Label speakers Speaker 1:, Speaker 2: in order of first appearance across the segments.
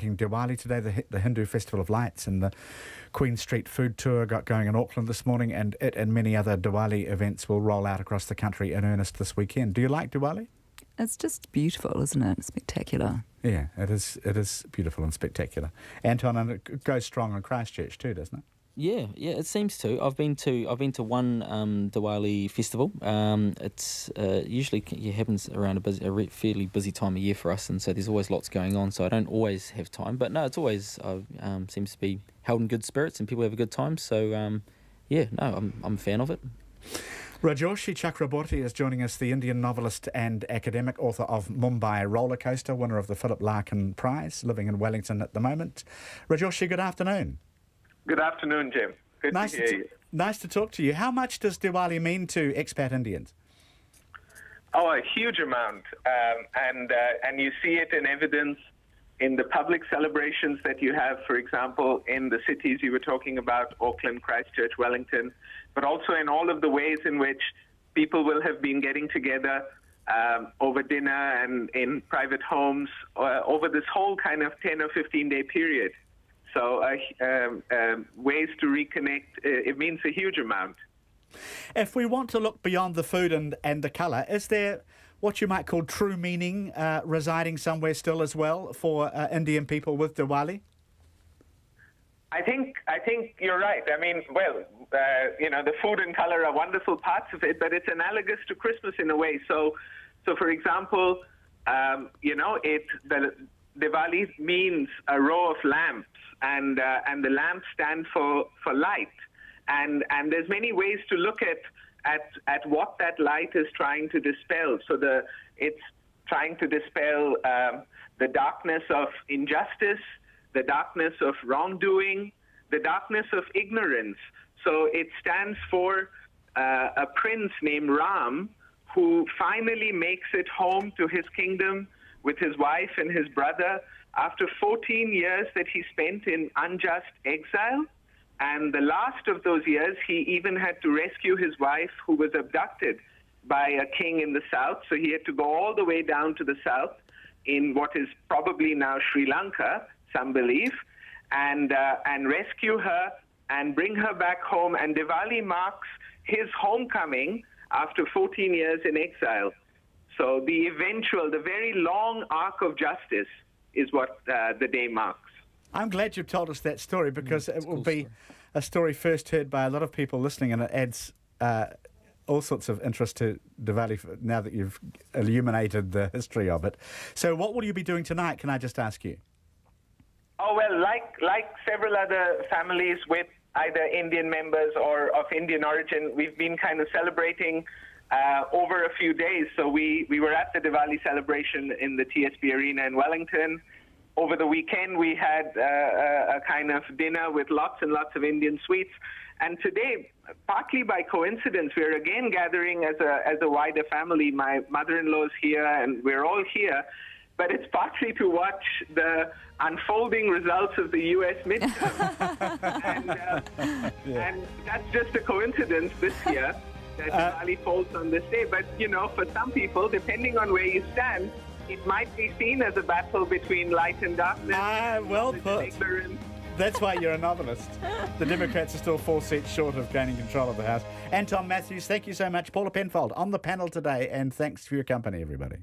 Speaker 1: celebrating Diwali today, the Hindu Festival of Lights, and the Queen Street Food Tour got going in Auckland this morning, and it and many other Diwali events will roll out across the country in earnest this weekend. Do you like Diwali?
Speaker 2: It's just beautiful, isn't it? Spectacular.
Speaker 1: Yeah, it is. It is beautiful and spectacular. Anton, and it goes strong in Christchurch too, doesn't it?
Speaker 3: Yeah, it seems to. I've been to one Diwali festival. It's usually happens around a fairly busy time of year for us, and so there's always lots going on. So I don't always have time, but no, it's always seems to be held in good spirits, and people have a good time. So I'm a fan of it.
Speaker 1: Rajoshi Chakraborty is joining us, the Indian novelist and academic, author of Mumbai Roller Coaster, winner of the Philip Larkin Prize, living in Wellington at the moment. Rajoshi, good afternoon.
Speaker 4: Good afternoon, Jim. Good to hear you.
Speaker 1: Nice to talk to you. How much does Diwali mean to expat Indians?
Speaker 4: Oh, a huge amount. And you see it in evidence in the public celebrations that you have, for example, in the cities you were talking about, Auckland, Christchurch, Wellington, but also in all of the ways in which people will have been getting together over dinner and in private homes over this whole kind of 10 or 15-day period. So ways to reconnect, it means a huge amount.
Speaker 1: If we want to look beyond the food and the colour, is there what you might call true meaning residing somewhere still as well for Indian people with Diwali?
Speaker 4: I think you're right. I mean, well, the food and colour are wonderful parts of it, but it's analogous to Christmas in a way. So for example, the Diwali means a row of lamps, and the lamps stand for light, and there's many ways to look at what that light is trying to dispel. So it's trying to dispel the darkness of injustice, the darkness of wrongdoing, the darkness of ignorance. So it stands for a prince named Ram who finally makes it home to his kingdom with his wife and his brother after 14 years that he spent in unjust exile. And the last of those years, he even had to rescue his wife, who was abducted by a king in the south. So he had to go all the way down to the south in what is probably now Sri Lanka, some believe, and rescue her and bring her back home. And Diwali marks his homecoming after 14 years in exile. So the very long arc of justice is what the day marks.
Speaker 1: I'm glad you've told us that story, because it will be a story first heard by a lot of people listening, and it adds all sorts of interest to Diwali now that you've illuminated the history of it. So what will you be doing tonight, can I just ask you?
Speaker 4: Oh, well, like several other families with either Indian members or of Indian origin, we've been kind of celebrating over a few days. So we were at the Diwali celebration in the TSB Arena in Wellington. Over the weekend, we had a kind of dinner with lots and lots of Indian sweets. And today, partly by coincidence, we're again gathering as a wider family. My mother-in-law's here, and we're all here. But it's partly to watch the unfolding results of the U.S. midterm. And that's just a coincidence this year that Diwali falls on this day. But, for some people, depending on where you stand, it might be seen as a battle between light and darkness.
Speaker 1: Well put. That's why you're a novelist. The Democrats are still 4 seats short of gaining control of the House. Anton Matthews, thank you so much. Paula Penfold on the panel today, and thanks for your company, everybody.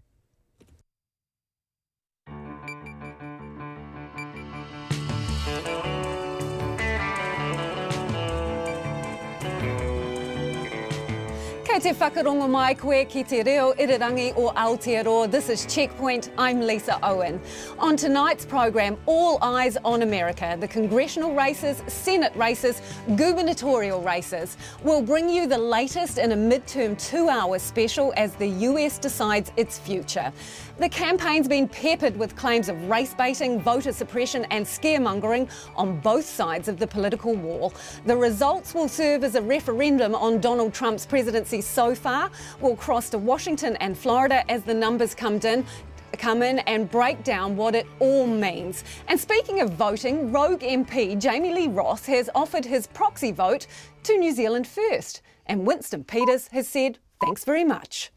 Speaker 5: Kei te whakarongo mai koe ki te reo irirangi o Aotearoa. This is Checkpoint. I'm Lisa Owen. On tonight's program, all eyes on America. The congressional races, Senate races, gubernatorial races. We'll bring you the latest in a midterm 2-hour special as the US decides its future. The campaign's been peppered with claims of race baiting, voter suppression and scaremongering on both sides of the political wall. The results will serve as a referendum on Donald Trump's presidency so far. We'll cross to Washington and Florida as the numbers come in and break down what it all means. And speaking of voting, Rogue MP Jamie Lee Ross has offered his proxy vote to New Zealand First. And Winston Peters has said, thanks very much.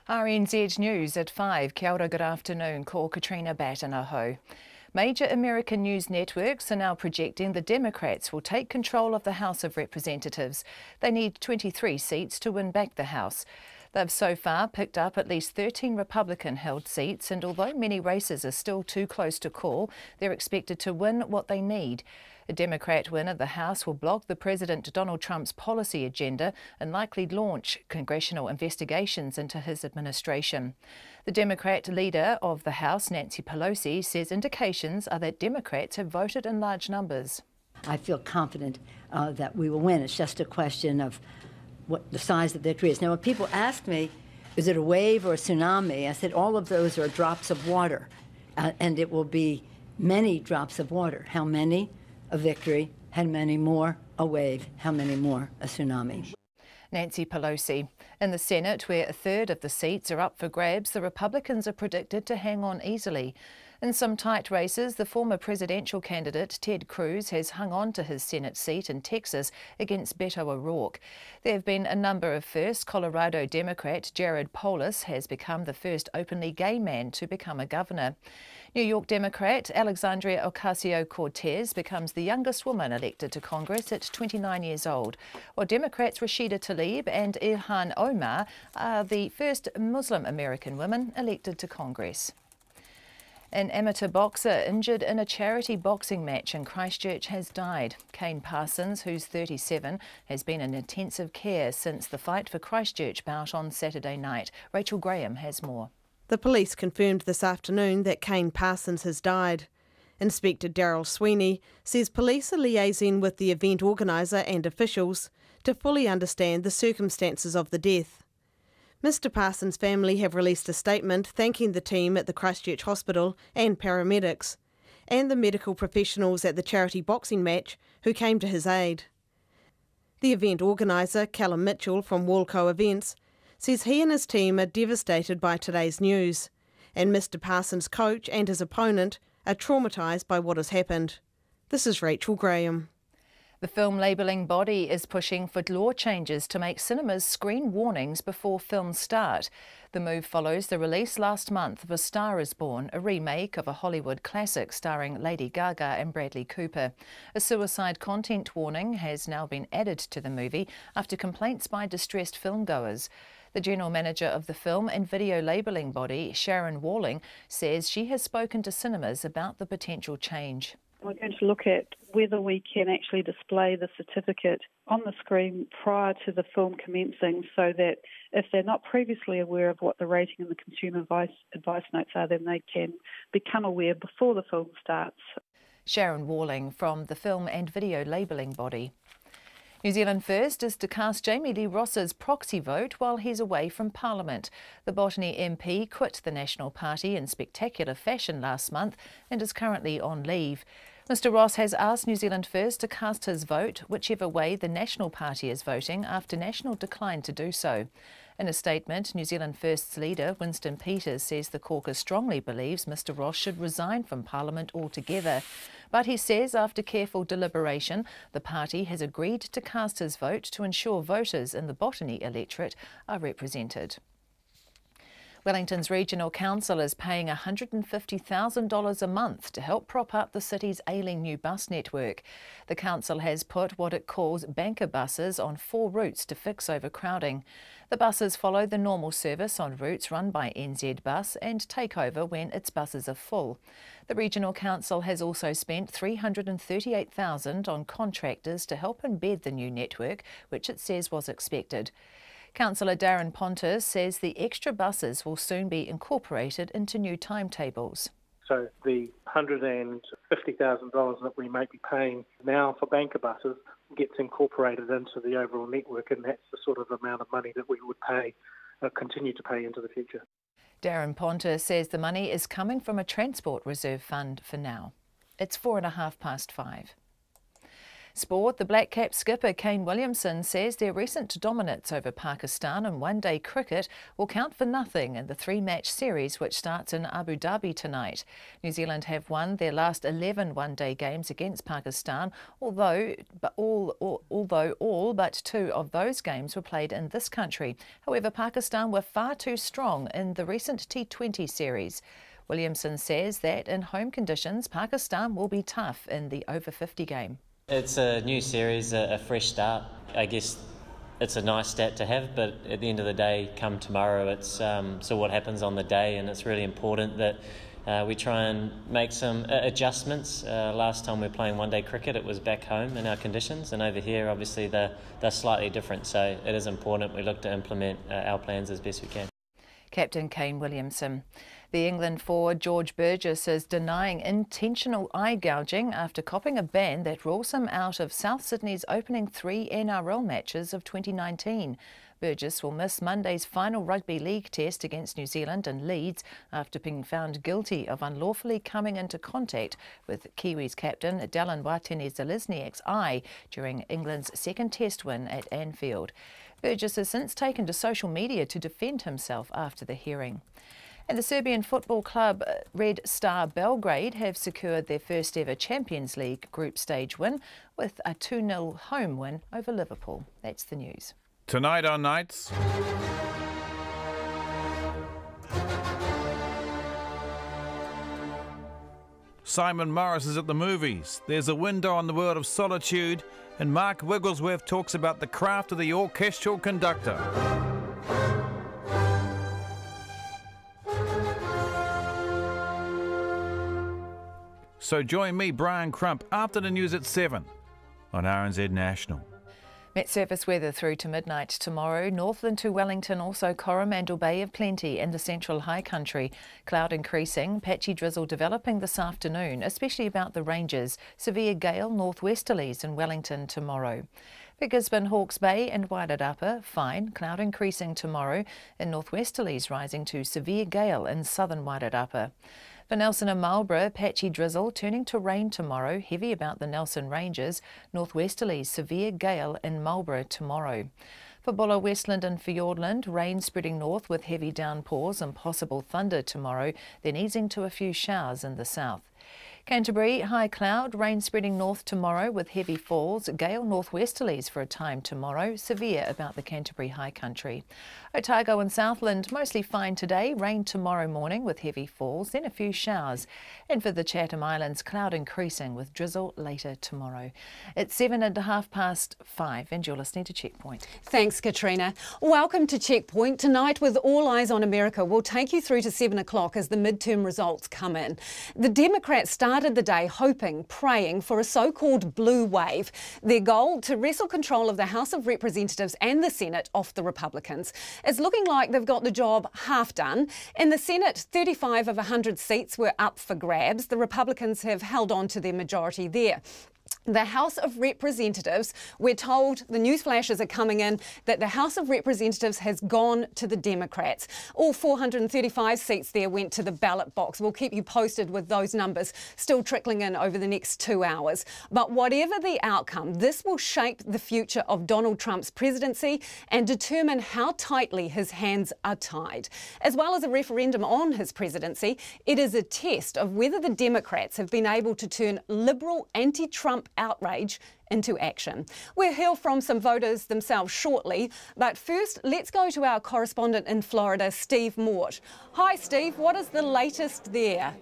Speaker 6: RNZ News at 5. Kia ora, good afternoon. Ko Katrina Batanaho. Major American news networks are now projecting the Democrats will take control of the House of Representatives. They need 23 seats to win back the House. They've so far picked up at least 13 Republican-held seats, and although many races are still too close to call, they're expected to win what they need. A Democrat win of the House will block the President Donald Trump's policy agenda and likely launch congressional investigations into his administration. The Democrat leader of the House, Nancy Pelosi, says indications are that Democrats have voted in large numbers.
Speaker 7: I feel confident that we will win. It's just a question of what the size of the victory is. Now, when people ask me, is it a wave or a tsunami? I said all of those are drops of water, and it will be many drops of water. How many? A victory. How many more? A wave. How many more? A tsunami.
Speaker 6: Nancy Pelosi. In the Senate, where a third of the seats are up for grabs, the Republicans are predicted to hang on easily. In some tight races, the former presidential candidate Ted Cruz has hung on to his Senate seat in Texas against Beto O'Rourke. There have been a number of firsts. Colorado Democrat Jared Polis has become the first openly gay man to become a governor. New York Democrat Alexandria Ocasio-Cortez becomes the youngest woman elected to Congress at 29 years old, while Democrats Rashida Tlaib and Ilhan Omar are the first Muslim American women elected to Congress. An amateur boxer injured in a charity boxing match in Christchurch has died. Kane Parsons, who's 37, has been in intensive care since the Fight for Christchurch bout on Saturday night. Rachel Graham has more.
Speaker 8: The police confirmed this afternoon that Kane Parsons has died. Inspector Daryl Sweeney says police are liaising with the event organiser and officials to fully understand the circumstances of the death. Mr Parsons' family have released a statement thanking the team at the Christchurch Hospital and paramedics, and the medical professionals at the charity boxing match who came to his aid. The event organiser, Callum Mitchell from Walco Events, says he and his team are devastated by today's news, and Mr Parsons' coach and his opponent are traumatised by what has happened. This is Rachel Graham.
Speaker 6: The film labelling body is pushing for law changes to make cinemas screen warnings before films start. The move follows the release last month of A Star is Born, a remake of a Hollywood classic starring Lady Gaga and Bradley Cooper. A suicide content warning has now been added to the movie after complaints by distressed filmgoers. The general manager of the film and video labelling body, Sharon Walling, says she has spoken to cinemas about the potential change.
Speaker 9: We're going to look at whether we can actually display the certificate on the screen prior to the film commencing, so that if they're not previously aware of what the rating and the consumer advice notes are, then they can become aware before the film starts.
Speaker 6: Sharon Walling from the film and video labelling body. New Zealand First is to cast Jamie Lee Ross's proxy vote while he's away from Parliament. The Botany MP quit the National Party in spectacular fashion last month and is currently on leave. Mr Ross has asked New Zealand First to cast his vote whichever way the National Party is voting after National declined to do so. In a statement, New Zealand First's leader, Winston Peters, says the caucus strongly believes Mr Ross should resign from Parliament altogether. But he says after careful deliberation, the party has agreed to cast his vote to ensure voters in the Botany electorate are represented. Wellington's Regional Council is paying $150,000 a month to help prop up the city's ailing new bus network. The council has put what it calls banker buses on 4 routes to fix overcrowding. The buses follow the normal service on routes run by NZ Bus and take over when its buses are full. The Regional Council has also spent $338,000 on contractors to help embed the new network, which it says was expected. Councillor Darren Pontus says the extra buses will soon be incorporated into new timetables.
Speaker 10: So the $150,000 that we may be paying now for banker buses gets incorporated into the overall network, and that's the sort of amount of money that we would continue to pay into the future.
Speaker 6: Darren Pontus says the money is coming from a Transport Reserve Fund for now. It's 5:04. Sport, the Black Cap skipper Kane Williamson says their recent dominance over Pakistan in one-day cricket will count for nothing in the three-match series which starts in Abu Dhabi tonight. New Zealand have won their last 11 one-day games against Pakistan, although all but 2 of those games were played in this country. However, Pakistan were far too strong in the recent T20 series. Williamson says that in home conditions, Pakistan will be tough in the over 50 game.
Speaker 11: It's a new series, a fresh start. I guess it's a nice stat to have, but at the end of the day, come tomorrow, it's so what happens on the day, and it's really important that we try and make some adjustments. Last time we were playing one-day cricket, it was back home in our conditions, and over here, obviously, they're slightly different, so it is important we look to implement our plans as best we can.
Speaker 6: Captain Kane Williamson. The England forward George Burgess is denying intentional eye gouging after copping a ban that rules him out of South Sydney's opening 3 NRL matches of 2019. Burgess will miss Monday's final rugby league test against New Zealand and Leeds after being found guilty of unlawfully coming into contact with Kiwis captain Dallin Watene-Zelezniak's eye during England's second test win at Anfield. Burgess has since taken to social media to defend himself after the hearing. And the Serbian football club Red Star Belgrade have secured their first ever Champions League group stage win with a 2-0 home win over Liverpool. That's the news.
Speaker 12: Tonight on Nights. Simon Morris is at the movies. There's a window on the world of solitude, and Mark Wigglesworth talks about the craft of the orchestral conductor. So join me, Brian Crump, after the news at 7 on RNZ National.
Speaker 6: Met surface weather through to midnight tomorrow. Northland to Wellington, also Coromandel Bay of plenty in the central high country. Cloud increasing, patchy drizzle developing this afternoon, especially about the ranges. Severe gale northwesterlies in Wellington tomorrow. For Gisborne, Hawke's Bay and Wairarapa, fine. Cloud increasing tomorrow and northwesterlies rising to severe gale in southern Wairarapa. For Nelson and Marlborough, patchy drizzle turning to rain tomorrow, heavy about the Nelson Ranges, northwesterlies severe gale in Marlborough tomorrow. For Buller, Westland and Fiordland, rain spreading north with heavy downpours and possible thunder tomorrow, then easing to a few showers in the south. Canterbury, high cloud, rain spreading north tomorrow with heavy falls, gale northwesterlies for a time tomorrow, severe about the Canterbury high country. Otago and Southland, mostly fine today, rain tomorrow morning with heavy falls, then a few showers. And for the Chatham Islands, cloud increasing with drizzle later tomorrow. It's 5:05 and you're listening to Checkpoint.
Speaker 5: Thanks, Katrina. Welcome to Checkpoint. Tonight, with All Eyes on America, we'll take you through to 7 o'clock as the midterm results come in. The Democrats started the day hoping, praying for a so-called blue wave. Their goal, to wrestle control of the House of Representatives and the Senate off the Republicans. It's looking like they've got the job half done. In the Senate, 35 of 100 seats were up for grabs. The Republicans have held on to their majority there. The House of Representatives, we're told, the news flashes are coming in, that the House of Representatives has gone to the Democrats. All 435 seats there went to the ballot box. We'll keep you posted with those numbers still trickling in over the next 2 hours. But whatever the outcome, this will shape the future of Donald Trump's presidency and determine how tightly his hands are tied. As well as a referendum on his presidency, it is a test of whether the Democrats have been able to turn liberal anti-Trump outrage into action. We'll hear from some voters themselves shortly, but first let's go to our correspondent in Florida, Steve Mort. Hi Steve, what is the latest there?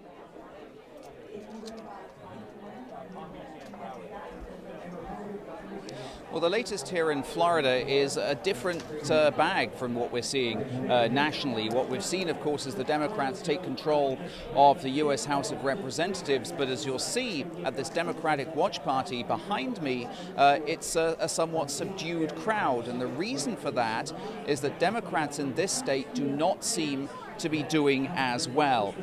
Speaker 13: Well, the latest here in Florida is a different bag from what we're seeing nationally. What we've seen, of course, is the Democrats take control of the U.S. House of Representatives, but as you'll see at this Democratic Watch Party behind me, it's a somewhat subdued crowd, and the reason for that is that Democrats in this state do not seem to be doing as well.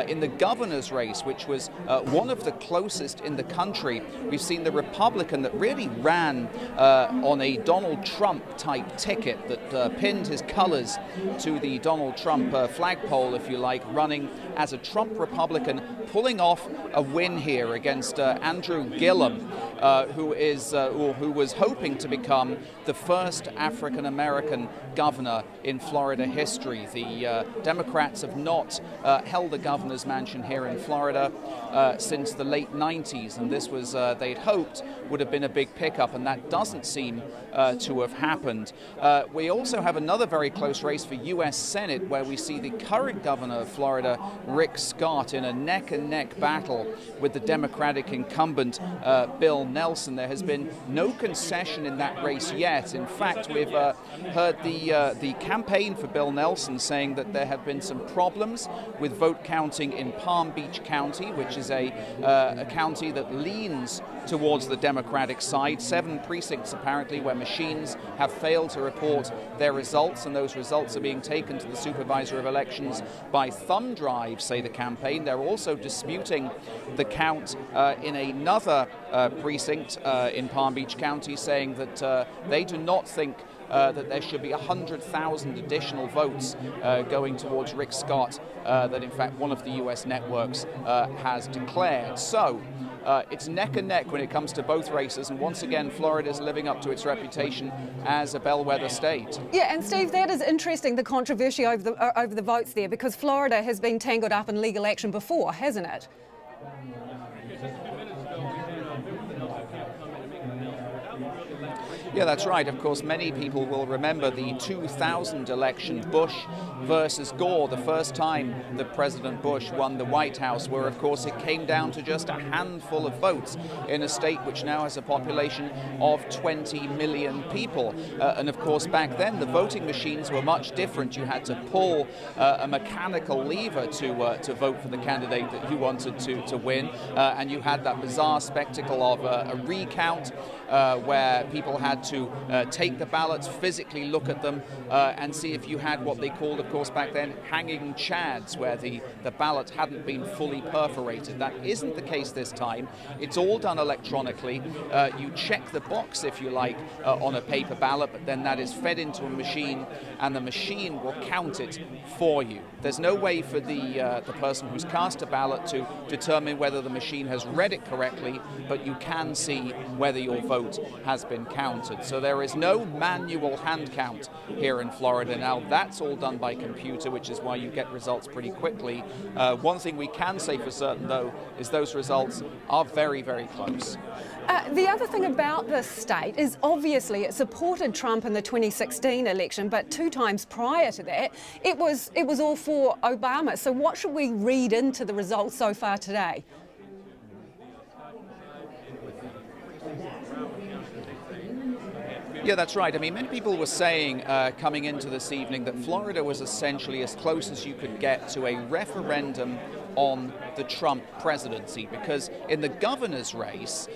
Speaker 13: In the governor's race, which was one of the closest in the country, we've seen the Republican that really ran on a Donald Trump type ticket that pinned his colors to the Donald Trump flagpole, if you like, running as a Trump Republican, pulling off a win here against Andrew Gillum, who was hoping to become the first African-American governor in Florida history. The Democrats have not held a governor's mansion here in Florida since the late 90s, and this was, they'd hoped, would have been a big pickup, and that doesn't seem to have happened. We also have another very close race for U.S. Senate, where we see the current governor of Florida, Rick Scott, in a neck-and-neck battle with the Democratic incumbent, Bill Nelson. There has been no concession in that race yet. In fact, we've heard the campaign for Bill Nelson saying that there have been some problems with vote counting in Palm Beach County, which is a county that leans towards the Democratic side. 7 precincts, apparently, where machines have failed to report their results, and those results are being taken to the supervisor of elections by thumb drive, say the campaign. They're also disputing the count in another precinct in Palm Beach County, saying that they do not think that there should be 100,000 additional votes going towards Rick Scott, that in fact one of the US networks has declared. So it's neck and neck when it comes to both races, and once again Florida is living up to its reputation as a bellwether state.
Speaker 5: Yeah, and Steve, that is interesting, the controversy over the votes there, because Florida has been tangled up in legal action before, hasn't it?
Speaker 13: Yeah, that's right. Of course, many people will remember the 2000 election, Bush versus Gore, the first time that President Bush won the White House, where, of course, it came down to just a handful of votes in a state which now has a population of 20 million people. And, of course, back then, the voting machines were much different. You had to pull a mechanical lever to vote for the candidate that you wanted to win. And you had that bizarre spectacle of a recount where people had to take the ballots, physically look at them, and see if you had what they called, of course, back then, hanging chads, where the ballot hadn't been fully perforated. That isn't the case this time. It's all done electronically. You check the box, if you like, on a paper ballot, but then that is fed into a machine, and the machine will count it for you. There's no way for the person who's cast a ballot to determine whether the machine has read it correctly, but you can see whether your vote has been counted. So there is no manual hand count here in Florida now. That's all done by computer, which is why you get results pretty quickly. One thing we can say for certain, though, is those results are very, very close.
Speaker 5: The other thing about this state is obviously it supported Trump in the 2016 election, but 2 times prior to that, it was all for Obama. So what should we read into the results so far today?
Speaker 13: Yeah, that's right. I mean, many people were saying coming into this evening that Florida was essentially as close as you could get to a referendum on the Trump presidency, because in the governor's race,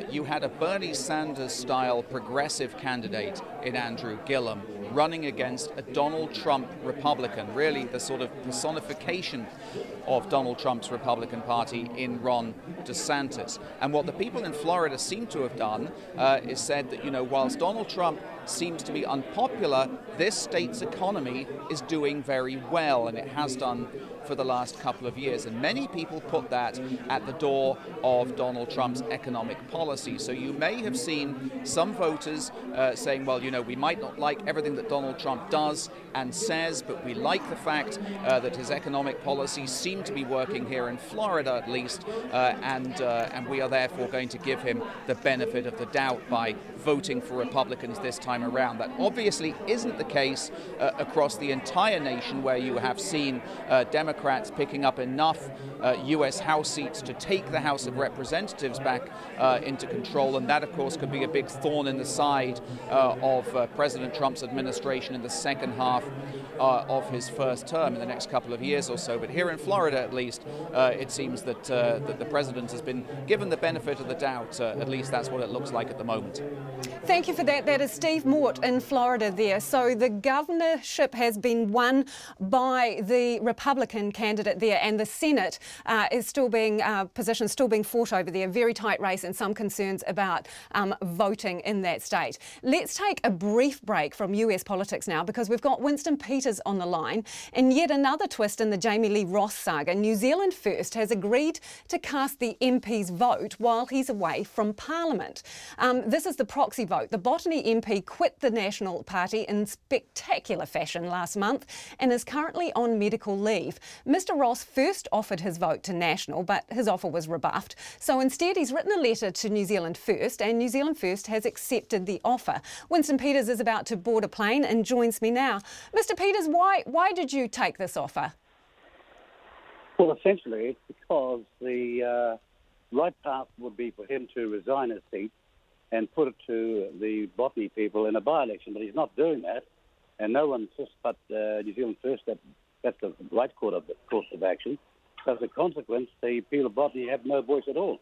Speaker 13: you had a Bernie Sanders-style progressive candidate in Andrew Gillum running against a Donald Trump Republican, really the sort of personification of Donald Trump's Republican Party in Ron DeSantis. And what the people in Florida seem to have done is said that, you know, whilst Donald Trump seems to be unpopular, this state's economy is doing very well, and it has done for the last couple of years. And many people put that at the door of Donald Trump's economic policy. So you may have seen some voters saying, well, you know, we might not like everything that Donald Trump does and says, but we like the fact that his economic policies seem to be working here in Florida, at least, and we are therefore going to give him the benefit of the doubt by voting for Republicans this time around. That obviously isn't the case across the entire nation, where you have seen Democrats picking up enough U.S. House seats to take the House of Representatives back into control, and that, of course, could be a big thorn in the side of President Trump's administration in the second half of his first term in the next couple of years or so. But here in Florida, at least, it seems that the president has been given the benefit of the doubt. At least that's what it looks like at the moment.
Speaker 5: Thank you for that. That is Steve Mort in Florida there. So the governorship has been won by the Republican candidate there, and the Senate is still being positions still being fought over there. Very tight race and some concerns about voting in that state. Let's take a brief break from US politics now, because we've got Winston Peters on the line. And yet another twist in the Jamie Lee Ross saga. New Zealand First has agreed to cast the MP's vote while he's away from Parliament. This is the proxy vote. The Botany MP quit the National Party in spectacular fashion last month and is currently on medical leave. Mr Ross first offered his vote to National, but his offer was rebuffed. So instead he's written a letter to New Zealand First, and New Zealand First has accepted the offer. Winston Peters is about to board a plane and joins me now. Mr Peters, why did you take this offer?
Speaker 14: Well, essentially it's because the right path would be for him to resign his seat and put it to the Botany people in a by-election, but he's not doing that, and no one insists but New Zealand First that that's the right course of action. So as a consequence, the people of Botany have no voice at all.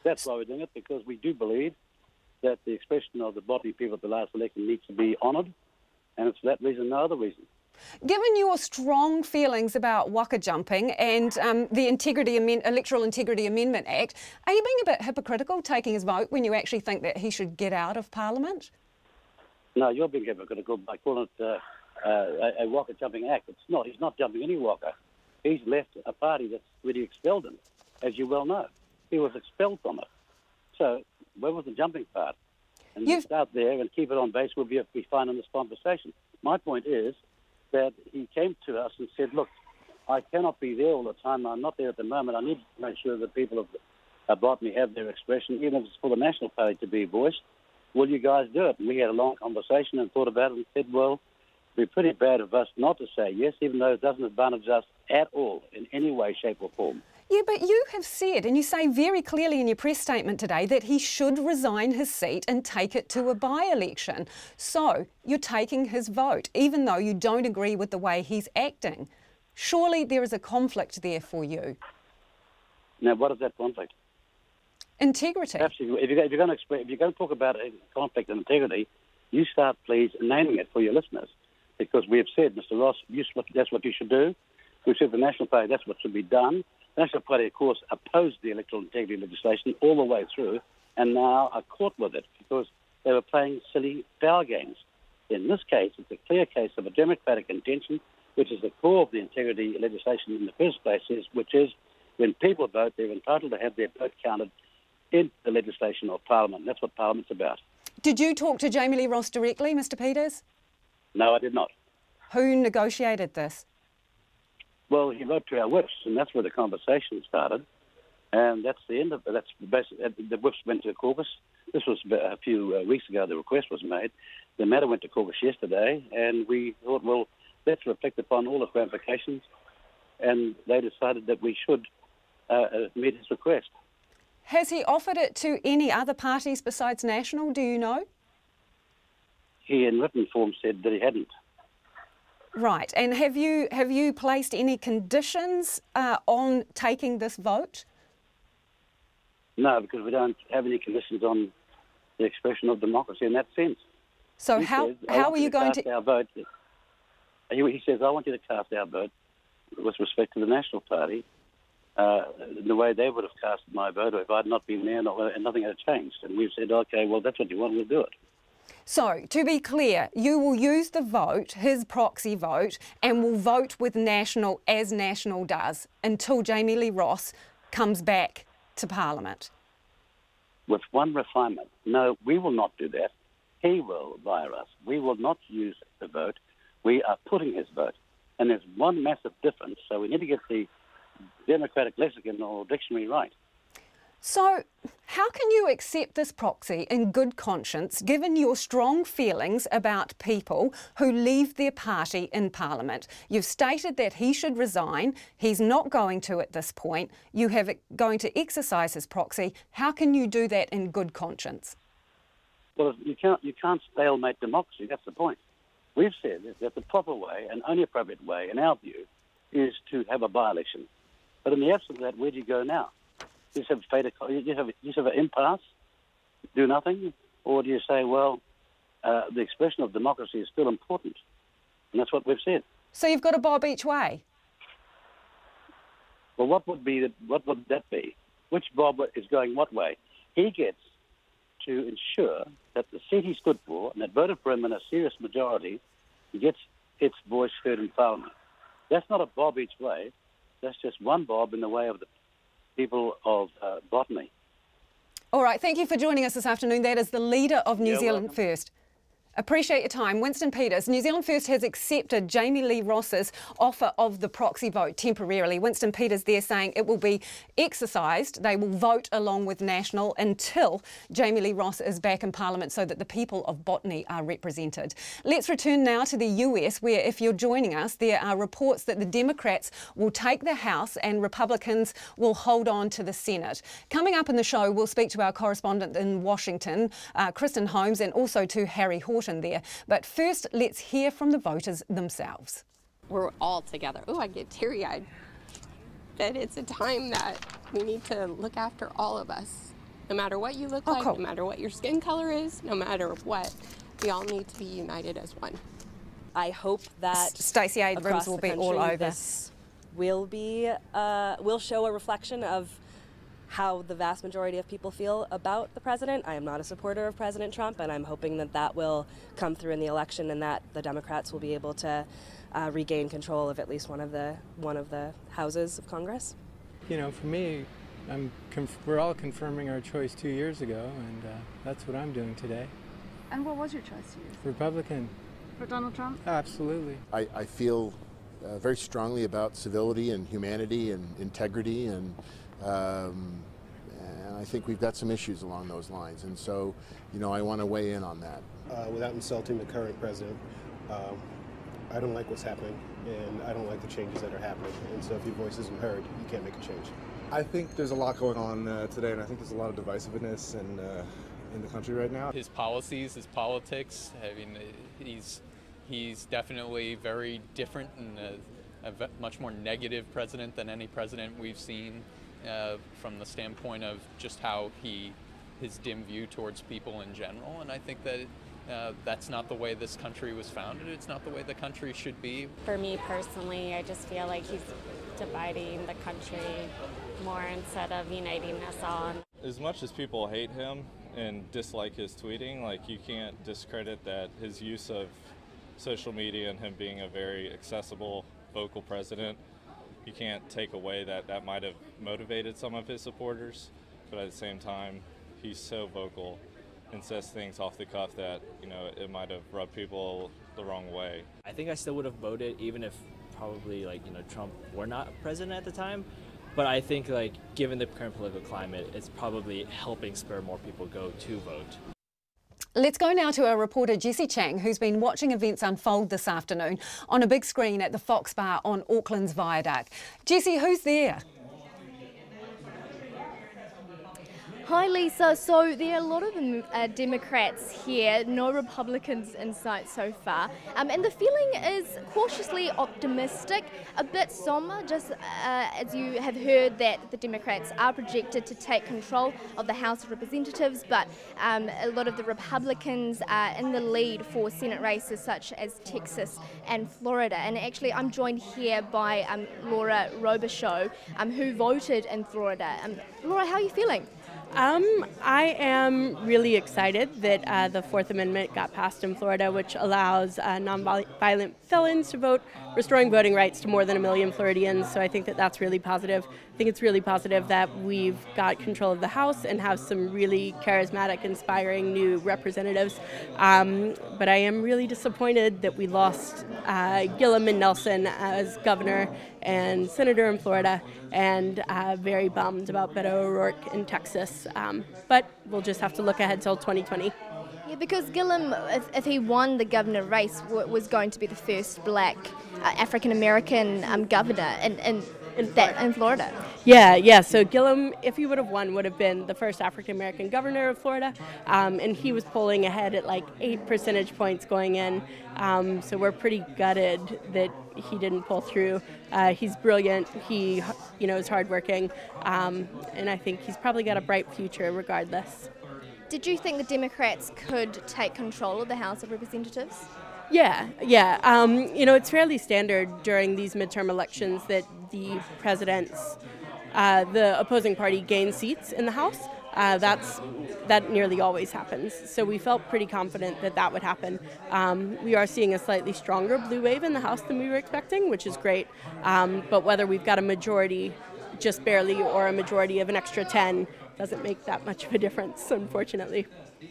Speaker 14: That's why we're doing it, because we do believe that the expression of the Botany people at the last election needs to be honoured, and it's for that reason, no other reason.
Speaker 5: Given your strong feelings about waka jumping and the Electoral Integrity Amendment Act, are you being a bit hypocritical taking his vote when you actually think that he should get out of Parliament?
Speaker 14: No, you're being hypocritical by calling it a waka jumping act. It's not. He's not jumping any waka. He's left a party that's really expelled him, as you well know. He was expelled from it. So where was the jumping part? And you start there and keep it on base. We'll be fine in this conversation. My point is that he came to us and said, look, I cannot be there all the time. I'm not there at the moment. I need to make sure that people of Botany have their expression, even if it's for the National Party to be voiced. Will you guys do it? And we had a long conversation and thought about it and said, well, it would be pretty bad of us not to say yes, even though it doesn't advantage us at all in any way, shape or form.
Speaker 5: Yeah, but you have said, and you say very clearly in your press statement today, that he should resign his seat and take it to a by-election. So you're taking his vote, even though you don't agree with the way he's acting. Surely there is a conflict there for you.
Speaker 14: Now, what is that conflict?
Speaker 5: Integrity.
Speaker 14: Perhaps if you're going to talk about a conflict and integrity, you start, please, naming it for your listeners. Because we have said, Mr Ross, that's what you should do. We've said the National Party, that's what should be done. The National Party, of course, opposed the electoral integrity legislation all the way through and now are caught with it because they were playing silly power games. In this case, it's a clear case of a democratic intention, which is the core of the integrity legislation in the first place, which is when people vote, they're entitled to have their vote counted in the legislation of Parliament. That's what Parliament's about.
Speaker 5: Did you talk to Jamie Lee Ross directly, Mr Peters?
Speaker 14: No, I did not.
Speaker 5: Who negotiated this?
Speaker 14: Well, he wrote to our whips, and that's where the conversation started. And that's the end of it. That's basically, the whips went to caucus. This was a few weeks ago the request was made. The matter went to caucus yesterday, and we thought, well, let's reflect upon all the ramifications. And they decided that we should meet his request.
Speaker 5: Has he offered it to any other parties besides National, do you know?
Speaker 14: He, in written form, said that he hadn't.
Speaker 5: Right, and have you placed any conditions on taking this vote?
Speaker 14: No, because we don't have any conditions on the expression of democracy in that sense.
Speaker 5: So how are you going to...
Speaker 14: Our vote. He says, I want you to cast our vote with respect to the National Party the way they would have cast my vote if I'd not been there and nothing had changed. And we've said, OK, well, that's what you want, we'll do it.
Speaker 5: So, to be clear, you will use the vote, his proxy vote, and will vote with National as National does until Jamie Lee Ross comes back to Parliament.
Speaker 14: With one refinement. No, we will not do that. He will via us. We will not use the vote. We are putting his vote. And there's one massive difference, so we need to get the democratic lexicon or dictionary right.
Speaker 5: So, how can you accept this proxy in good conscience, given your strong feelings about people who leave their party in Parliament? You've stated that he should resign. He's not going to at this point. You have going to exercise his proxy. How can you do that in good conscience?
Speaker 14: Well, you can't stalemate democracy. That's the point. We've said that the proper way and only appropriate way, in our view, is to have a by-election. But in the absence of that, where do you go now? You just have an impasse, do nothing. Or do you say, well, the expression of democracy is still important? And that's what we've said.
Speaker 5: So you've got a bob each way?
Speaker 14: Well, what would that be? Which bob is going what way? He gets to ensure that the seat he stood for, and that voted for him in a serious majority, gets its voice heard in Parliament. That's not a bob each way. That's just one bob in the way of the people of Botany.
Speaker 5: All right, thank you for joining us this afternoon. That is the leader of New Zealand
Speaker 14: welcome.
Speaker 5: First. Appreciate your time. Winston Peters, New Zealand First has accepted Jamie Lee Ross's offer of the proxy vote temporarily. Winston Peters there saying it will be exercised. They will vote along with National until Jamie Lee Ross is back in Parliament so that the people of Botany are represented. Let's return now to the US, where if you're joining us, there are reports that the Democrats will take the House and Republicans will hold on to the Senate. Coming up in the show, we'll speak to our correspondent in Washington, Kristen Holmes, and also to Harry Horton there. But first, let's hear from the voters themselves.
Speaker 15: We're all together. Oh, I get teary-eyed. But it's a time that we need to look after all of us. No matter what you look like, no matter what your skin color is, no matter what, we all need to be united as one.
Speaker 16: I hope that
Speaker 5: Stacey Abrams will be all over.
Speaker 16: This will show a reflection of how the vast majority of people feel about the president. I am not a supporter of President Trump, and I'm hoping that that will come through in the election and that the Democrats will be able to regain control of at least one of the houses of Congress.
Speaker 17: You know, for me, we're all confirming our choice 2 years ago, and that's what I'm doing today.
Speaker 18: And what was your choice 2 years ago?
Speaker 17: Republican.
Speaker 18: For Donald Trump?
Speaker 17: Absolutely.
Speaker 19: I feel very strongly about civility and humanity and integrity, and I think we've got some issues along those lines, and so, you know, I want to weigh in on that.
Speaker 20: Without insulting the current president, I don't like what's happening, and I don't like the changes that are happening, and so if your voice isn't heard, you can't make a change.
Speaker 21: I think there's a lot going on today, and I think there's a lot of divisiveness in the country right now.
Speaker 22: His policies, his politics, I mean, he's definitely very different and a much more negative president than any president we've seen. From the standpoint of just how his dim view towards people in general, and I think that that's not the way this country was founded. It's not the way the country should be.
Speaker 23: For me personally, I just feel like he's dividing the country more instead of uniting us all.
Speaker 24: As much as people hate him and dislike his tweeting, like, you can't discredit that his use of social media and him being a very accessible, vocal president. You can't take away that might have motivated some of his supporters, but at the same time, he's so vocal and says things off the cuff that, you know, it might have rubbed people the wrong way.
Speaker 25: I think I still would have voted even if probably, like, you know, Trump were not president at the time. But I think, like, given the current political climate, it's probably helping spur more people go to vote.
Speaker 5: Let's go now to our reporter Jessie Chang, who's been watching events unfold this afternoon on a big screen at the Fox Bar on Auckland's Viaduct. Jessie, who's there?
Speaker 26: Hi Lisa, so there are a lot of Democrats here, no Republicans in sight so far, and the feeling is cautiously optimistic, a bit somber, just as you have heard that the Democrats are projected to take control of the House of Representatives, but a lot of the Republicans are in the lead for Senate races such as Texas and Florida. And actually I'm joined here by Laura Robichaud, who voted in Florida. Laura, how are you feeling?
Speaker 27: I am really excited that the Fourth Amendment got passed in Florida, which allows nonviolent felons to vote, restoring voting rights to more than 1 million Floridians. So I think that that's really positive. I think it's really positive that we've got control of the House and have some really charismatic, inspiring new representatives. But I am really disappointed that we lost Gillum and Nelson as governor and senator in Florida, and very bummed about Beto O'Rourke in Texas. But we'll just have to look ahead till 2020.
Speaker 26: Yeah, because Gillum, if he won the governor race, was going to be the first black African-American governor in Florida.
Speaker 27: Yeah. So Gillum, if he would have won, would have been the first African-American governor of Florida. And he was polling ahead at like 8 percentage points going in. So we're pretty gutted that he didn't pull through. He's brilliant. He, is hardworking. And I think he's probably got a bright future regardless.
Speaker 26: Did you think the Democrats could take control of the House of Representatives?
Speaker 27: Yeah. You know, it's fairly standard during these midterm elections that the opposing party gains seats in the House. That nearly always happens. So we felt pretty confident that that would happen. We are seeing a slightly stronger blue wave in the House than we were expecting, which is great. But whether we've got a majority just barely or a majority of an extra 10 doesn't make that much of a difference, unfortunately.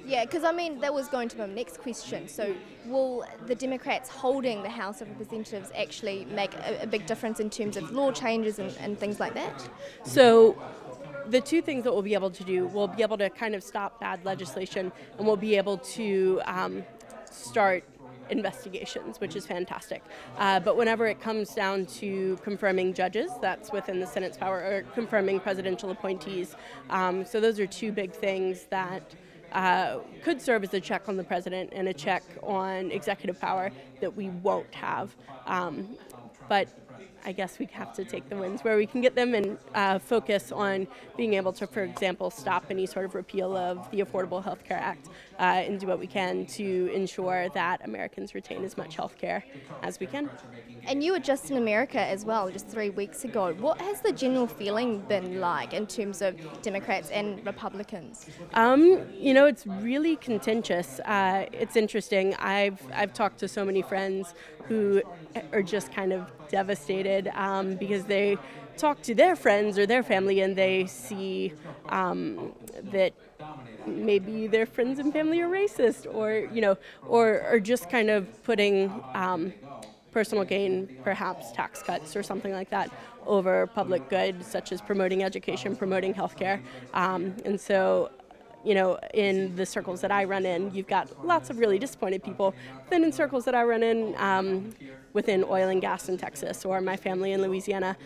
Speaker 26: Yeah, because I mean, that was going to be my next question. So will the Democrats holding the House of Representatives actually make a big difference in terms of law changes and things like that?
Speaker 27: So the two things that we'll be able to do, we'll be able to kind of stop bad legislation, and we'll be able to start investigations, which is fantastic. But whenever it comes down to confirming judges, that's within the Senate's power, or confirming presidential appointees. So those are two big things that could serve as a check on the president and a check on executive power that we won't have. But I guess we have to take the wins where we can get them and focus on being able to, for example, stop any sort of repeal of the Affordable Health Care Act and do what we can to ensure that Americans retain as much health care as we can.
Speaker 26: And you were just in America as well, just 3 weeks ago. What has the general feeling been like in terms of Democrats and Republicans?
Speaker 27: You know, it's really contentious. It's interesting. I've talked to so many friends who are just kind of devastated because they talk to their friends or their family and they see that maybe their friends and family are racist, or are just kind of putting personal gain, perhaps tax cuts or something like that, over public good, such as promoting education, promoting healthcare. And so, you know, in the circles that I run in, you've got lots of really disappointed people. Then in circles that I run in within oil and gas in Texas, or my family in Louisiana,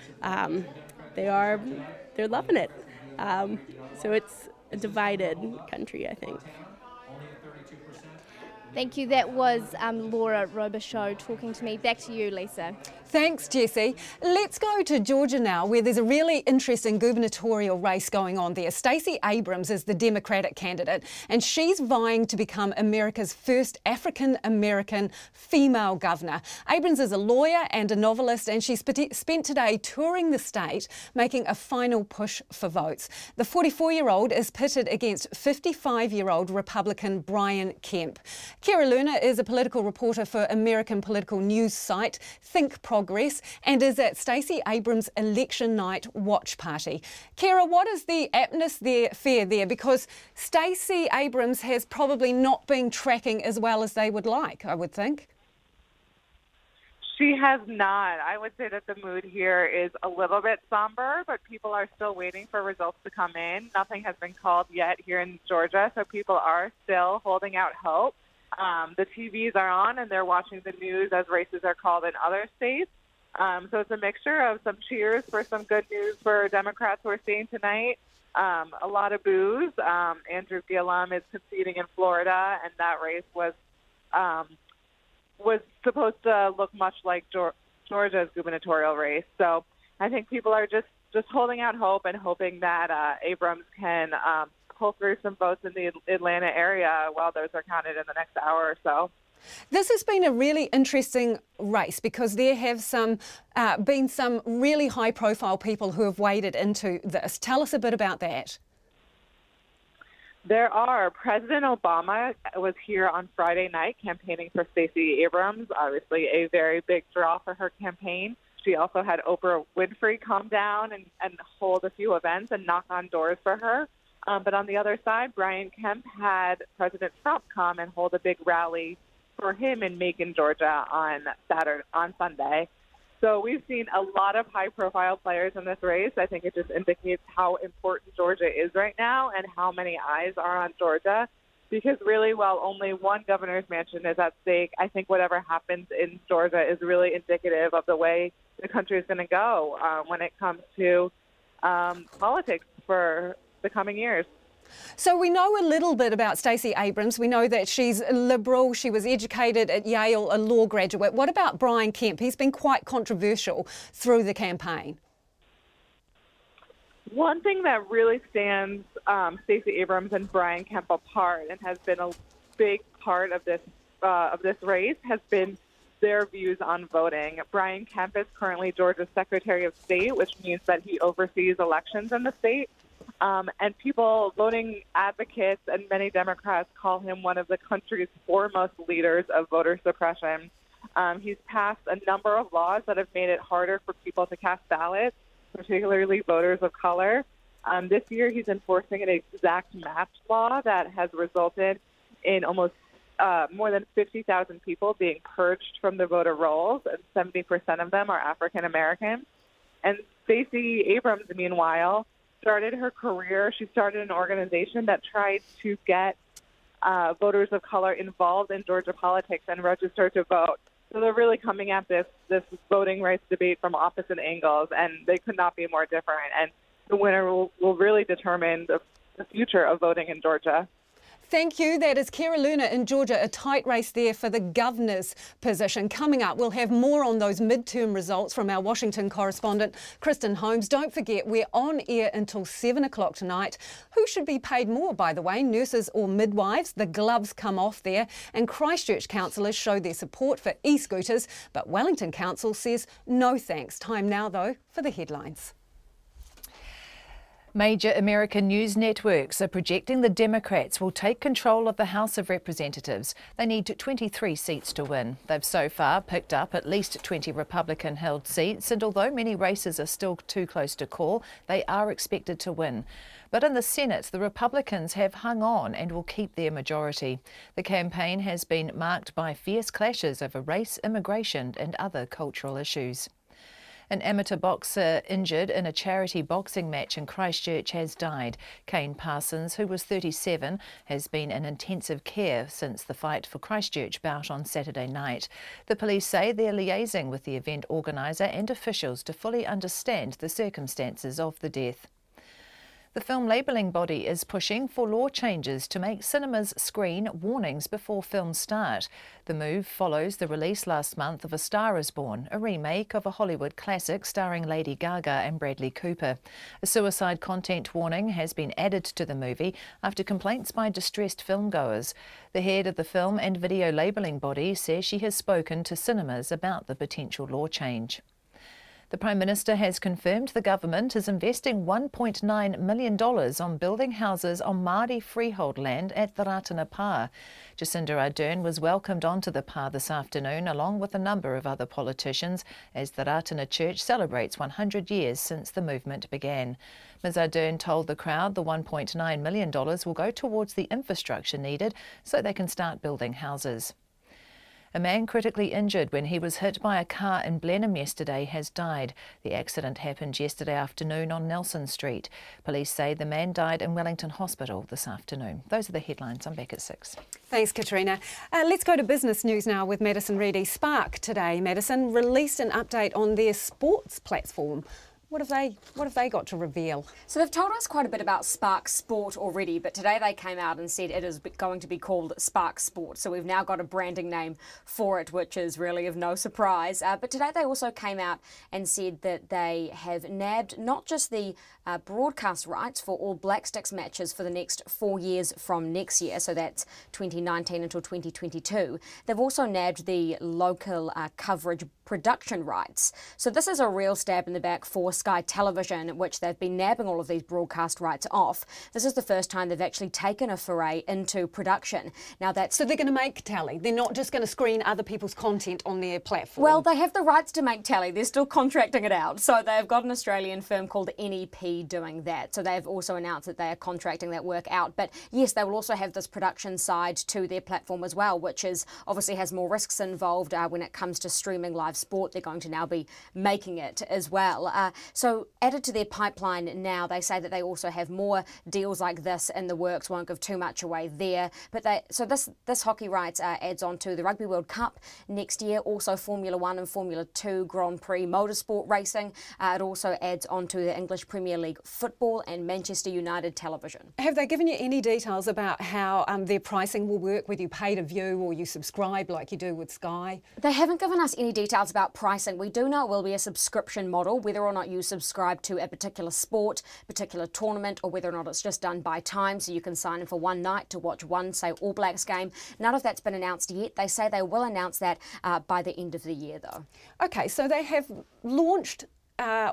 Speaker 27: they're loving it. So it's a divided country, I think.
Speaker 26: Thank you. That was Laura Robichaud talking to me. Back to you, Lisa.
Speaker 5: Thanks, Jessie. Let's go to Georgia now, where there's a really interesting gubernatorial race going on there. Stacey Abrams is the Democratic candidate, and she's vying to become America's first African-American female governor. Abrams is a lawyer and a novelist, and she spent today touring the state, making a final push for votes. The 44-year-old is pitted against 55-year-old Republican Brian Kemp. Kira Lerner is a political reporter for American political news site Think Progress and is at Stacey Abrams' election night watch party. Kira, what is the atmosphere there? Because Stacey Abrams has probably not been tracking as well as they would like, I would think.
Speaker 1: She has not. I would say that the mood here is a little bit somber, but people are still waiting for results to come in. Nothing has been called yet here in Georgia, so people are still holding out hope. The TVs are on and they're watching the news as races are called in other states. So it's a mixture of some cheers for some good news for Democrats we're seeing tonight, a lot of boos. Andrew Gillum is conceding in Florida, and that race was supposed to look much like Georgia's gubernatorial race. So I think people are just holding out hope and hoping that Abrams can pull through some votes in the Atlanta area while those are counted in the next hour or so.
Speaker 5: This has been a really interesting race because there have been some really high-profile people who have waded into this. Tell us a bit about that.
Speaker 1: There are. President Obama was here on Friday night campaigning for Stacey Abrams, obviously a very big draw for her campaign. She also had Oprah Winfrey come down and hold a few events and knock on doors for her. But on the other side, Brian Kemp had President Trump come and hold a big rally for him in Macon, Georgia on Sunday. So we've seen a lot of high-profile players in this race. I think it just indicates how important Georgia is right now and how many eyes are on Georgia. Because really, while only one governor's mansion is at stake, I think whatever happens in Georgia is really indicative of the way the country is going to go when it comes to politics for the coming years.
Speaker 5: So we know a little bit about Stacey Abrams. We know that she's liberal. She was educated at Yale, a law graduate. What about Brian Kemp? He's been quite controversial through the campaign.
Speaker 1: One thing that really stands Stacey Abrams and Brian Kemp apart and has been a big part of this race has been their views on voting. Brian Kemp is currently Georgia's Secretary of State, which means that he oversees elections in the state. And people, voting advocates and many Democrats call him one of the country's foremost leaders of voter suppression. He's passed a number of laws that have made it harder for people to cast ballots, particularly voters of color. This year, he's enforcing an exact match law that has resulted in almost more than 50,000 people being purged from the voter rolls, and 70% of them are African American. And Stacey Abrams, meanwhile, started her career. She started an organization that tried to get voters of color involved in Georgia politics and registered to vote. So they're really coming at this voting rights debate from opposite angles, and they could not be more different. And the winner will really determine the future of voting in Georgia.
Speaker 5: Thank you. That is Kira Luna in Georgia, a tight race there for the governor's position. Coming up, we'll have more on those midterm results from our Washington correspondent, Kristen Holmes. Don't forget, we're on air until 7 o'clock tonight. Who should be paid more, by the way, nurses or midwives? The gloves come off there. And Christchurch councillors show their support for e-scooters, but Wellington Council says no thanks. Time now, though, for the headlines.
Speaker 6: Major American news networks are projecting the Democrats will take control of the House of Representatives. They need 23 seats to win. They've so far picked up at least 20 Republican-held seats, and although many races are still too close to call, they are expected to win. But in the Senate, the Republicans have hung on and will keep their majority. The campaign has been marked by fierce clashes over race, immigration and other cultural issues. An amateur boxer injured in a charity boxing match in Christchurch has died. Kane Parsons, who was 37, has been in intensive care since the Fight for Christchurch bout on Saturday night. The police say they're liaising with the event organiser and officials to fully understand the circumstances of the death. The film labelling body is pushing for law changes to make cinemas screen warnings before films start. The move follows the release last month of A Star is Born, a remake of a Hollywood classic starring Lady Gaga and Bradley Cooper. A suicide content warning has been added to the movie after complaints by distressed filmgoers. The head of the film and video labelling body says she has spoken to cinemas about the potential law change. The Prime Minister has confirmed the government is investing $1.9 million on building houses on Māori freehold land at the Ratana Pa. Jacinda Ardern was welcomed onto the Pa this afternoon along with a number of other politicians as the Ratana Church celebrates 100 years since the movement began. Ms Ardern told the crowd the $1.9 million will go towards the infrastructure needed so they can start building houses. A man critically injured when he was hit by a car in Blenheim yesterday has died. The accident happened yesterday afternoon on Nelson Street. Police say the man died in Wellington Hospital this afternoon. Those are the headlines. I'm back at 6.
Speaker 5: Thanks, Katrina. Let's go to business news now with Madison Reedy. Spark today, Madison, released an update on their sports platform. What have they got to reveal?
Speaker 2: So they've told us quite a bit about Spark Sport already, but today they came out and said it is going to be called Spark Sport. So we've now got a branding name for it, which is really of no surprise. But today they also came out and said that they have nabbed not just the broadcast rights for all Black Sticks matches for the next 4 years from next year, so that's 2019 until 2022. They've also nabbed the local coverage production rights. So this is a real stab in the back for Sky Television, which they've been nabbing all of these broadcast rights off. This is the first time they've actually taken a foray into production. Now that's...
Speaker 5: So they're going to make telly? They're not just going to screen other people's content on their platform?
Speaker 2: Well, they have the rights to make telly. They're still contracting it out. So they've got an Australian firm called NEP doing that. So they've also announced that they are contracting that work out. But yes, they will also have this production side to their platform as well, which is obviously has more risks involved when it comes to streaming live sport. They're going to now be making it as well. So added to their pipeline now, they say that they also have more deals like this in the works. Won't give too much away there. But this hockey rights adds on to the Rugby World Cup next year, also Formula 1 and Formula 2 Grand Prix motorsport racing. It also adds on to the English Premier League football and Manchester United television.
Speaker 5: Have they given you any details about how their pricing will work, whether you pay to view or you subscribe like you do with Sky?
Speaker 2: They haven't given us any details. details about pricing. We do know it will be a subscription model, whether or not you subscribe to a particular sport, particular tournament, or whether or not it's just done by time, so you can sign in for one night to watch one, say, All Blacks game. None of that's been announced yet. They say they will announce that by the end of the year, though.
Speaker 5: Okay, so they have launched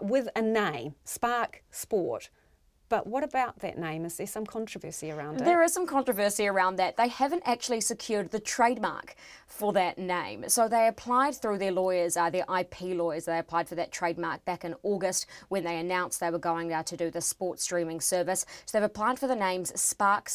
Speaker 5: with a name, Spark Sport. But what about that name? Is there some controversy around it?
Speaker 2: There is some controversy around that. They haven't actually secured the trademark for that name. So they applied through their lawyers, their IP lawyers. They applied for that trademark back in August when they announced they were going to do the sports streaming service. So they've applied for the names Spark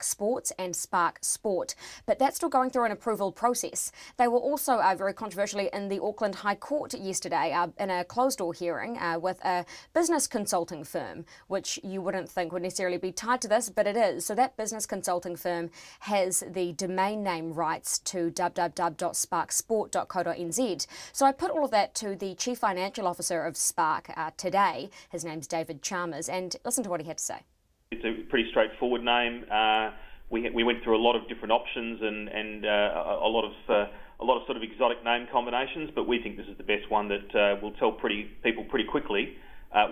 Speaker 2: Sports and Spark Sport. But that's still going through an approval process. They were also very controversially in the Auckland High Court yesterday in a closed-door hearing with a business consulting firm, which you wouldn't think would necessarily be tied to this, but it is. So that business consulting firm has the domain name rights to www.sparksport.co.nz. So I put all of that to the Chief Financial Officer of Spark today. His name's David Chalmers, and listen to what he had to say.
Speaker 3: It's a pretty straightforward name. We went through a lot of different options and a lot of sort of exotic name combinations, but we think this is the best one that will tell people pretty quickly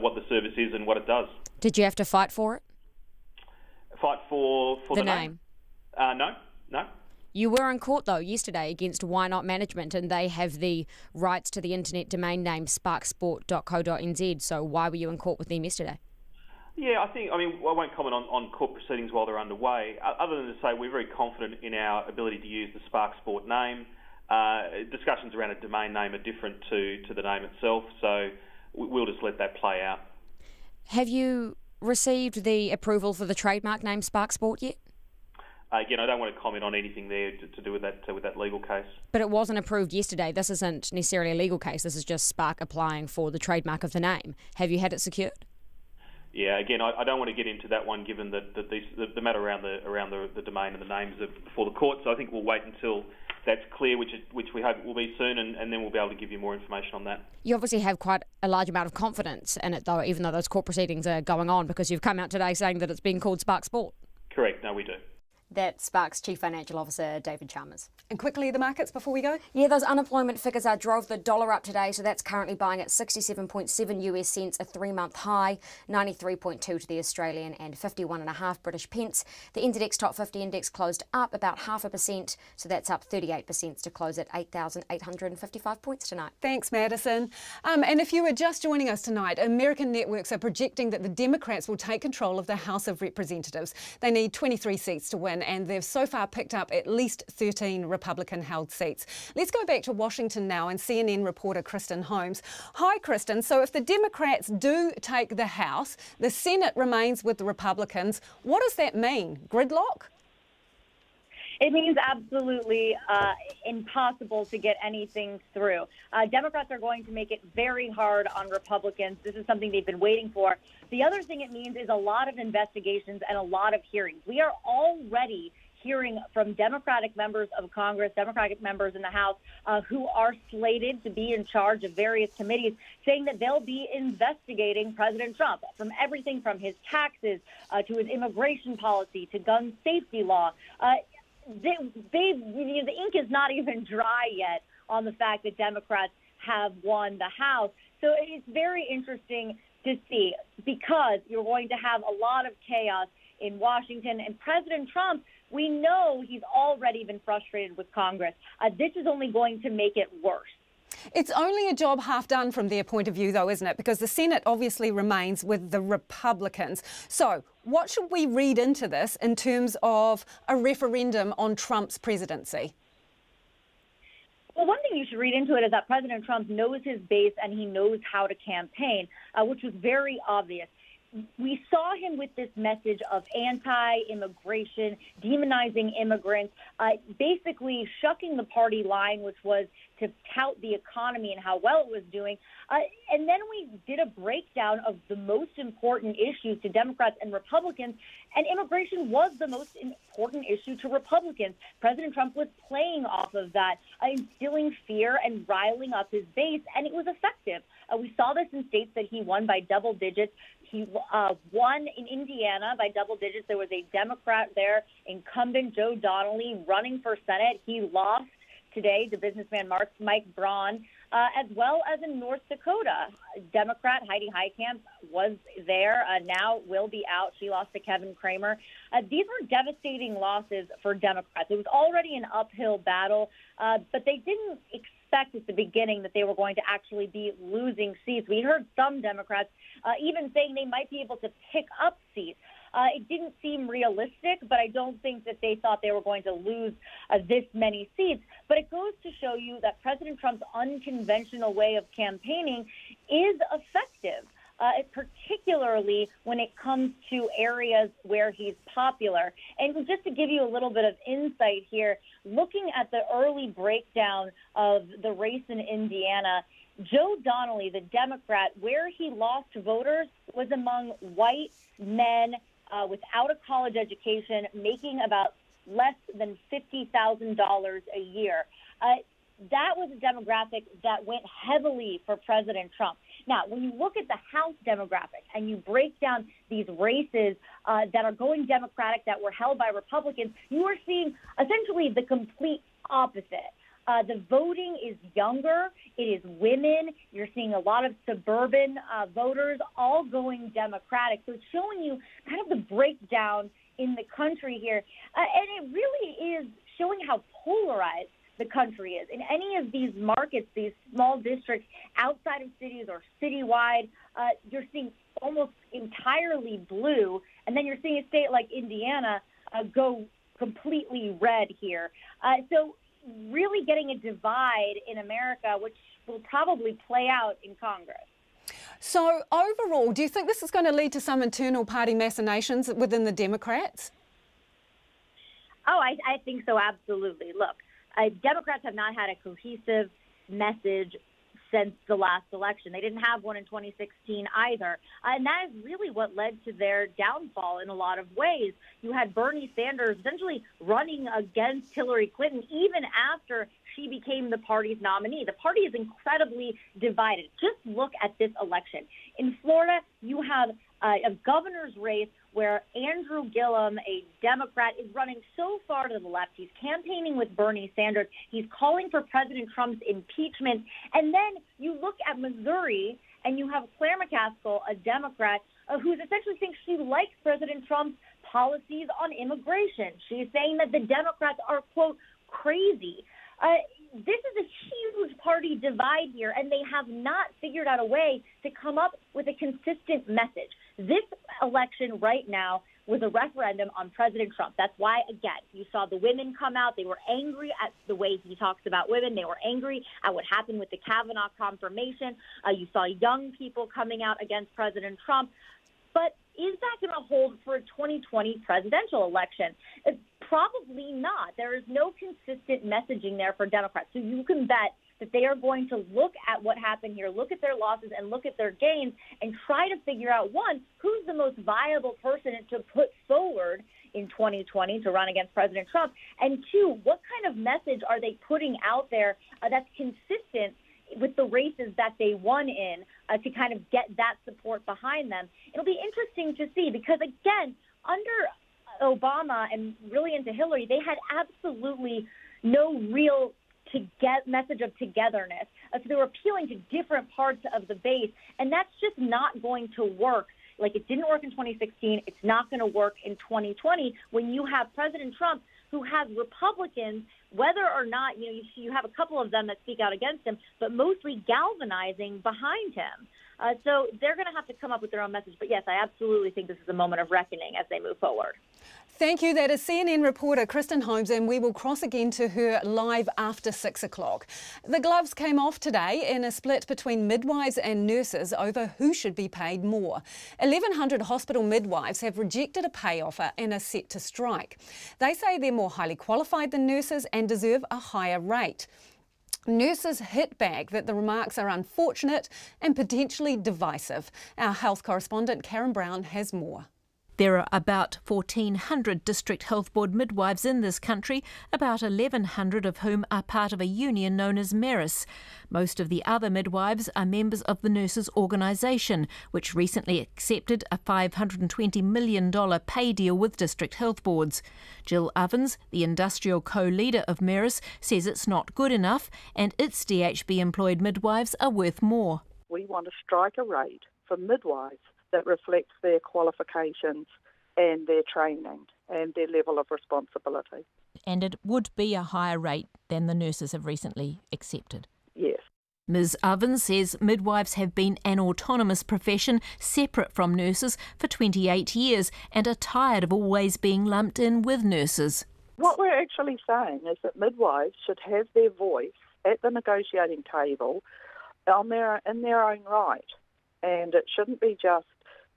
Speaker 3: what the service is and what it does.
Speaker 2: Did you have to fight for it?
Speaker 3: Fight for the name? No.
Speaker 2: You were in court, though, yesterday against Why Not Management, and they have the rights to the internet domain name sparksport.co.nz. So why were you in court with them yesterday?
Speaker 3: Yeah, I won't comment on court proceedings while they're underway, other than to say we're very confident in our ability to use the Spark Sport name. Discussions around a domain name are different to the name itself, so we'll just let that play out.
Speaker 2: Have you received the approval for the trademark name Spark Sport yet?
Speaker 3: Again, I don't want to comment on anything there to do with that legal case.
Speaker 2: But it wasn't approved yesterday. This isn't necessarily a legal case. This is just Spark applying for the trademark of the name. Have you had it secured?
Speaker 3: Yeah, again, I don't want to get into that one, given that the matter around the domain and the names are before the court. So I think we'll wait until that's clear, which we hope it will be soon, and then we'll be able to give you more information on that. You
Speaker 2: obviously have quite a large amount of confidence in it, though, even though those court proceedings are going on, because you've come out today saying that it's being called Spark Sport.
Speaker 3: Correct. No, we do.
Speaker 2: That's Spark's Chief Financial Officer, David Chalmers.
Speaker 5: And quickly, the markets before we go?
Speaker 2: Yeah, those unemployment figures drove the dollar up today, so that's currently buying at 67.7 US cents, a 3-month high, 93.2 to the Australian and 51.5 British pence. The NZX Top 50 index closed up about 0.5%, so that's up 38% to close at 8,855 points tonight.
Speaker 5: Thanks, Madison. And if you are just joining us tonight, American networks are projecting that the Democrats will take control of the House of Representatives. They need 23 seats to win, and they've so far picked up at least 13 Republican-held seats. Let's go back to Washington now and CNN reporter Kristen Holmes. Hi, Kristen. So if the Democrats do take the House, the Senate remains with the Republicans. What does that mean? Gridlock?
Speaker 4: It means absolutely impossible to get anything through. Democrats are going to make it very hard on Republicans. This is something they've been waiting for. The other thing it means is a lot of investigations and a lot of hearings. We are already hearing from Democratic members of Congress, Democratic members in the House, who are slated to be in charge of various committees, saying that they'll be investigating President Trump from everything from his taxes to his immigration policy to gun safety law. The ink is not even dry yet on the fact that Democrats have won the House. So it's very interesting to see, because you're going to have a lot of chaos in Washington. And President Trump, we know he's already been frustrated with Congress. This is only going to make it worse.
Speaker 5: It's only a job half done from their point of view, though, isn't it? Because the Senate obviously remains with the Republicans. So what should we read into this in terms of a referendum on Trump's presidency?
Speaker 4: Well, one thing you should read into it is that President Trump knows his base and he knows how to campaign, which was very obvious. We saw him with this message of anti-immigration, demonizing immigrants, basically shucking the party line, which was to tout the economy and how well it was doing. And then we did a breakdown of the most important issues to Democrats and Republicans, and immigration was the most important issue to Republicans. President Trump was playing off of that, instilling fear and riling up his base, and it was effective. We saw this in states that he won by double digits. He won in Indiana by double digits. There was a Democrat there, incumbent Joe Donnelly, running for Senate. He lost today to businessman Mike Braun. as well as in North Dakota. Democrat Heidi Heitkamp was there, now will be out. She lost to Kevin Cramer. These were devastating losses for Democrats. It was already an uphill battle, but they didn't expect at the beginning that they were going to actually be losing seats. We heard some Democrats even saying they might be able to pick up seats. It didn't seem realistic, but I don't think that they thought they were going to lose this many seats. But it goes to show you that President Trump's unconventional way of campaigning is effective, particularly when it comes to areas where he's popular. And just to give you a little bit of insight here, looking at the early breakdown of the race in Indiana, Joe Donnelly, the Democrat, where he lost voters was among white men without a college education, making about less than $50,000 a year. That was a demographic that went heavily for President Trump. Now, when you look at the House demographic and you break down these races that are going Democratic that were held by Republicans, you are seeing essentially the complete opposite. The voting is younger. It is women. You're seeing a lot of suburban voters all going Democratic. So it's showing you kind of the breakdown in the country here. And it really is showing how polarized the country is. In any of these markets, these small districts outside of cities or citywide, you're seeing almost entirely blue. And then you're seeing a state like Indiana go completely red here. So really getting a divide in America, which will probably play out in Congress.
Speaker 5: So overall, do you think this is going to lead to some internal party machinations within the Democrats?
Speaker 4: Oh, I think so, absolutely. Look, Democrats have not had a cohesive message since the last election. They didn't have one in 2016 either. And that is really what led to their downfall in a lot of ways. You had Bernie Sanders essentially running against Hillary Clinton even after she became the party's nominee. The party is incredibly divided. Just look at this election. In Florida, you have a governor's race where Andrew Gillum, a Democrat, is running so far to the left. He's campaigning with Bernie Sanders. He's calling for President Trump's impeachment. And then you look at Missouri, and you have Claire McCaskill, a Democrat, who's essentially saying she likes President Trump's policies on immigration. She's saying that the Democrats are, quote, crazy. This is a huge party divide here, and they have not figured out a way to come up with a consistent message. This election right now was a referendum on President Trump. That's why, again, you saw the women come out. They were angry at the way he talks about women. They were angry at what happened with the Kavanaugh confirmation. You saw young people coming out against President Trump. But is that going to hold for a 2020 presidential election? Probably not. There is no consistent messaging there for Democrats. So you can bet that they are going to look at what happened here, look at their losses and look at their gains and try to figure out, one, who's the most viable person to put forward in 2020 to run against President Trump, and two, what kind of message are they putting out there that's consistent with the races that they won in to kind of get that support behind them. It'll be interesting to see because, again, under Obama and really into Hillary, they had absolutely no real message of togetherness. So they were appealing to different parts of the base, and that's just not going to work. Like it didn't work in 2016. It's not going to work in 2020 when you have President Trump who has Republicans, whether or not, you have a couple of them that speak out against him, but mostly galvanizing behind him. So they're going to have to come up with their own message. But yes, I absolutely think this is a moment of reckoning as they move forward.
Speaker 5: Thank you. That is CNN reporter Kristen Holmes, and we will cross again to her live after 6 o'clock. The gloves came off today in a split between midwives and nurses over who should be paid more. 1,100 hospital midwives have rejected a pay offer and are set to strike. They say they're more highly qualified than nurses and deserve a higher rate. Nurses hit back that the remarks are unfortunate and potentially divisive. Our health correspondent Karen Brown has more.
Speaker 6: There are about 1,400 District Health Board midwives in this country, about 1,100 of whom are part of a union known as MERIS. Most of the other midwives are members of the Nurses Organisation, which recently accepted a $520 million pay deal with District Health Boards. Jill Ovens, the industrial co-leader of MERIS, says it's not good enough and its DHB-employed midwives are worth more.
Speaker 7: We want to strike a rate for midwives that reflects their qualifications and their training and their level of responsibility.
Speaker 6: And it would be a higher rate than the nurses have recently accepted.
Speaker 7: Yes.
Speaker 6: Ms Ovens says midwives have been an autonomous profession separate from nurses for 28 years and are tired of always being lumped in with nurses.
Speaker 7: What we're actually saying is that midwives should have their voice at the negotiating table in their own right, and it shouldn't be just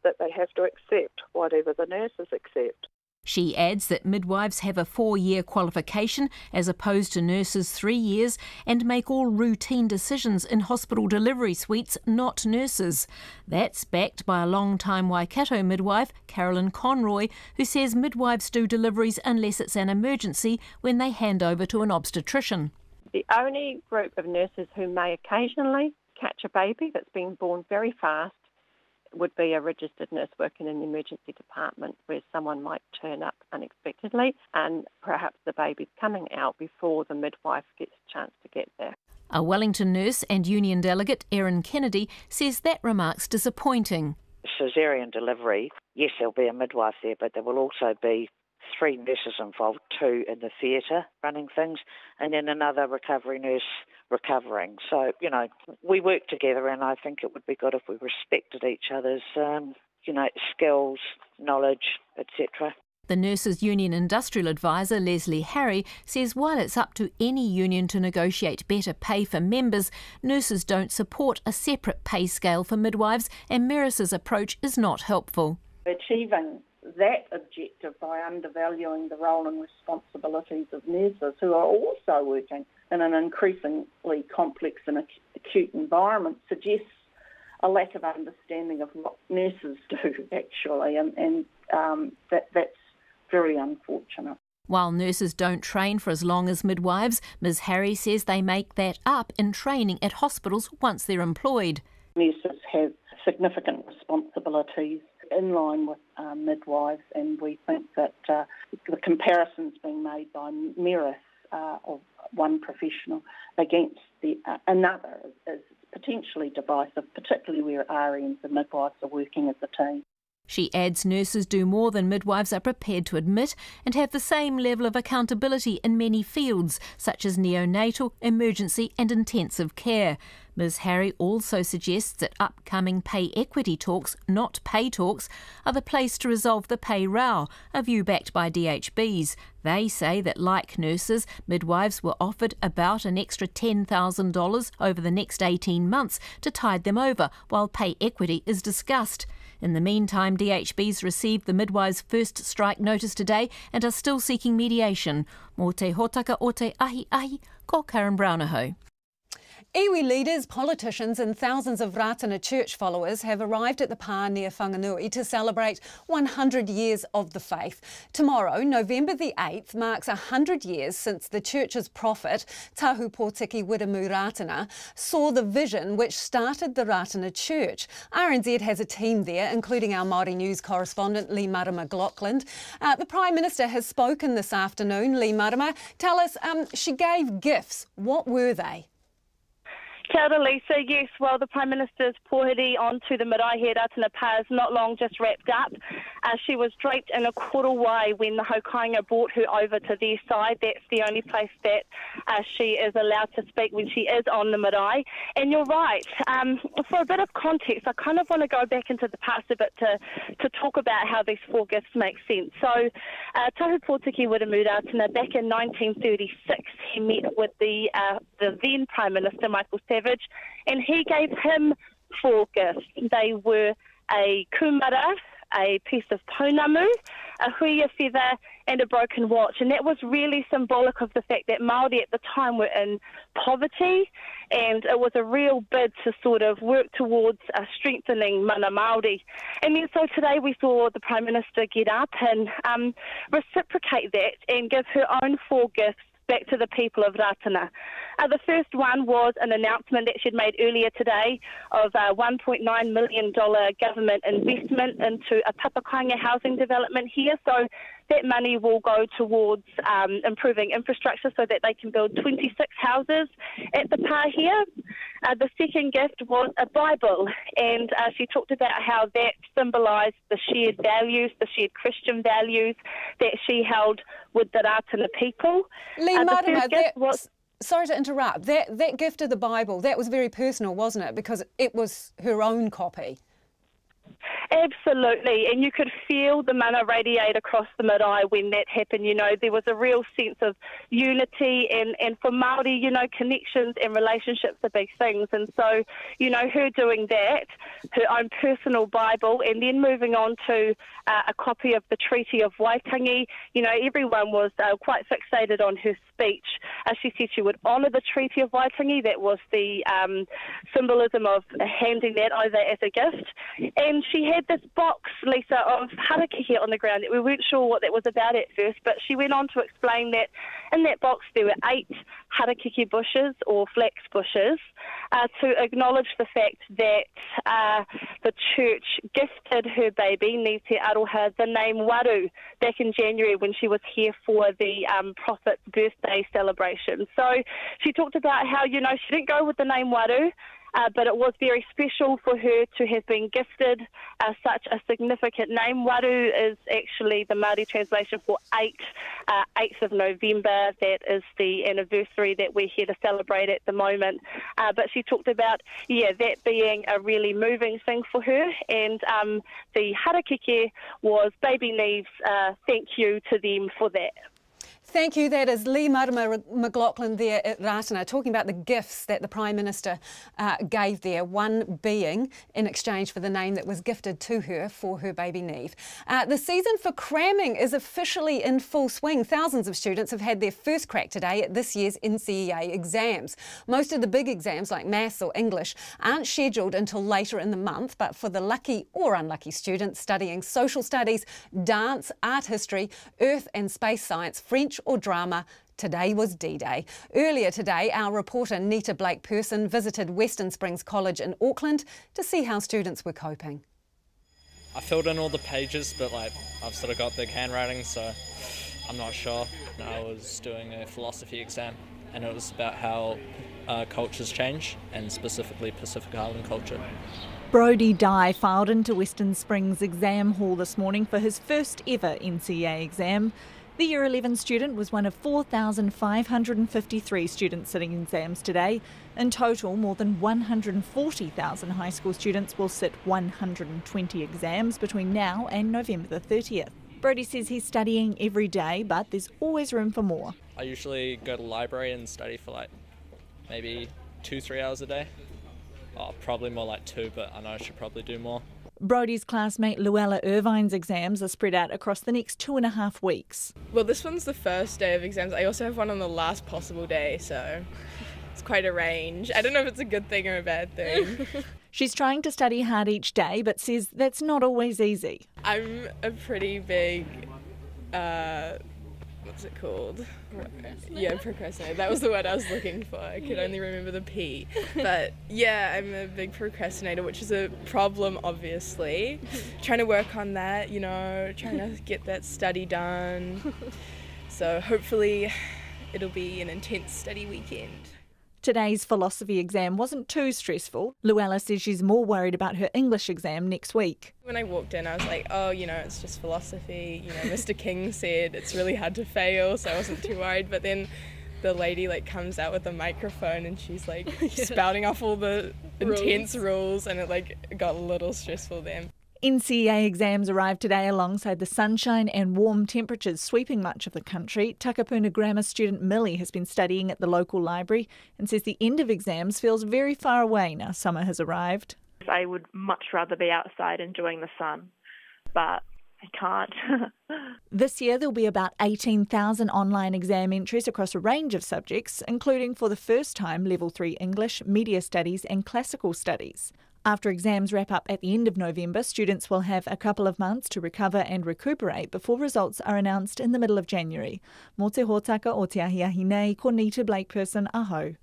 Speaker 7: that they have to accept whatever the nurses accept.
Speaker 6: She adds that midwives have a 4-year qualification as opposed to nurses 3 years and make all routine decisions in hospital delivery suites, not nurses. That's backed by a long-time Waikato midwife, Carolyn Conroy, who says midwives do deliveries unless it's an emergency when they hand over to an obstetrician.
Speaker 8: The only group of nurses who may occasionally catch a baby that's been born very fast would be a registered nurse working in the emergency department where someone might turn up unexpectedly and perhaps the baby's coming out before the midwife gets a chance to get there.
Speaker 6: A Wellington nurse and union delegate, Erin Kennedy, says that remark's disappointing.
Speaker 9: Caesarean delivery, yes, there'll be a midwife there, but there will also be 3 nurses involved, 2 in the theatre running things, and then another recovery nurse recovering. So, we work together, and I think it would be good if we respected each other's, skills, knowledge, etc.
Speaker 6: The Nurses Union Industrial Advisor, Leslie Harry, says while it's up to any union to negotiate better pay for members, nurses don't support a separate pay scale for midwives, and MERIS's approach is not helpful.
Speaker 7: Achieving that objective by undervaluing the role and responsibilities of nurses who are also working in an increasingly complex and acute environment suggests a lack of understanding of what nurses do, actually, and that's very unfortunate.
Speaker 6: While nurses don't train for as long as midwives, Ms Harry says they make that up in training at hospitals once they're employed.
Speaker 7: Nurses have significant responsibilities in line with midwives, and we think that the comparisons being made by MERIS of one professional against another is potentially divisive, particularly where RNs and midwives are working as a team.
Speaker 6: She adds nurses do more than midwives are prepared to admit and have the same level of accountability in many fields, such as neonatal, emergency and intensive care. Ms Harry also suggests that upcoming pay equity talks, not pay talks, are the place to resolve the pay row, a view backed by DHBs. They say that, like nurses, midwives were offered about an extra $10,000 over the next 18 months to tide them over while pay equity is discussed. In the meantime, DHBs received the midwives' first strike notice today and are still seeking mediation. Mō te hotaka o te ahi ahi, ko Karen Brownaho.
Speaker 5: Iwi leaders, politicians and thousands of Ratana church followers have arrived at the pā near Whanganui to celebrate 100 years of the faith. Tomorrow, November the 8th, marks 100 years since the church's prophet, Tahu Pōtiki Wiremu Ratana, saw the vision which started the Ratana Church. RNZ has a team there, including our Māori News correspondent, Lee Marama McLaughlin. The Prime Minister has spoken this afternoon. Lee Marama, tell us, she gave gifts. What were they?
Speaker 10: Kia ora, Lisa. Yes, well, the Prime Minister's pohiri onto the marae here Ratana Pā is not long just wrapped up. She was draped in a korowai when the haukainga brought her over to their side. That's the only place that she is allowed to speak when she is on the marae. And you're right. For a bit of context, I kind of want to go back into the past a bit to talk about how these 4 gifts make sense. So, Tahu Pōtiki Wiremu Ratana, back in 1936, he met with the then Prime Minister, Michael Savage, and he gave him 4 gifts. They were a kumara, a piece of pounamu, a huia feather and a broken watch. And that was really symbolic of the fact that Māori at the time were in poverty, and it was a real bid to sort of work towards strengthening mana Māori. And then so today we saw the Prime Minister get up and reciprocate that and give her own 4 gifts back to the people of Ratana. The first one was an announcement that she'd made earlier today of a $1.9 million government investment into a papakainga housing development here. So that money will go towards improving infrastructure so that they can build 26 houses at the pā here. The second gift was a Bible, and she talked about how that symbolised the shared values, the shared Christian values that she held with the Ratana people.
Speaker 5: Lee sorry to interrupt, that gift of the Bible, that was very personal, wasn't it? Because it was her own copy.
Speaker 10: Absolutely, and you could feel the mana radiate across the marae when that happened. You know, there was a real sense of unity, and for Māori, you know, connections and relationships are big things. And so, you know, her doing that, her own personal Bible, and then moving on to a copy of the Treaty of Waitangi, you know, everyone was quite fixated on her speech. She said she would honour the Treaty of Waitangi. That was the symbolism of handing that over as a gift. And she had this box, Lisa, of harakeke on the ground that we weren't sure what that was about at first, but she went on to explain that in that box there were 8 harakeke bushes or flax bushes to acknowledge the fact that the church gifted her baby, Nite Aroha, the name Waru back in January when she was here for the prophet's birthday celebration. So she talked about how, you know, she didn't go with the name Waru, but it was very special for her to have been gifted such a significant name. Waru is actually the Māori translation for 8th of November. That is the anniversary that we're here to celebrate at the moment. But she talked about, that being a really moving thing for her. And the harakeke was Baby Neve's thank you to them for that.
Speaker 5: Thank you. That is Lee Marama McLaughlin there at Ratana, talking about the gifts that the Prime Minister gave there, one being in exchange for the name that was gifted to her for her baby Neve. The season for cramming is officially in full swing. Thousands of students have had their first crack today at this year's NCEA exams. Most of the big exams, like Maths or English, aren't scheduled until later in the month, but for the lucky or unlucky students studying social studies, dance, art history, earth and space science, French or drama, today was D-Day. Earlier today, our reporter Nita Blake-Person visited Western Springs College in Auckland to see how students were coping.
Speaker 11: I filled in all the pages, but I've sort of got big handwriting, so I'm not sure. I was doing a philosophy exam, and it was about how cultures change, and specifically Pacific Island culture.
Speaker 12: Brodie Dye filed into Western Springs exam hall this morning for his first ever NCEA exam. The Year 11 student was one of 4,553 students sitting exams today. In total, more than 140,000 high school students will sit 120 exams between now and November the 30th. Brodie says he's studying every day, but there's always room for more.
Speaker 11: I usually go to the library and study for maybe 2-3 hours a day. Oh, probably more like 2, but I know I should probably do more.
Speaker 12: Brodie's classmate Luella Irvine's exams are spread out across the next 2.5 weeks.
Speaker 13: Well, this one's the first day of exams. I also have one on the last possible day, so it's quite a range. I don't know if it's a good thing or a bad thing.
Speaker 12: She's trying to study hard each day, but says that's not always easy.
Speaker 13: I'm a pretty big, what's it called? Procrastinator. That was the word I was looking for. I could only remember the P. But yeah, I'm a big procrastinator, which is a problem, obviously. Trying to work on that, trying to get that study done. So hopefully it'll be an intense study weekend.
Speaker 12: Today's philosophy exam wasn't too stressful. Luella says she's more worried about her English exam next week.
Speaker 13: When I walked in, I was like, it's just philosophy. Mr. King said it's really hard to fail, so I wasn't too worried. But then the lady comes out with a microphone and she's spouting off all the intense rules, and it got a little stressful then.
Speaker 12: NCEA exams arrived today alongside the sunshine and warm temperatures sweeping much of the country. Takapuna Grammar student Millie has been studying at the local library and says the end of exams feels very far away now summer has arrived.
Speaker 14: I would much rather be outside enjoying the sun. but I can't.
Speaker 12: This year there'll be about 18,000 online exam entries across a range of subjects, including for the first time Level 3 English, Media Studies and Classical Studies. After exams wrap up at the end of November, students will have a couple of months to recover and recuperate before results are announced in the middle of January. Mō te hōtaka o te ahiahi nei, ko Nita Blakeperson, aho.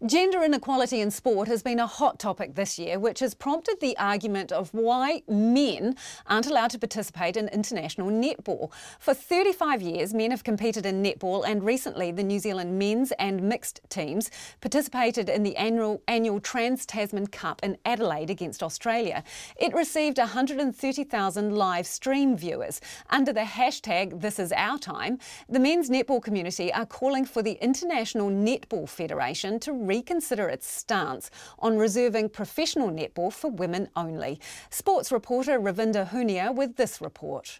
Speaker 5: Gender inequality in sport has been a hot topic this year, which has prompted the argument of why men aren't allowed to participate in international netball. For 35 years, men have competed in netball, and recently the New Zealand men's and mixed teams participated in the annual Trans-Tasman Cup in Adelaide against Australia. It received 130,000 live stream viewers. Under the hashtag #ThisIsOurTime, the men's netball community are calling for the International Netball Federation to reconsider its stance on reserving professional netball for women only. Sports reporter Ravinda Hunia with this report.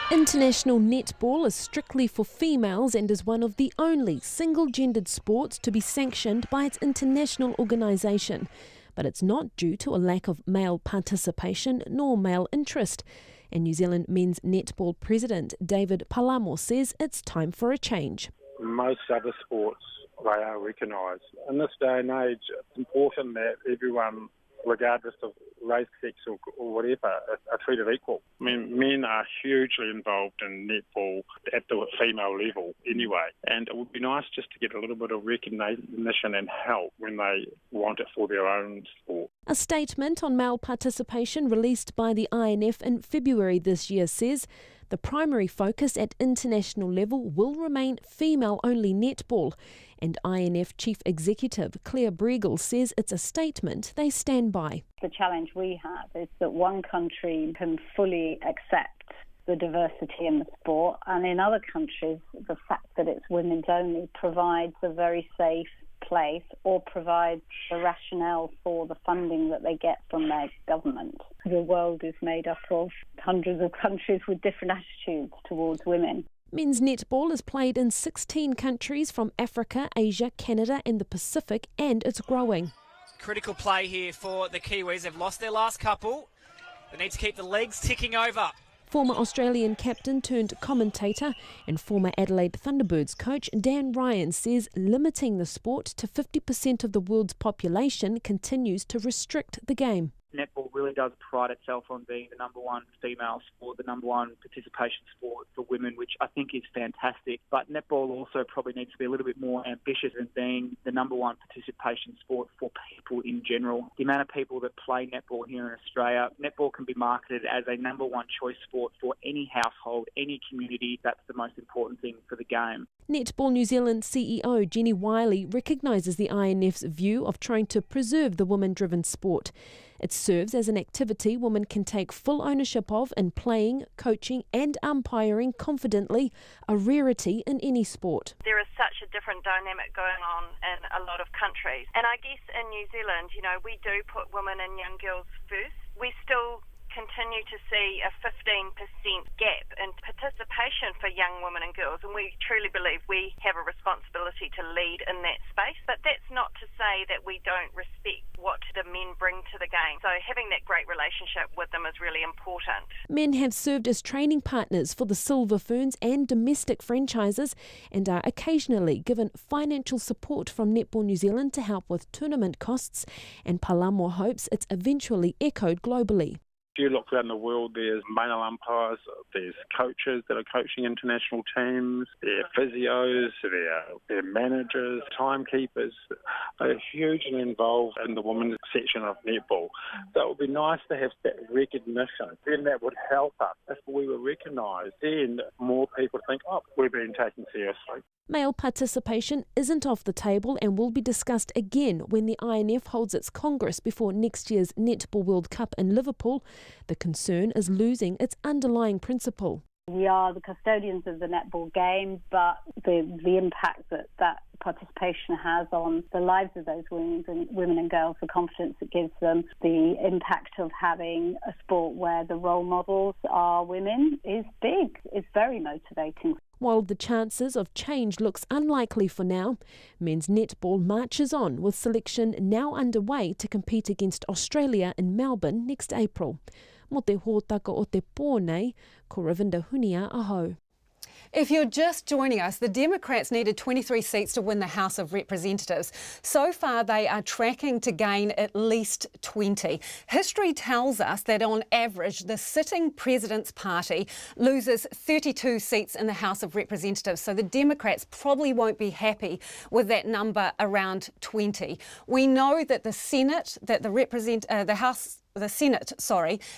Speaker 15: International netball is strictly for females and is one of the only single-gendered sports to be sanctioned by its international organisation. But it's not due to a lack of male participation nor male interest. And New Zealand men's netball president David Palamo says it's time for a change.
Speaker 16: Most other sports, they are recognised. In this day and age, it's important that everyone, regardless of race, sex or whatever, are treated equal. I mean, men are hugely involved in netball at the female level anyway, and it would be nice just to get a little bit of recognition and help when they want it for their own sport.
Speaker 15: A statement on male participation released by the INF in February this year says the primary focus at international level will remain female-only netball, and INF Chief Executive Claire Bregel says it's a statement they stand by.
Speaker 17: The challenge we have is that one country can fully accept the diversity in the sport, and in other countries the fact that it's women's only provides a very safe place or provides the rationale for the funding that they get from their government. The world is made up of hundreds of countries with different attitudes towards women.
Speaker 15: Men's netball is played in 16 countries from Africa, Asia, Canada and the Pacific, and it's growing.
Speaker 18: Critical play here for the Kiwis. They've lost their last couple. They need to keep the legs ticking over.
Speaker 15: Former Australian captain turned commentator and former Adelaide Thunderbirds coach Dan Ryan says limiting the sport to 50% of the world's population continues to restrict the game.
Speaker 19: Netball really does pride itself on being the number one female sport, the number one participation sport for women, which I think is fantastic. But netball also probably needs to be a little bit more ambitious in being the number one participation sport for people in general. The amount of people that play netball here in Australia, netball can be marketed as a number one choice sport for any household, any community. That's the most important thing for the game.
Speaker 15: Netball New Zealand CEO Jenny Wiley recognises the INF's view of trying to preserve the women-driven sport. It serves as an activity women can take full ownership of in playing, coaching and umpiring confidently, a rarity in any sport.
Speaker 20: There is such a different dynamic going on in a lot of countries. And I guess in New Zealand, we do put women and young girls first. We still continue to see a 15% gap in participation for young women and girls, and we truly believe we have a responsibility to lead in that space. But that's not to say that we don't respect what the men bring to the game. So having that great relationship with them is really important.
Speaker 15: Men have served as training partners for the Silver Ferns and domestic franchises and are occasionally given financial support from Netball New Zealand to help with tournament costs, and Palamo hopes it's eventually echoed globally.
Speaker 16: If you look around the world, there's male umpires, there's coaches that are coaching international teams, there are physios, there are managers, timekeepers. They're hugely involved in the women's section of netball. So it would be nice to have that recognition. Then that would help us. If we were recognised, then more people think, we're being taken seriously.
Speaker 15: Male participation isn't off the table and will be discussed again when the INF holds its Congress before next year's Netball World Cup in Liverpool. The concern is losing its underlying principle.
Speaker 17: We are the custodians of the netball game, but the impact that participation has on the lives of those women and girls, the confidence it gives them, the impact of having a sport where the role models are women is big. It's very motivating.
Speaker 15: While the chances of change looks unlikely for now, men's netball marches on with selection now underway to compete against Australia in Melbourne next April. Mo te hōtaka o te pōnei, ko Ravinda Hunia aho.
Speaker 5: If you're just joining us, the Democrats needed 23 seats to win the House of Representatives. So far, they are tracking to gain at least 20. History tells us that on average, the sitting president's party loses 32 seats in the House of Representatives. So the Democrats probably won't be happy with that number around 20. We know that the Senate, that the Senate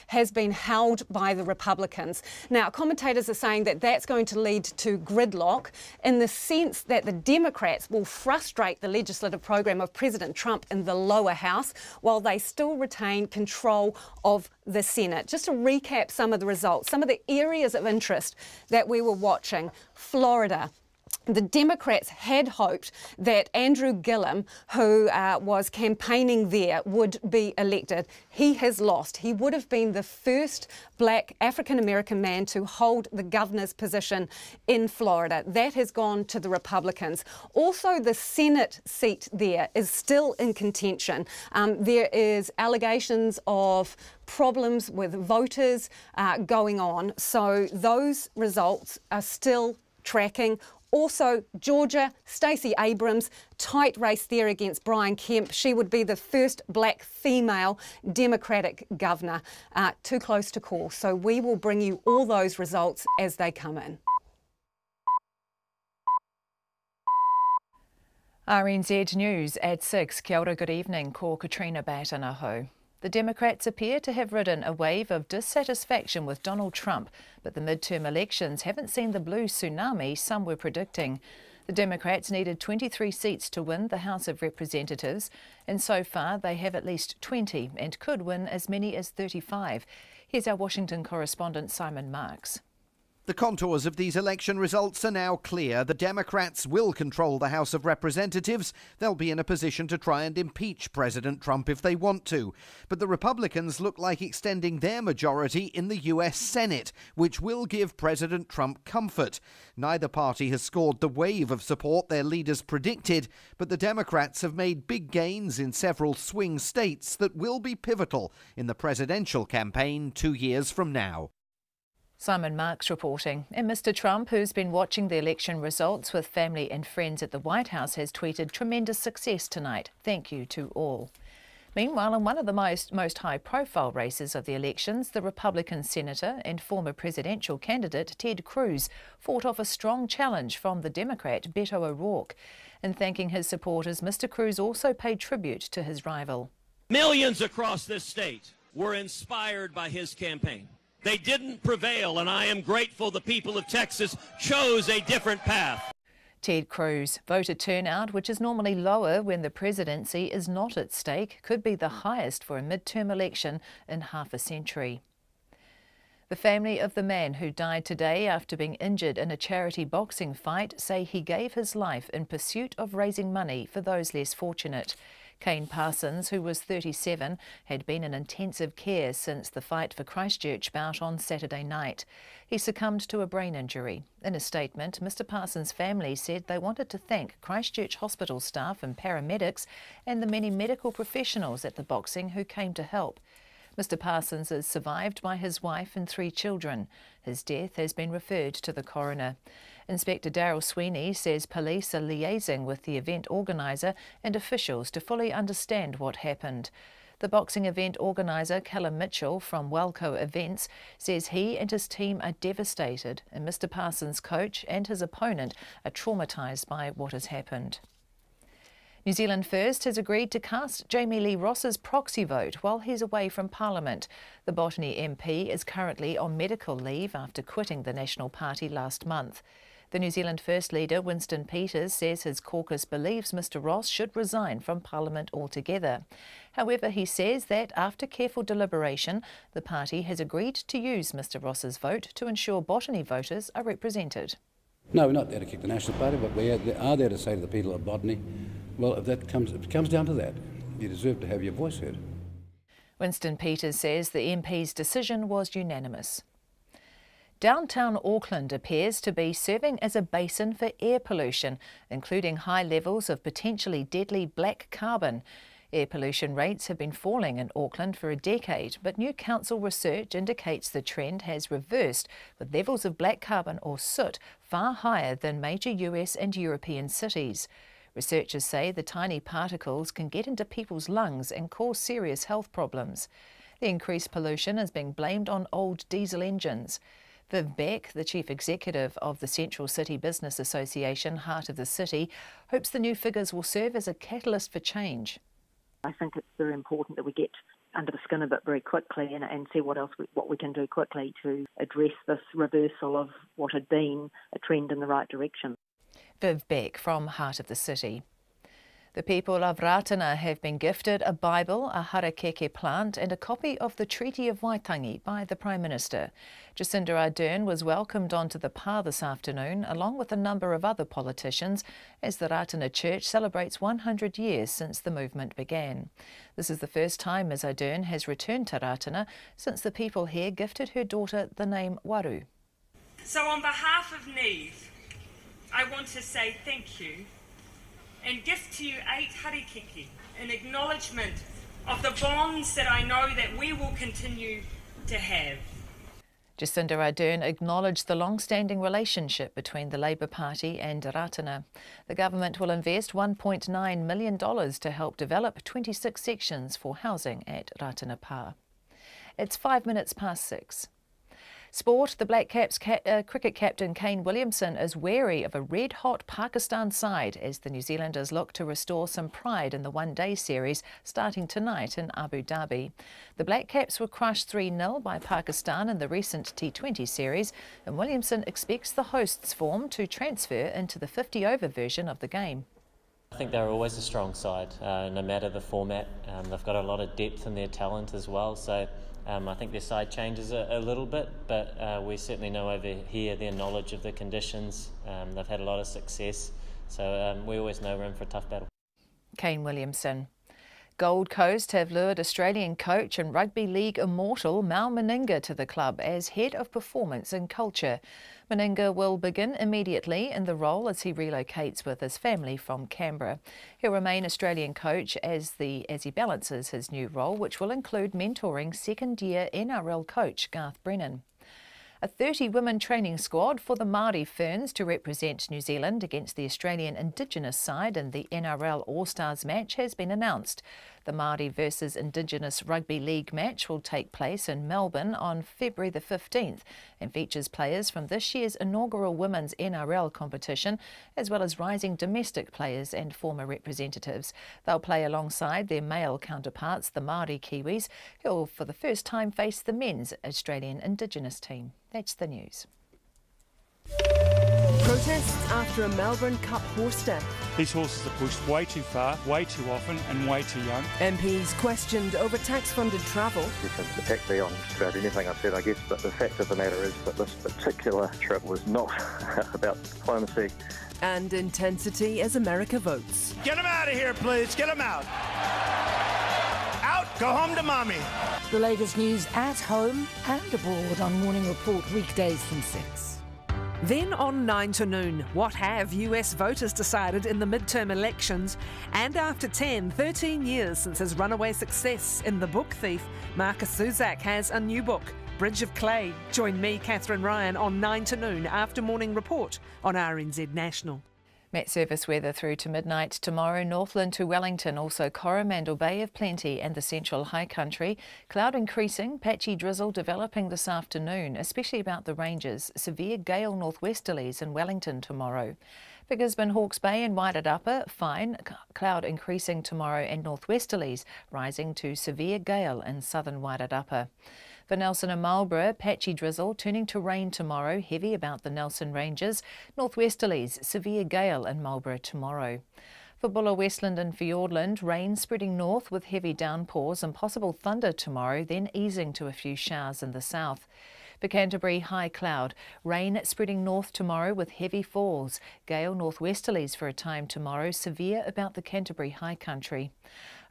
Speaker 5: has been held by the Republicans. Now, commentators are saying that that's going to lead to gridlock in the sense that the Democrats will frustrate the legislative program of President Trump in the lower house while they still retain control of the Senate. Just to recap some of the results, some of the areas of interest that we were watching: Florida. The Democrats had hoped that Andrew Gillum, who was campaigning there, would be elected. He has lost. He would have been the first black African-American man to hold the governor's position in Florida. That has gone to the Republicans. Also, the Senate seat there is still in contention. There is allegations of problems with voters going on. So those results are still tracking. Also, Georgia, Stacey Abrams, tight race there against Brian Kemp. She would be the first black female Democratic governor. Too close to call. So we will bring you all those results as they come in.
Speaker 6: RNZ News at 6. Kia ora, good evening. Ko Katrina Batanaho. The Democrats appear to have ridden a wave of dissatisfaction with Donald Trump, but the midterm elections haven't seen the blue tsunami some were predicting. The Democrats needed 23 seats to win the House of Representatives, and so far they have at least 20 and could win as many as 35. Here's our Washington correspondent Simon Marks.
Speaker 14: The contours of these election results are now clear. The Democrats will control the House of Representatives. They'll be in a position to try and impeach President Trump if they want to. But the Republicans look like extending their majority in the US Senate, which will give President Trump comfort. Neither party has scored the wave of support their leaders predicted, but the Democrats have made big gains in several swing states that will be pivotal in the presidential campaign 2 years from now.
Speaker 6: Simon Marks reporting. And Mr. Trump, who's been watching the election results with family and friends at the White House, has tweeted, "Tremendous success tonight. Thank you to all." Meanwhile, in one of the most high-profile races of the elections, the Republican senator and former presidential candidate Ted Cruz fought off a strong challenge from the Democrat Beto O'Rourke. In thanking his supporters, Mr. Cruz also paid tribute to his rival.
Speaker 21: Millions across this state were inspired by his campaign. They didn't prevail, and I am grateful the people of Texas chose a different path.
Speaker 6: Ted Cruz. Voter turnout, which is normally lower when the presidency is not at stake, could be the highest for a midterm election in half a century. The family of the man who died today after being injured in a charity boxing fight say he gave his life in pursuit of raising money for those less fortunate. Kane Parsons, who was 37, had been in intensive care since the Fight for Christchurch bout on Saturday night. He succumbed to a brain injury. In a statement, Mr. Parsons' family said they wanted to thank Christchurch hospital staff and paramedics and the many medical professionals at the boxing who came to help. Mr. Parsons is survived by his wife and 3 children. His death has been referred to the coroner. Inspector Daryl Sweeney says police are liaising with the event organiser and officials to fully understand what happened. The boxing event organiser, Callum Mitchell from Wellco Events, says he and his team are devastated, and Mr. Parsons' coach and his opponent are traumatised by what has happened. New Zealand First has agreed to cast Jamie Lee Ross's proxy vote while he's away from Parliament. The Botany MP is currently on medical leave after quitting the National Party last month. The New Zealand First leader, Winston Peters, says his caucus believes Mr. Ross should resign from Parliament altogether. However, he says that after careful deliberation, the party has agreed to use Mr. Ross's vote to ensure Botany voters are represented.
Speaker 1: No, we're not there to kick the National Party, but we are there to say to the people of Botany, well, if it comes down to that, you deserve to have your voice heard.
Speaker 6: Winston Peters says the MP's decision was unanimous. Downtown Auckland appears to be serving as a basin for air pollution, including high levels of potentially deadly black carbon. Air pollution rates have been falling in Auckland for a decade, but new council research indicates the trend has reversed, with levels of black carbon or soot far higher than major US and European cities. Researchers say the tiny particles can get into people's lungs and cause serious health problems. The increased pollution is being blamed on old diesel engines. Viv Beck, the chief executive of the Central City Business Association, Heart of the City, hopes the new figures will serve as a catalyst for change.
Speaker 22: I think it's very important that we get under the skin of it very quickly and see what we can do quickly to address this reversal of what had been a trend in the right direction.
Speaker 6: Viv Beck from Heart of the City. The people of Ratana have been gifted a Bible, a harakeke plant and a copy of the Treaty of Waitangi by the Prime Minister. Jacinda Ardern was welcomed onto the pa this afternoon, along with a number of other politicians, as the Ratana Church celebrates 100 years since the movement began. This is the first time Ms Ardern has returned to Ratana since the people here gifted her daughter the name Waru.
Speaker 23: So on behalf of Neve, I want to say thank you and gift to you 8 harakeke in acknowledgement of the bonds that I know that we will continue to have.
Speaker 6: Jacinda Ardern acknowledged the long-standing relationship between the Labour Party and Ratana. The government will invest $1.9 million to help develop 26 sections for housing at Ratana Pa. It's 6:05. Sport, the Black Caps cricket captain Kane Williamson is wary of a red-hot Pakistan side as the New Zealanders look to restore some pride in the one-day series starting tonight in Abu Dhabi. The Black Caps were crushed 3-0 by Pakistan in the recent T20 series, and Williamson expects the hosts' form to transfer into the 50-over version of the game.
Speaker 24: I think they're always a strong side, no matter the format. They've got a lot of depth in their talent as well, so I think their side changes a little bit, but we certainly know over here their knowledge of the conditions. They've had a lot of success, so we always know we're in for a tough battle.
Speaker 6: Kane Williamson. Gold Coast have lured Australian coach and rugby league immortal Mal Meninga to the club as head of performance and culture. Meninga will begin immediately in the role as he relocates with his family from Canberra. He'll remain Australian coach as he balances his new role, which will include mentoring second-year NRL coach Garth Brennan. A 30-women training squad for the Māori Ferns to represent New Zealand against the Australian Indigenous side in the NRL All-Stars match has been announced. The Māori versus Indigenous Rugby League match will take place in Melbourne on February the 15th and features players from this year's inaugural Women's NRL competition, as well as rising domestic players and former representatives. They'll play alongside their male counterparts, the Māori Kiwis, who will for the first time face the men's Australian Indigenous team. That's the news.
Speaker 25: Protests after a Melbourne Cup horse death.
Speaker 26: These horses are pushed way too far, way too often and way too young.
Speaker 25: MPs questioned over tax-funded travel.
Speaker 27: You can attack me on just about anything I've said, I guess, but the fact of the matter is that this particular trip was not about diplomacy.
Speaker 25: And intensity as America votes.
Speaker 26: Get them out of here, please. Get them out. Out. Go home to mommy.
Speaker 28: The latest news at home and abroad on Morning Report weekdays from 6.
Speaker 25: Then on 9 to noon, what have US voters decided in the midterm elections? And after 13 years since his runaway success in The Book Thief, Marcus Zuzak has a new book, Bridge of Clay. Join me, Catherine Ryan, on 9 to noon after Morning Report on RNZ National.
Speaker 6: Met service weather through to midnight tomorrow. Northland to Wellington, also Coromandel Bay of Plenty and the Central High Country. Cloud increasing, patchy drizzle developing this afternoon, especially about the ranges. Severe gale northwesterlies in Wellington tomorrow. For Gisborne, Hawke's Bay and Wairarapa, fine. Cloud increasing tomorrow and northwesterlies, rising to severe gale in southern Wairarapa. For Nelson and Marlborough, patchy drizzle turning to rain tomorrow, heavy about the Nelson Ranges. Northwesterlies, severe gale in Marlborough tomorrow. For Buller, Westland and Fiordland, rain spreading north with heavy downpours and possible thunder tomorrow, then easing to a few showers in the south. For Canterbury, high cloud. Rain spreading north tomorrow with heavy falls. Gale northwesterlies for a time tomorrow, severe about the Canterbury high country.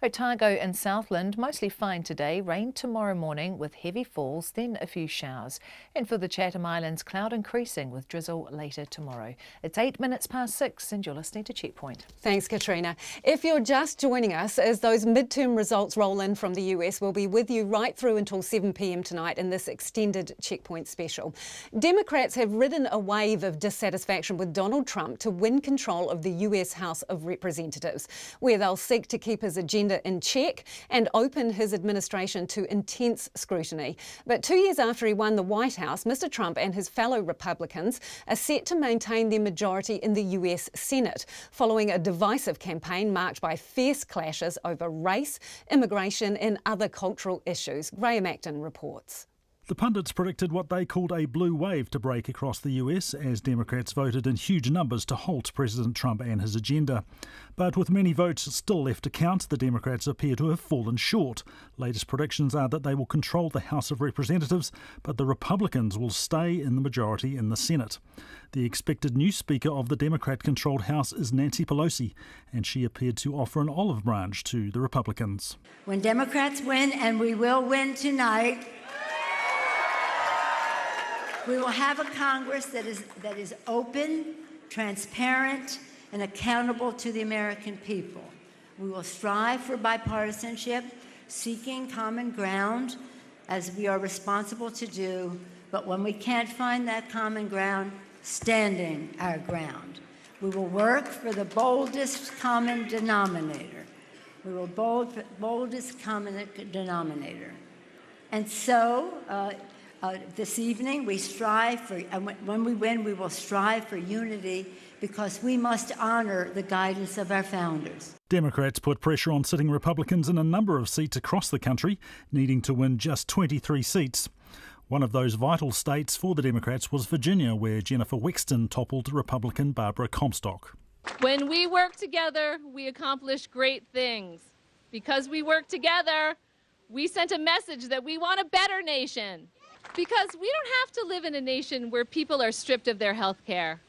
Speaker 6: Otago and Southland, mostly fine today. Rain tomorrow morning with heavy falls, then a few showers. And for the Chatham Islands, cloud increasing with drizzle later tomorrow. It's 6:08 and you're listening to Checkpoint.
Speaker 5: Thanks, Katrina. If you're just joining us, as those midterm results roll in from the US, we'll be with you right through until 7 p.m. tonight in this extended Checkpoint special. Democrats have ridden a wave of dissatisfaction with Donald Trump to win control of the US House of Representatives, where they'll seek to keep his agenda in check and open his administration to intense scrutiny. But 2 years after he won the White House, Mr. Trump and his fellow Republicans are set to maintain their majority in the US Senate, following a divisive campaign marked by fierce clashes over race, immigration and other cultural issues. Graham Acton reports.
Speaker 2: The pundits predicted what they called a blue wave to break across the US as Democrats voted in huge numbers to halt President Trump and his agenda. But with many votes still left to count, the Democrats appear to have fallen short. Latest predictions are that they will control the House of Representatives, but the Republicans will stay in the majority in the Senate. The expected new Speaker of the Democrat-controlled House is Nancy Pelosi, and she appeared to offer an olive branch to the Republicans.
Speaker 3: When Democrats win, and we will win tonight, we will have a Congress that is open, transparent, and accountable to the American people. We will strive for bipartisanship, seeking common ground, as we are responsible to do, but when we can't find that common ground, standing our ground. We will work for the boldest common denominator. We will boldest common denominator. And so, this evening, we strive for, and when we win, we will strive for unity because we must honour the guidance of our founders.
Speaker 2: Democrats put pressure on sitting Republicans in a number of seats across the country, needing to win just 23 seats. One of those vital states for the Democrats was Virginia, where Jennifer Wexton toppled Republican Barbara Comstock.
Speaker 4: When we work together, we accomplish great things. Because we work together, we sent a message that we want a better nation. Because we don't have to live in a nation where people are stripped of their health care.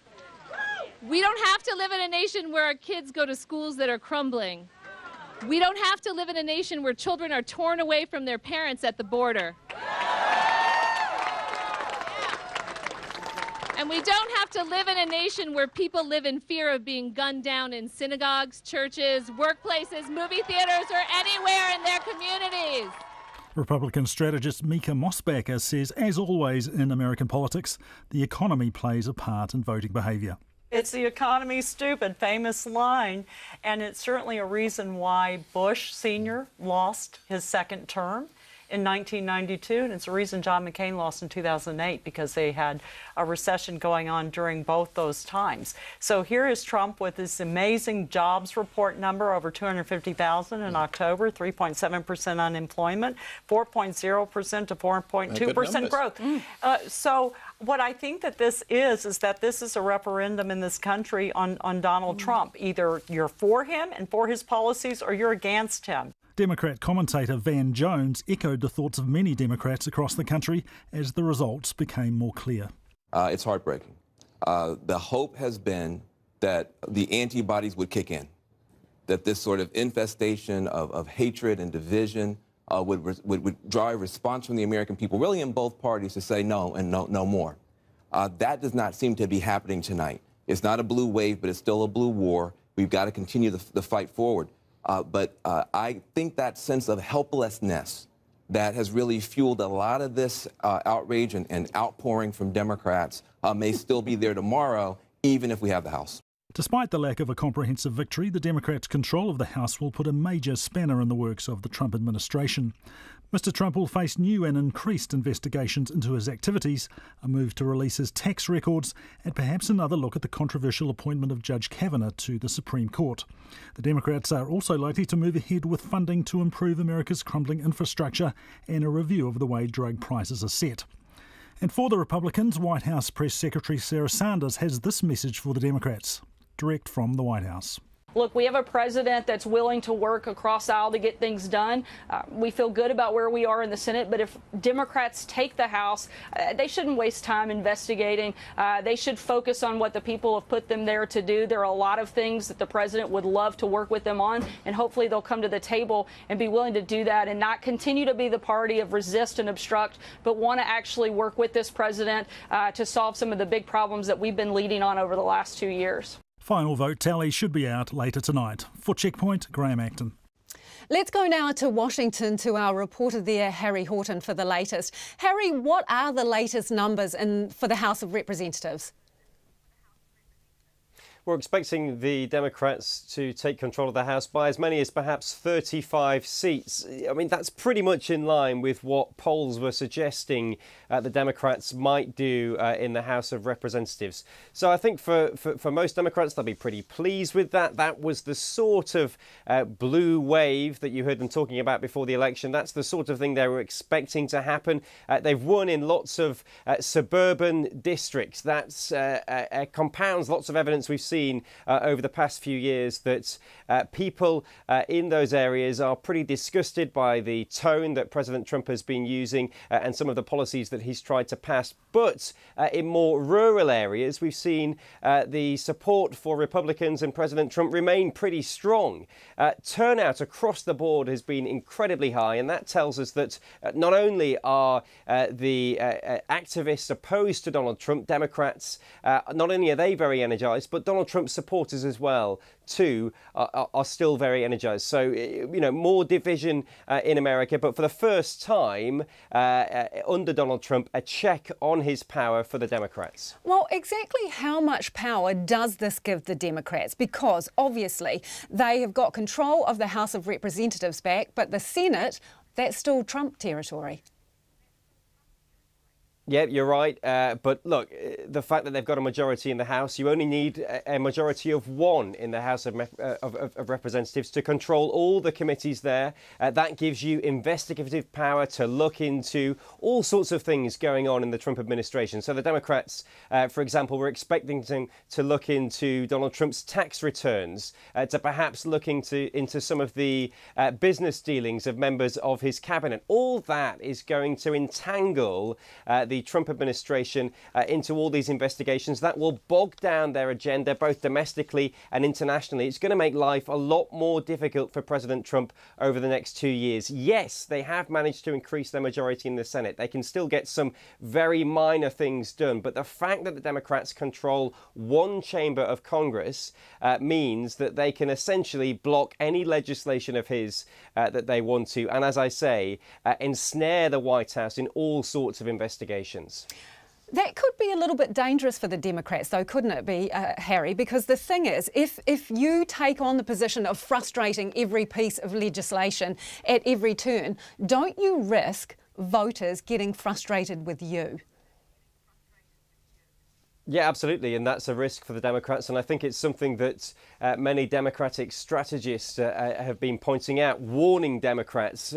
Speaker 4: We don't have to live in a nation where our kids go to schools that are crumbling. We don't have to live in a nation where children are torn away from their parents at the border. And we don't have to live in a nation where people live in fear of being gunned down in synagogues, churches, workplaces, movie theaters, or anywhere in their communities.
Speaker 2: Republican strategist Mika Mosbacher says, as always in American politics, the economy plays a part in voting behaviour.
Speaker 7: It's the economy, stupid, famous line, and it's certainly a reason why Bush Sr. lost his second term in 1992, and it's a reason John McCain lost in 2008 because they had a recession going on during both those times. So here is Trump with this amazing jobs report number, over 250,000 in October, 3.7% unemployment, 4.0% to 4.2% growth. So what I think that this is that this is a referendum in this country on Donald Trump. Either you're for him and for his policies or you're against him.
Speaker 2: Democrat commentator Van Jones echoed the thoughts of many Democrats across the country as the results became more clear.
Speaker 8: It's heartbreaking. The hope has been that the antibodies would kick in, that this sort of infestation of hatred and division would draw a response from the American people, really in both parties, to say no and no more. That does not seem to be happening tonight. It's not a blue wave, but it's still a blue war. We've got to continue the fight forward. But I think that sense of helplessness that has really fueled a lot of this outrage and outpouring from Democrats may still be there tomorrow, even if we have the House.
Speaker 2: Despite the lack of a comprehensive victory, the Democrats' control of the House will put a major spanner in the works of the Trump administration. Mr. Trump will face new and increased investigations into his activities, a move to release his tax records, and perhaps another look at the controversial appointment of Judge Kavanaugh to the Supreme Court. The Democrats are also likely to move ahead with funding to improve America's crumbling infrastructure and a review of the way drug prices are set. And for the Republicans, White House Press Secretary Sarah Sanders has this message for the Democrats, direct from the White House.
Speaker 9: Look, we have a president that's willing to work across the aisle to get things done. We feel good about where we are in the Senate, but if Democrats take the House, they shouldn't waste time investigating. They should focus on what the people have put them there to do. There are a lot of things that the president would love to work with them on, and hopefully they'll come to the table and be willing to do that and not continue to be the party of resist and obstruct, but want to actually work with this president to solve some of the big problems that we've been leading on over the last 2 years.
Speaker 2: Final vote tally should be out later tonight. For Checkpoint, Graham Acton.
Speaker 5: Let's go now to Washington to our reporter there, Harry Horton, for the latest. Harry, what are the latest numbers for the House of Representatives?
Speaker 10: We're expecting the Democrats to take control of the House by as many as perhaps 35 seats. I mean, that's pretty much in line with what polls were suggesting the Democrats might do in the House of Representatives. So I think for most Democrats, they'll be pretty pleased with that. That was the sort of blue wave that you heard them talking about before the election. That's the sort of thing they were expecting to happen. They've won in lots of suburban districts. That's compounds lots of evidence we've seen over the past few years that people in those areas are pretty disgusted by the tone that President Trump has been using and some of the policies that he's tried to pass. But in more rural areas, we've seen the support for Republicans and President Trump remain pretty strong. Turnout across the board has been incredibly high, and that tells us that not only are the activists opposed to Donald Trump, Democrats, not only are they very energized, but Donald Trump supporters as well, too, are still very energized. So, you know, more division in America, but for the first time under Donald Trump, a check on his power for the Democrats.
Speaker 5: Well, exactly how much power does this give the Democrats? Because obviously they have got control of the House of Representatives back, but the Senate, that's still Trump territory.
Speaker 10: Yeah, you're right. But look, the fact that they've got a majority in the House, you only need a majority of one in the House of Representatives to control all the committees there. That gives you investigative power to look into all sorts of things going on in the Trump administration. So the Democrats, for example, were expecting to look into Donald Trump's tax returns, to perhaps look into some of the business dealings of members of his cabinet. All that is going to entangle the Trump administration into all these investigations. That will bog down their agenda both domestically and internationally. It's going to make life a lot more difficult for President Trump over the next 2 years. Yes, they have managed to increase their majority in the Senate. They can still get some very minor things done, but the fact that the Democrats control one chamber of Congress means that they can essentially block any legislation of his that they want to, and as I say, ensnare the White House in all sorts of investigations.
Speaker 5: That could be a little bit dangerous for the Democrats, though, couldn't it be, Harry? Because the thing is, if you take on the position of frustrating every piece of legislation at every turn, don't you risk voters getting frustrated with you?
Speaker 10: Yeah, absolutely, and that's a risk for the Democrats, and I think it's something that many Democratic strategists have been pointing out, warning Democrats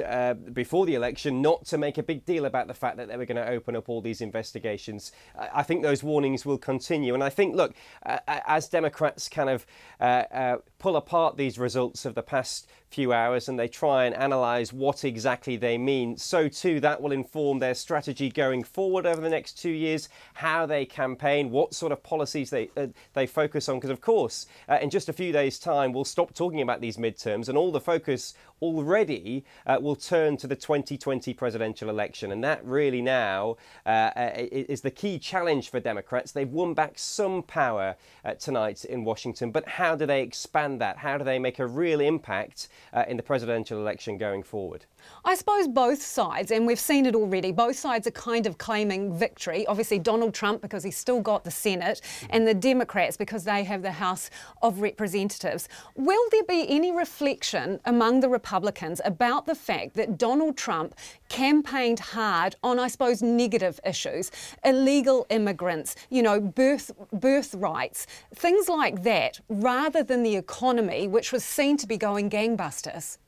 Speaker 10: before the election not to make a big deal about the fact that they were going to open up all these investigations. I think those warnings will continue, and I think, look, as Democrats kind of pull apart these results of the past few hours and they try and analyse what exactly they mean, so too that will inform their strategy going forward over the next 2 years, how they campaign, what sort of policies they focus on, because of course in just a few days' time we'll stop talking about these midterms and all the focus already will turn to the 2020 presidential election, and that really now is the key challenge for Democrats. They've won back some power tonight in Washington, but how do they expand that? How do they make a real impact in the presidential election going forward?
Speaker 5: I suppose both sides, and we've seen it already, both sides are kind of claiming victory. Obviously Donald Trump because he's still got the Senate, and the Democrats because they have the House of Representatives. Will there be any reflection among the Republicans about the fact that Donald Trump campaigned hard on, I suppose, negative issues, illegal immigrants, you know, birth rights, things like that, rather than the economy, which was seen to be going gangbusters?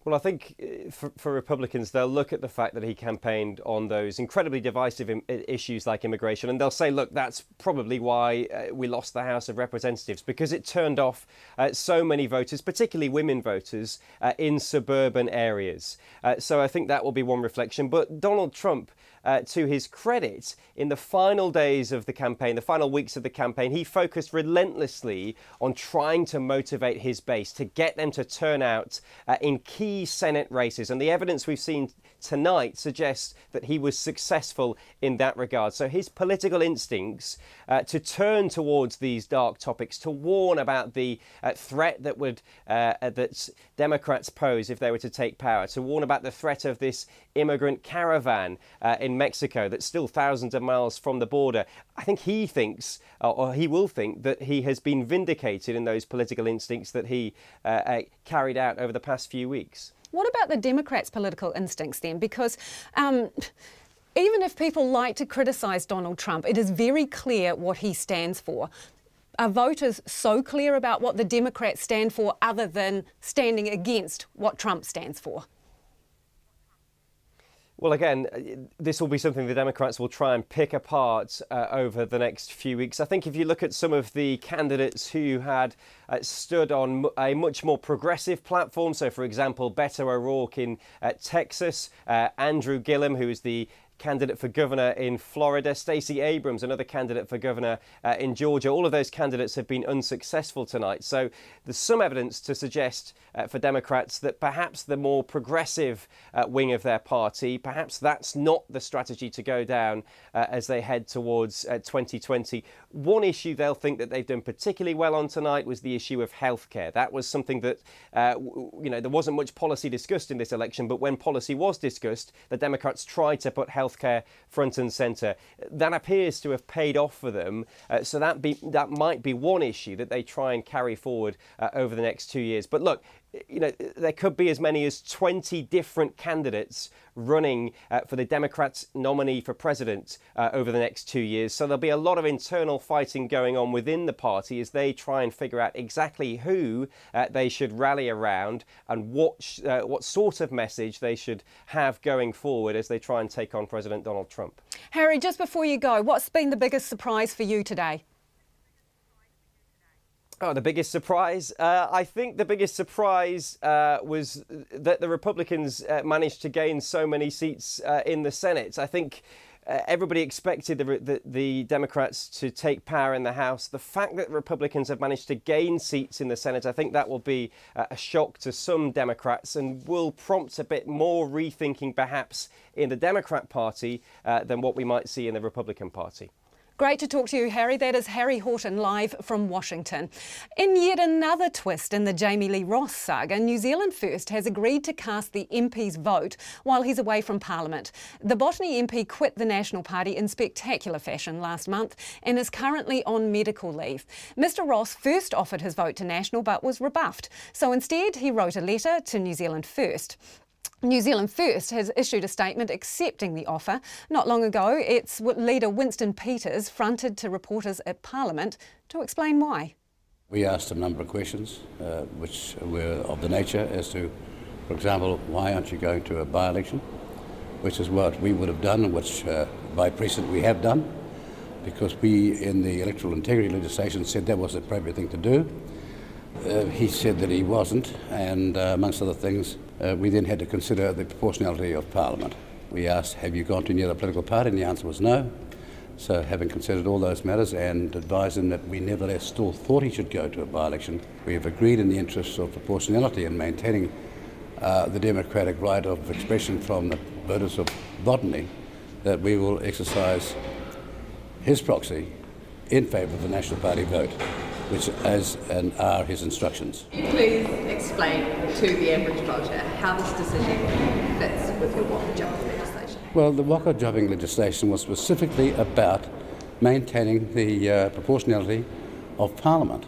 Speaker 10: Well, I think for Republicans, they'll look at the fact that he campaigned on those incredibly divisive issues like immigration, and they'll say, look, that's probably why we lost the House of Representatives, because it turned off so many voters, particularly women voters, in suburban areas. So I think that will be one reflection. But Donald Trump, to his credit, in the final days of the campaign, the final weeks of the campaign, he focused relentlessly on trying to motivate his base, to get them to turn out in key Senate races. And the evidence we've seen tonight suggests that he was successful in that regard. So his political instincts to turn towards these dark topics, to warn about the threat that that Democrats pose if they were to take power, to warn about the threat of this immigrant caravan in Mexico that's still thousands of miles from the border. I think he thinks, or he will think, that he has been vindicated in those political instincts that he carried out over the past few weeks.
Speaker 5: What about the Democrats' political instincts then? Because even if people like to criticise Donald Trump, it is very clear what he stands for. Are voters so clear about what the Democrats stand for other than standing against what Trump stands for?
Speaker 10: Well, again, this will be something the Democrats will try and pick apart over the next few weeks. I think if you look at some of the candidates who had stood on a much more progressive platform, so for example, Beto O'Rourke in Texas, Andrew Gillum, who is the candidate for governor in Florida, Stacey Abrams, another candidate for governor in Georgia. All of those candidates have been unsuccessful tonight. So there's some evidence to suggest for Democrats that perhaps the more progressive wing of their party, perhaps that's not the strategy to go down as they head towards 2020. One issue they'll think that they've done particularly well on tonight was the issue of healthcare. That was something that, there wasn't much policy discussed in this election, but when policy was discussed, the Democrats tried to put healthcare front and centre. That appears to have paid off for them. So that might be one issue that they try and carry forward over the next 2 years. But look, there could be as many as 20 different candidates running for the Democrats' nominee for president over the next 2 years. So there'll be a lot of internal fighting going on within the party as they try and figure out exactly who they should rally around and what sort of message they should have going forward as they try and take on President Donald Trump.
Speaker 5: Harry, just before you go, what's been the biggest surprise for you today?
Speaker 10: Oh, the biggest surprise? I think the biggest surprise was that the Republicans managed to gain so many seats in the Senate. I think everybody expected the Democrats to take power in the House. The fact that Republicans have managed to gain seats in the Senate, I think that will be a shock to some Democrats and will prompt a bit more rethinking perhaps in the Democrat Party than what we might see in the Republican Party.
Speaker 5: Great to talk to you, Harry. That is Harry Horton live from Washington. In yet another twist in the Jamie Lee Ross saga, New Zealand First has agreed to cast the MP's vote while he's away from Parliament. The Botany MP quit the National Party in spectacular fashion last month and is currently on medical leave. Mr Ross first offered his vote to National but was rebuffed. So instead, he wrote a letter to New Zealand First. New Zealand First has issued a statement accepting the offer. Not long ago, its leader Winston Peters fronted to reporters at Parliament to explain why.
Speaker 1: We asked a number of questions which were of the nature as to, for example, why aren't you going to a by-election, which is what we would have done, which by precedent we have done, because we in the electoral integrity legislation said that was the appropriate thing to do. He said that he wasn't, and amongst other things, we then had to consider the proportionality of Parliament. We asked, have you gone to any other political party? And the answer was no. So having considered all those matters and advised him that we nevertheless still thought he should go to a by-election, we have agreed in the interests of proportionality and maintaining the democratic right of expression from the voters of Botany that we will exercise his proxy in favour of the National Party vote, which are his instructions.
Speaker 11: Can you please explain to the average voter how this decision fits with your waka jumping legislation?
Speaker 1: Well, the waka jumping legislation was specifically about maintaining the proportionality of Parliament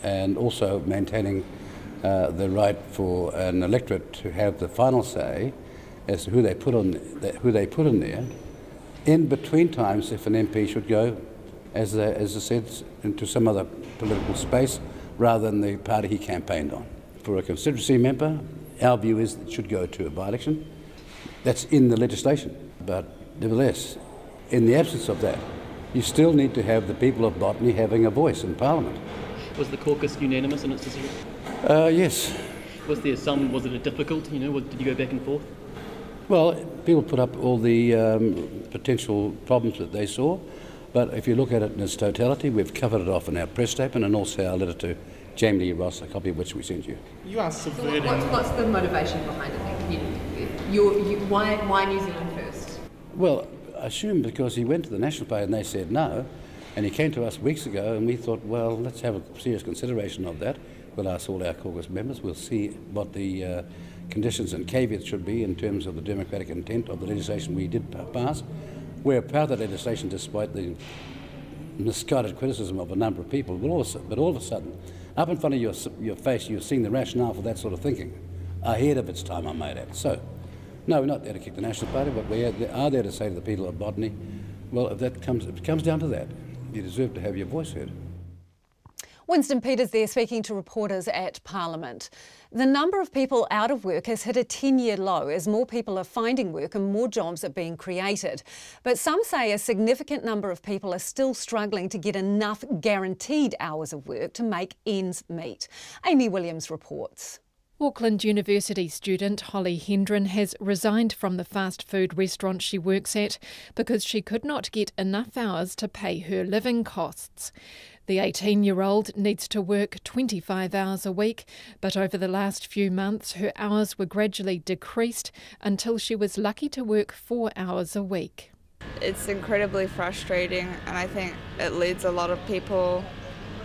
Speaker 1: and also maintaining the right for an electorate to have the final say as to who they put in there. In between times, if an MP should go, as I said, into some other political space rather than the party he campaigned on. For a constituency member Our view is that it should go to a by-election. That's in the legislation. But nevertheless, in the absence of that, you still need to have the people of Botany having a voice in Parliament.
Speaker 12: Was the caucus unanimous in its decision?
Speaker 1: Yes.
Speaker 12: Was it a difficult, did you go back and forth?
Speaker 1: Well, people put up all the potential problems that they saw, but if you look at it in its totality, we've covered it off in our press statement and also our letter to Jamie Lee Ross, a copy of which we sent you.
Speaker 11: You are subverting... So what's the motivation behind it then? Why New Zealand first?
Speaker 1: Well, I assume because he went to the National Party and they said no, and he came to us weeks ago and we thought, well, let's have a serious consideration of that. We'll ask all our caucus members, we'll see what the conditions and caveats should be in terms of the democratic intent of the legislation we did pass. We're proud of the legislation despite the misguided criticism of a number of people, but all of a sudden, up in front of your face, you're seeing the rationale for that sort of thinking, ahead of its time, I might add. So, no, we're not there to kick the National Party, but we are there to say to the people of Botany, well, if it comes down to that, you deserve to have your voice heard.
Speaker 5: Winston Peters there speaking to reporters at Parliament. The number of people out of work has hit a 10-year low as more people are finding work and more jobs are being created. But some say a significant number of people are still struggling to get enough guaranteed hours of work to make ends meet. Amy Williams reports.
Speaker 13: Auckland University student Holly Hendren has resigned from the fast food restaurant she works at because she could not get enough hours to pay her living costs. The 18-year-old needs to work 25 hours a week, but over the last few months her hours were gradually decreased until she was lucky to work 4 hours a week.
Speaker 15: It's incredibly frustrating, and I think it leads a lot of people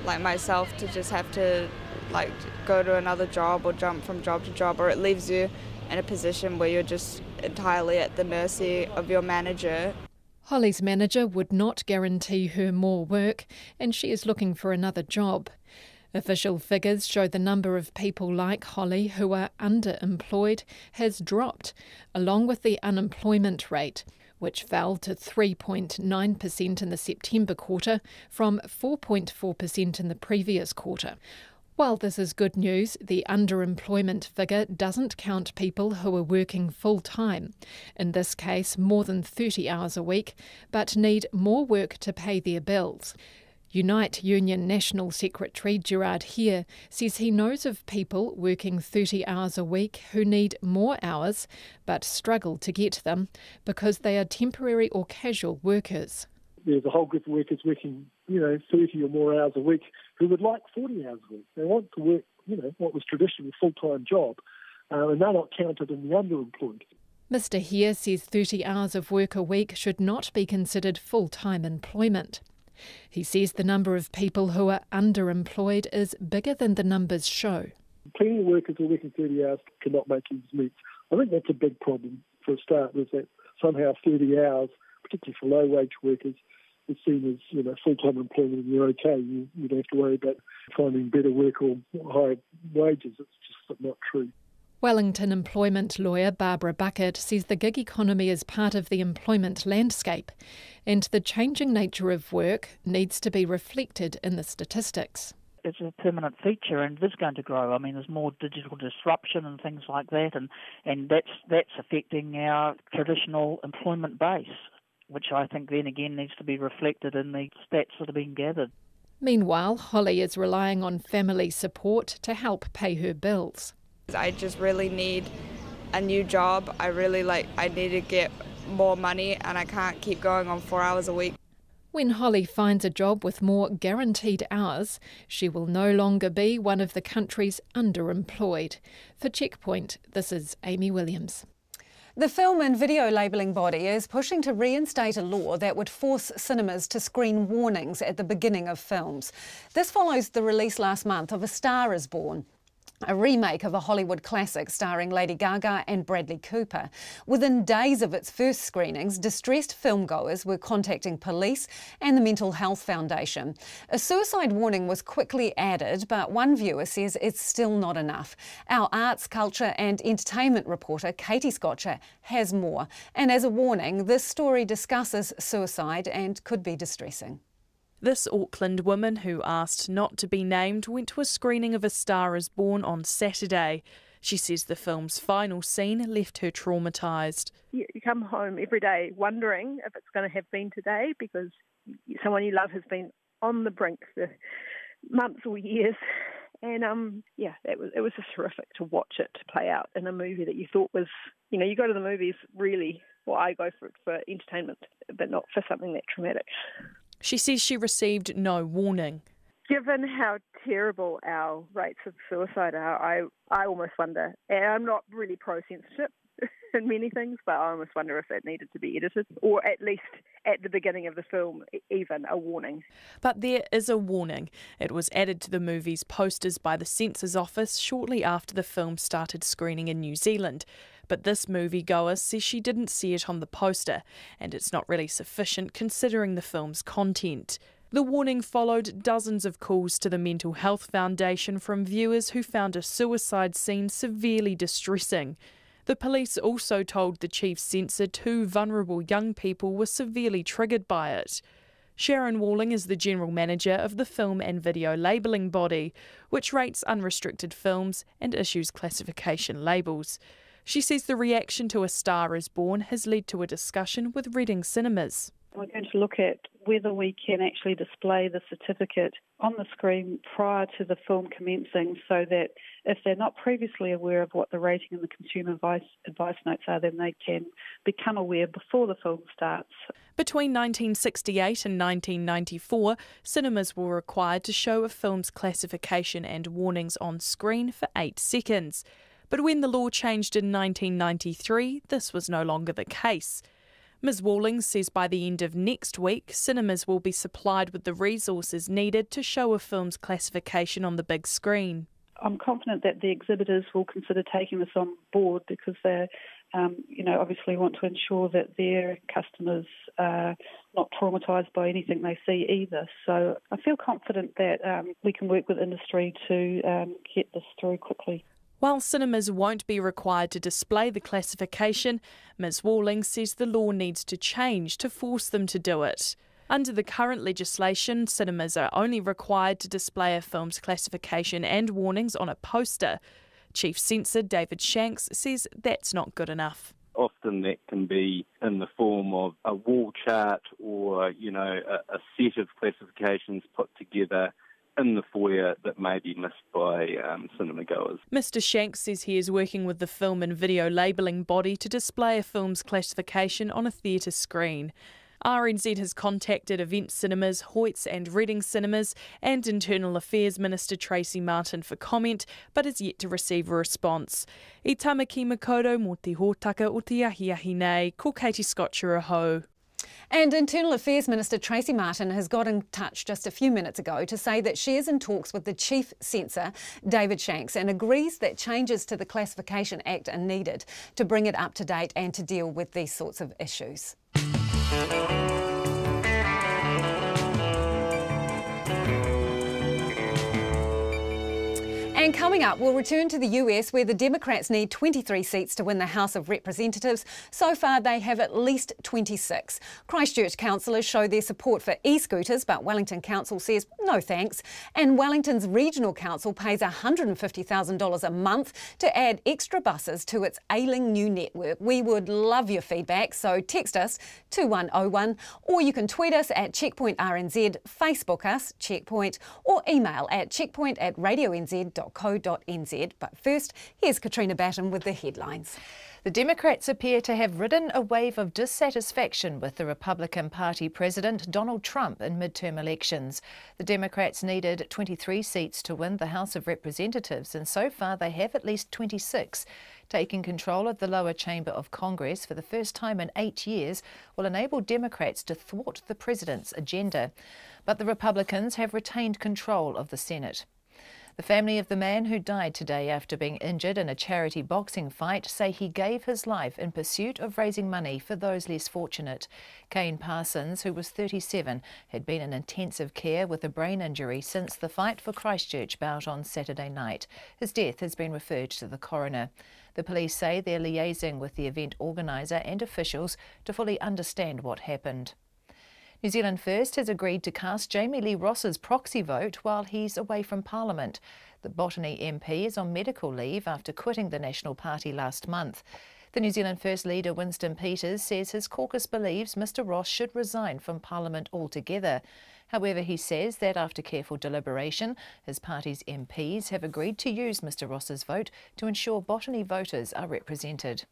Speaker 15: like myself to just have to go to another job or jump from job to job, or it leaves you in a position where you're just entirely at the mercy of your manager.
Speaker 13: Holly's manager would not guarantee her more work, and she is looking for another job. Official figures show the number of people like Holly who are underemployed has dropped, along with the unemployment rate, which fell to 3.9% in the September quarter from 4.4% in the previous quarter. While this is good news, the underemployment figure doesn't count people who are working full-time, in this case more than 30 hours a week, but need more work to pay their bills. Unite Union National Secretary Gerard Hare says he knows of people working 30 hours a week who need more hours but struggle to get them because they are temporary or casual workers.
Speaker 16: There's a whole group of workers working, 30 or more hours a week who would like 40 hours a week. They want to work, what was traditionally a full-time job, and they're not counted in the underemployed.
Speaker 13: Mr Hare says 30 hours of work a week should not be considered full-time employment. He says the number of people who are underemployed is bigger than the numbers show.
Speaker 16: Plenty of workers who are working 30 hours cannot make ends meet. I think that's a big problem for a start, is that somehow 30 hours, particularly for low-wage workers, is seen as full-time employment and you're okay. You don't have to worry about finding better work or higher wages. It's just not true.
Speaker 13: Wellington employment lawyer Barbara Bucket says the gig economy is part of the employment landscape and the changing nature of work needs to be reflected in the statistics.
Speaker 17: It's a permanent feature and it is going to grow. I mean, there's more digital disruption and things like that, and that's affecting our traditional employment base, which I think then again needs to be reflected in the stats that are being gathered.
Speaker 13: Meanwhile, Holly is relying on family support to help pay her bills.
Speaker 15: I just really need a new job. I need to get more money and I can't keep going on 4 hours a week.
Speaker 13: When Holly finds a job with more guaranteed hours, she will no longer be one of the country's underemployed. For Checkpoint, this is Amy Williams.
Speaker 5: The film and video labelling body is pushing to reinstate a law that would force cinemas to screen warnings at the beginning of films. This follows the release last month of A Star is Born, a remake of a Hollywood classic starring Lady Gaga and Bradley Cooper. Within days of its first screenings, distressed filmgoers were contacting police and the Mental Health Foundation. A suicide warning was quickly added, but one viewer says it's still not enough. Our arts, culture and entertainment reporter, Katie Scotcher, has more. And as a warning, this story discusses suicide and could be distressing.
Speaker 18: This Auckland woman who asked not to be named went to a screening of A Star is Born on Saturday.
Speaker 14: She says the film's final scene left her traumatised.
Speaker 18: You come home every day wondering if it's going to have been today, because someone you love has been on the brink for months or years. And it was just horrific to watch it play out in a movie that you thought was, you go to the movies really, well, I go for entertainment, but not for something that traumatic.
Speaker 14: She says she received no warning.
Speaker 18: Given how terrible our rates of suicide are, I almost wonder, and I'm not really pro-censorship in many things, but I almost wonder if it needed to be edited, or at least at the beginning of the film, even a warning.
Speaker 14: But there is a warning. It was added to the movie's posters by the Censor's Office shortly after the film started screening in New Zealand. But this moviegoer says she didn't see it on the poster, and it's not really sufficient considering the film's content. The warning followed dozens of calls to the Mental Health Foundation from viewers who found a suicide scene severely distressing. The police also told the chief censor 2 vulnerable young people were severely triggered by it. Sharon Walling is the general manager of the film and video labelling body, which rates unrestricted films and issues classification labels. She says the reaction to A Star Is Born has led to a discussion with Reading Cinemas.
Speaker 17: We're going to look at whether we can actually display the certificate on the screen prior to the film commencing, so that if they're not previously aware of what the rating and the consumer advice notes are, then they can become aware before the film starts.
Speaker 14: Between 1968 and 1994, cinemas were required to show a film's classification and warnings on screen for 8 seconds. But when the law changed in 1993, this was no longer the case. Ms Walling says by the end of next week, cinemas will be supplied with the resources needed to show a film's classification on the big screen.
Speaker 17: I'm confident that the exhibitors will consider taking this on board, because they, obviously want to ensure that their customers are not traumatised by anything they see either. So I feel confident that we can work with industry to get this through quickly.
Speaker 14: While cinemas won't be required to display the classification, Ms Walling says the law needs to change to force them to do it. Under the current legislation, cinemas are only required to display a film's classification and warnings on a poster. Chief Censor David Shanks says that's not good enough.
Speaker 19: Often that can be in the form of a wall chart or, a set of classifications put together in the foyer that may be missed by cinema goers.
Speaker 14: Mr Shanks says he is working with the film and video labelling body to display a film's classification on a theatre screen. RNZ has contacted Event Cinemas, Hoyts and Reading Cinemas and Internal Affairs Minister Tracy Martin for comment, but is yet to receive a response. I tamaki makoto mo te hōtaka o te ahiahi nei, ko Katie Scotcher-Aho.
Speaker 5: And Internal Affairs Minister Tracy Martin has got in touch just a few minutes ago to say that she is in talks with the Chief Censor, David Shanks, and agrees that changes to the Classification Act are needed to bring it up to date and to deal with these sorts of issues. And coming up, we'll return to the US, where the Democrats need 23 seats to win the House of Representatives. So far, they have at least 26. Christchurch councillors show their support for e-scooters, but Wellington Council says no thanks. And Wellington's Regional Council pays $150,000 a month to add extra buses to its ailing new network. We would love your feedback, so text us 2101, or you can tweet us at Checkpoint RNZ, Facebook us, Checkpoint, or email at checkpoint@radionz.com. .co.nz. But first, here's Katrina Batten with the headlines.
Speaker 6: The Democrats appear to have ridden a wave of dissatisfaction with the Republican Party President Donald Trump in midterm elections. The Democrats needed 23 seats to win the House of Representatives, and so far they have at least 26. Taking control of the lower chamber of Congress for the first time in 8 years will enable Democrats to thwart the president's agenda. But the Republicans have retained control of the Senate. The family of the man who died today after being injured in a charity boxing fight say he gave his life in pursuit of raising money for those less fortunate. Kane Parsons, who was 37, had been in intensive care with a brain injury since the Fight for Christchurch bout on Saturday night. His death has been referred to the coroner. The police say they're liaising with the event organiser and officials to fully understand what happened. New Zealand First has agreed to cast Jamie Lee Ross's proxy vote while he's away from Parliament. The Botany MP is on medical leave after quitting the National Party last month. The New Zealand First leader Winston Peters says his caucus believes Mr Ross should resign from Parliament altogether. However, he says that after careful deliberation, his party's MPs have agreed to use Mr Ross's vote to ensure Botany voters are represented.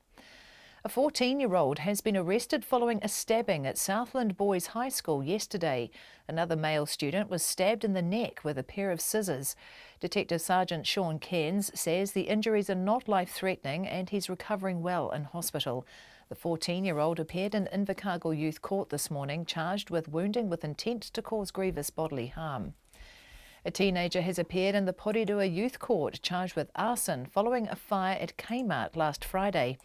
Speaker 6: A 14-year-old has been arrested following a stabbing at Southland Boys High School yesterday. Another male student was stabbed in the neck with a pair of scissors. Detective Sergeant Sean Cairns says the injuries are not life-threatening and he's recovering well in hospital. The 14-year-old appeared in Invercargill Youth Court this morning, charged with wounding with intent to cause grievous bodily harm. A teenager has appeared in the Porirua Youth Court, charged with arson following a fire at Kmart last Friday.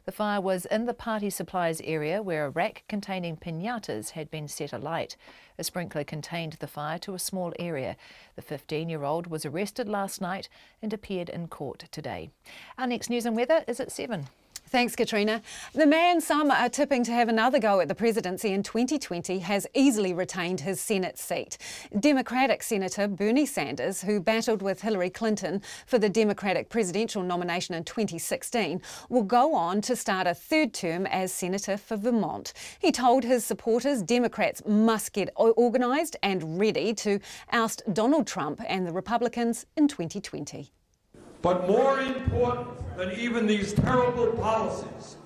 Speaker 6: The fire was in the party supplies area where a rack containing piñatas had been set alight. A sprinkler contained the fire to a small area. The 15-year-old was arrested last night and appeared in court today. Our next news and weather is at 7.
Speaker 5: Thanks, Katrina. The man some are tipping to have another go at the presidency in 2020 has easily retained his Senate seat. Democratic Senator Bernie Sanders, who battled with Hillary Clinton for the Democratic presidential nomination in 2016, will go on to start a third term as Senator for Vermont. He told his supporters Democrats must get organised and ready to oust Donald Trump and the Republicans in 2020.
Speaker 20: But more important than even these terrible policies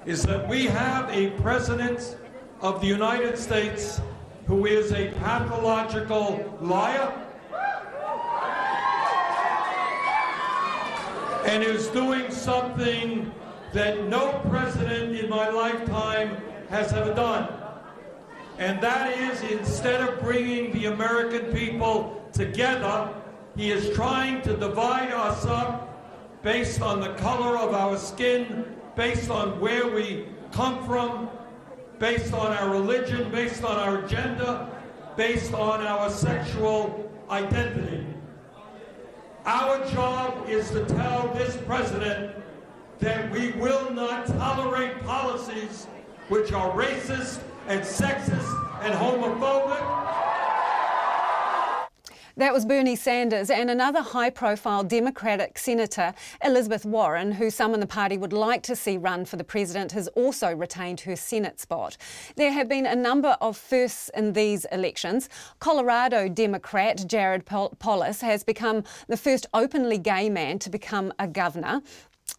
Speaker 20: is that we have a president of the United States who is a pathological liar and is doing something that no president in my lifetime has ever done. And that is, instead of bringing the American people together, he is trying to divide us up based on the color of our skin, based on where we come from, based on our religion, based on our gender, based on our sexual identity. Our job is to tell this president that we will not tolerate policies which are racist and sexist and homophobic.
Speaker 5: That was Bernie Sanders, and another high-profile Democratic Senator, Elizabeth Warren, who some in the party would like to see run for the president, has also retained her Senate spot. There have been a number of firsts in these elections. Colorado Democrat Jared Polis has become the first openly gay man to become a governor.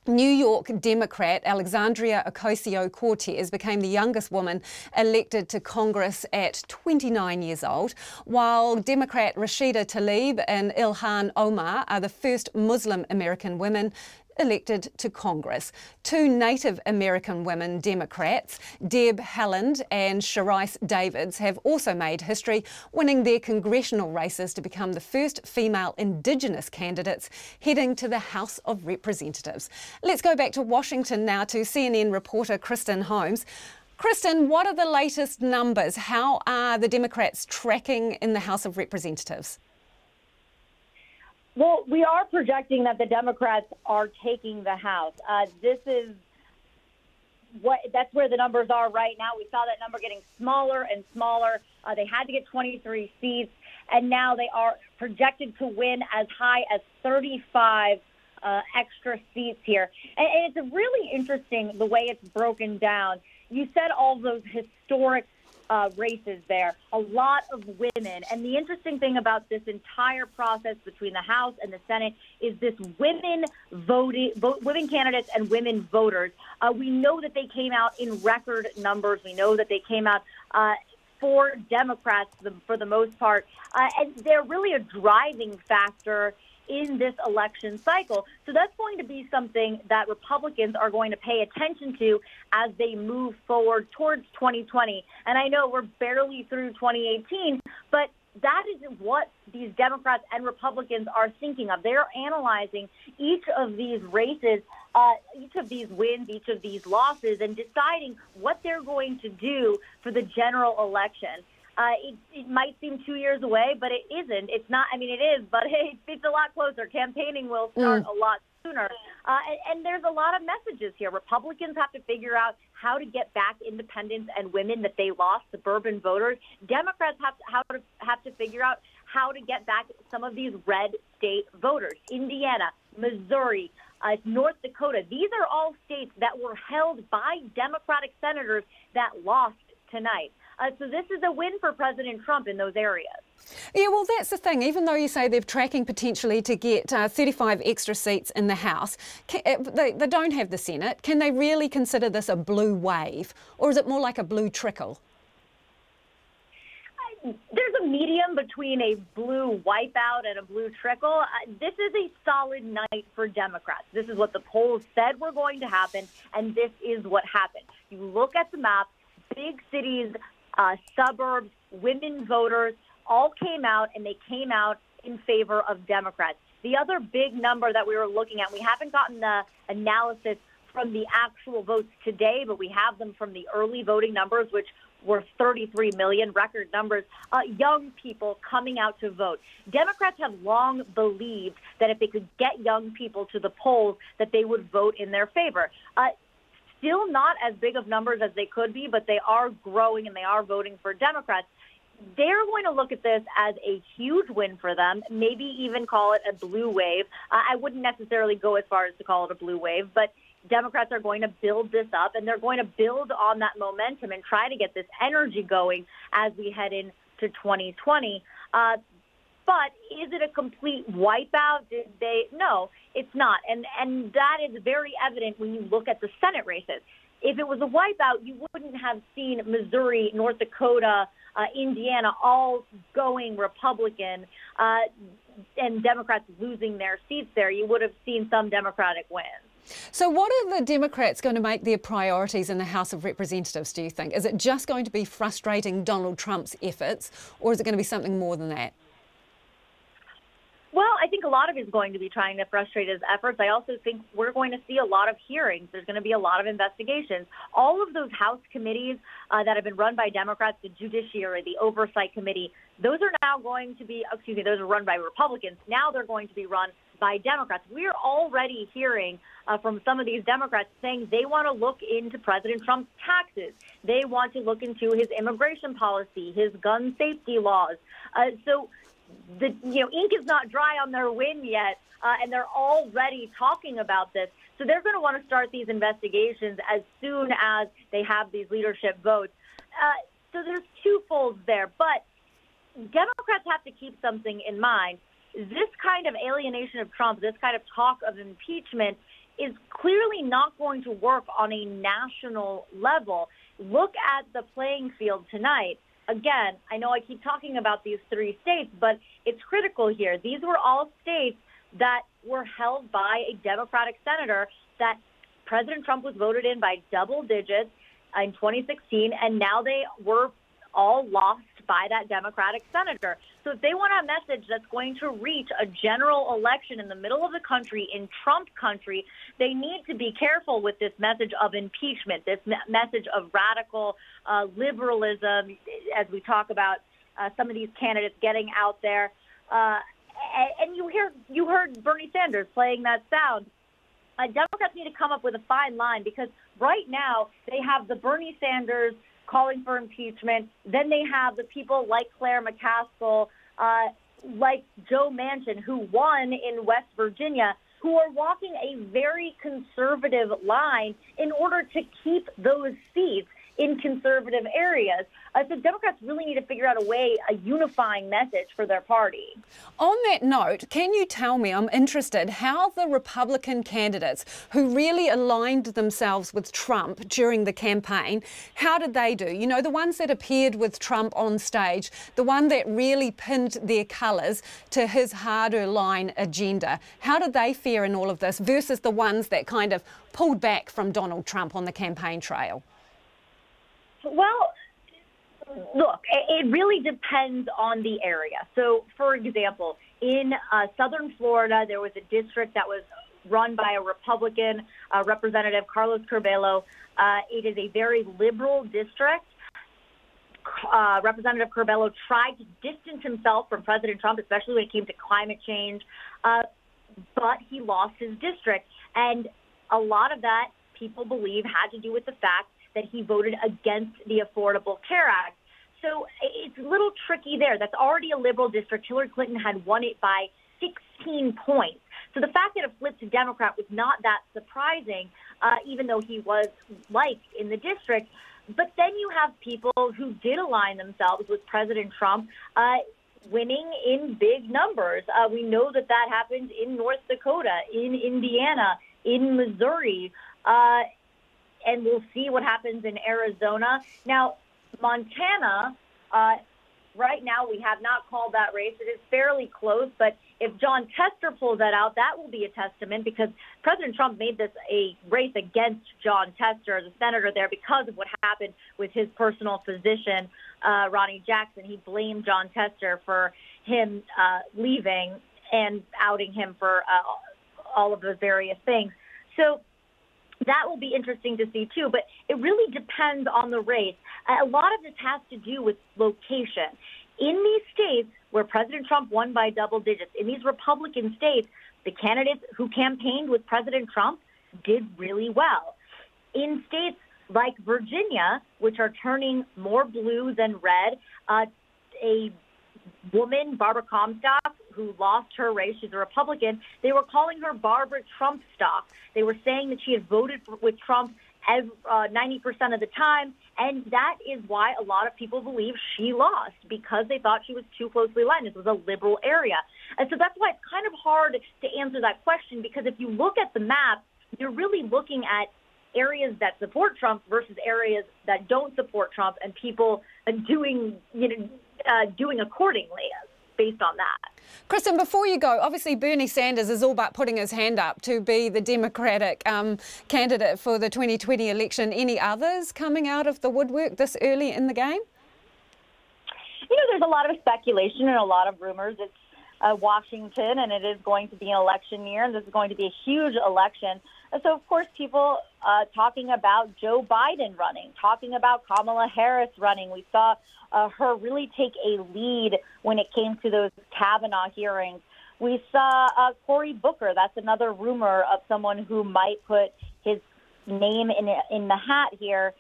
Speaker 5: New York Democrat Alexandria Ocasio-Cortez became the youngest woman elected to Congress at 29 years old, while Democrat Rashida Tlaib and Ilhan Omar are the first Muslim American women elected to Congress. Two Native American women Democrats, Deb Haaland and Sharice Davids, have also made history, winning their congressional races to become the first female Indigenous candidates heading to the House of Representatives. Let's go back to Washington now to CNN reporter Kristen Holmes. Kristen, what are the latest numbers? How are the Democrats tracking in the House of Representatives?
Speaker 21: Well, we are projecting that the Democrats are taking the House. That's where the numbers are right now. We saw that number getting smaller and smaller. They had to get 23 seats, and now they are projected to win as high as 35 extra seats here. And it's really interesting the way it's broken down. You said all those historic races there, a lot of women. And the interesting thing about this entire process between the House and the Senate is this women candidates and women voters. We know that they came out in record numbers. We know that they came out for Democrats for the most part. And they're really a driving factor in this election cycle. So that's going to be something that Republicans are going to pay attention to as they move forward towards 2020. And I know we're barely through 2018, but that is what these Democrats and Republicans are thinking of. They're analyzing each of these races, each of these wins, each of these losses, and deciding what they're going to do for the general election. It might seem 2 years away, but it isn't. It's not. I mean, it is, but it's a lot closer. Campaigning will start a lot sooner. And there's a lot of messages here. Republicans have to figure out how to get back independents and women that they lost, suburban voters. Democrats have to figure out how to get back some of these red state voters. Indiana, Missouri, North Dakota. These are all states that were held by Democratic senators that lost tonight. So this is a win for President Trump in those areas.
Speaker 5: Yeah, well, that's the thing. Even though you say they're tracking potentially to get 35 extra seats in the House, they don't have the Senate. Can they really consider this a blue wave, or is it more like a blue trickle?
Speaker 21: There's a medium between a blue wipeout and a blue trickle. This is a solid night for Democrats. This is what the polls said were going to happen, and this is what happened. You look at the map, big cities, suburbs, women voters all came out, and they came out in favor of Democrats. The other big number that we were looking at, we haven't gotten the analysis from the actual votes today, but we have them from the early voting numbers, which were 33 million, record numbers, young people coming out to vote. Democrats have long believed that if they could get young people to the polls, that they would vote in their favor. Still not as big of numbers as they could be, but they are growing and they are voting for Democrats. They're going to look at this as a huge win for them, maybe even call it a blue wave. I wouldn't necessarily go as far as to call it a blue wave, but Democrats are going to build this up, and they're going to build on that momentum and try to get this energy going as we head into 2020. But is it a complete wipeout? No, it's not. And that is very evident when you look at the Senate races. If it was a wipeout, you wouldn't have seen Missouri, North Dakota, Indiana all going Republican and Democrats losing their seats there. You would have seen some Democratic wins.
Speaker 5: So what are the Democrats going to make their priorities in the House of Representatives, do you think? Is it just going to be frustrating Donald Trump's efforts, or is it going to be something more than that?
Speaker 21: Well, I think a lot of it is going to be trying to frustrate his efforts. I also think we're going to see a lot of hearings. There's going to be a lot of investigations. All of those House committees that have been run by Democrats, the Judiciary, the Oversight Committee, those are now going to be, those are run by Republicans. Now they're going to be run by Democrats. We're already hearing from some of these Democrats saying they want to look into President Trump's taxes. They want to look into his immigration policy, his gun safety laws. So the ink is not dry on their win yet, and they're already talking about this. So they're going to want to start these investigations as soon as they have these leadership votes. So there's two folds there, but Democrats have to keep something in mind. This kind of alienation of Trump, this kind of talk of impeachment is clearly not going to work on a national level. Look at the playing field tonight. Again, I know I keep talking about these three states, but it's critical here. These were all states that were held by a Democratic senator that President Trump was voted in by double digits in 2016, and now they were all lost by that Democratic senator. So if they want a message that's going to reach a general election in the middle of the country, in Trump country, they need to be careful with this message of impeachment, this message of radical liberalism, as we talk about some of these candidates getting out there. And you heard Bernie Sanders playing that sound. Democrats need to come up with a fine line, because right now they have the Bernie Sanders calling for impeachment. Then they have the people like Claire McCaskill, like Joe Manchin, who won in West Virginia, who are walking a very conservative line in order to keep those seats in conservative areas. So Democrats really need to figure out a unifying message for their party.
Speaker 5: On that note, can you tell me, I'm interested, how the Republican candidates who really aligned themselves with Trump during the campaign, how did they do? You know, the ones that appeared with Trump on stage, the one that really pinned their colours to his harder line agenda. How did they fare in all of this versus the ones that kind of pulled back from Donald Trump on the campaign trail?
Speaker 21: Well, look, it really depends on the area. So, for example, in southern Florida, there was a district that was run by a Republican representative, Carlos Curbelo. It is a very liberal district. Representative Curbelo tried to distance himself from President Trump, especially when it came to climate change, but he lost his district. And a lot of that, people believe, had to do with the fact that he voted against the Affordable Care Act. So it's a little tricky there. That's already a liberal district. Hillary Clinton had won it by 16 points. So the fact that it flipped to Democrat was not that surprising, even though he was liked in the district. But then you have people who did align themselves with President Trump winning in big numbers. We know that that happened in North Dakota, in Indiana, in Missouri, and we'll see what happens in Arizona. Now, Montana, right now we have not called that race. It is fairly close, but if John Tester pulls that out, that will be a testament, because President Trump made this a race against John Tester, the senator there, because of what happened with his personal physician, Ronnie Jackson. He blamed John Tester for him leaving and outing him for all of those various things. So that will be interesting to see, too. But it really depends on the race. A lot of this has to do with location. In these states where President Trump won by double digits, in these Republican states, the candidates who campaigned with President Trump did really well. In states like Virginia, which are turning more blue than red, a woman, Barbara Comstock, who lost her race, she's a Republican, they were calling her Barbara Trumpstock. They were saying that she had voted with Trump 90% of the time, and that is why a lot of people believe she lost, because they thought she was too closely aligned. This was a liberal area. And so that's why it's kind of hard to answer that question, because if you look at the map, you're really looking at areas that support Trump versus areas that don't support Trump, and people doing accordingly based on that.
Speaker 5: Kristen, before you go, obviously Bernie Sanders is all but putting his hand up to be the Democratic candidate for the 2020 election. Any others coming out of the woodwork this early in the game?
Speaker 21: You know, there's a lot of speculation and a lot of rumors. It's Washington, and it is going to be an election year, and this is going to be a huge election. And so, of course, people talking about Joe Biden running, talking about Kamala Harris running. We saw her really take a lead when it came to those Kavanaugh hearings. We saw Cory Booker. That's another rumor of someone who might put his name in the hat here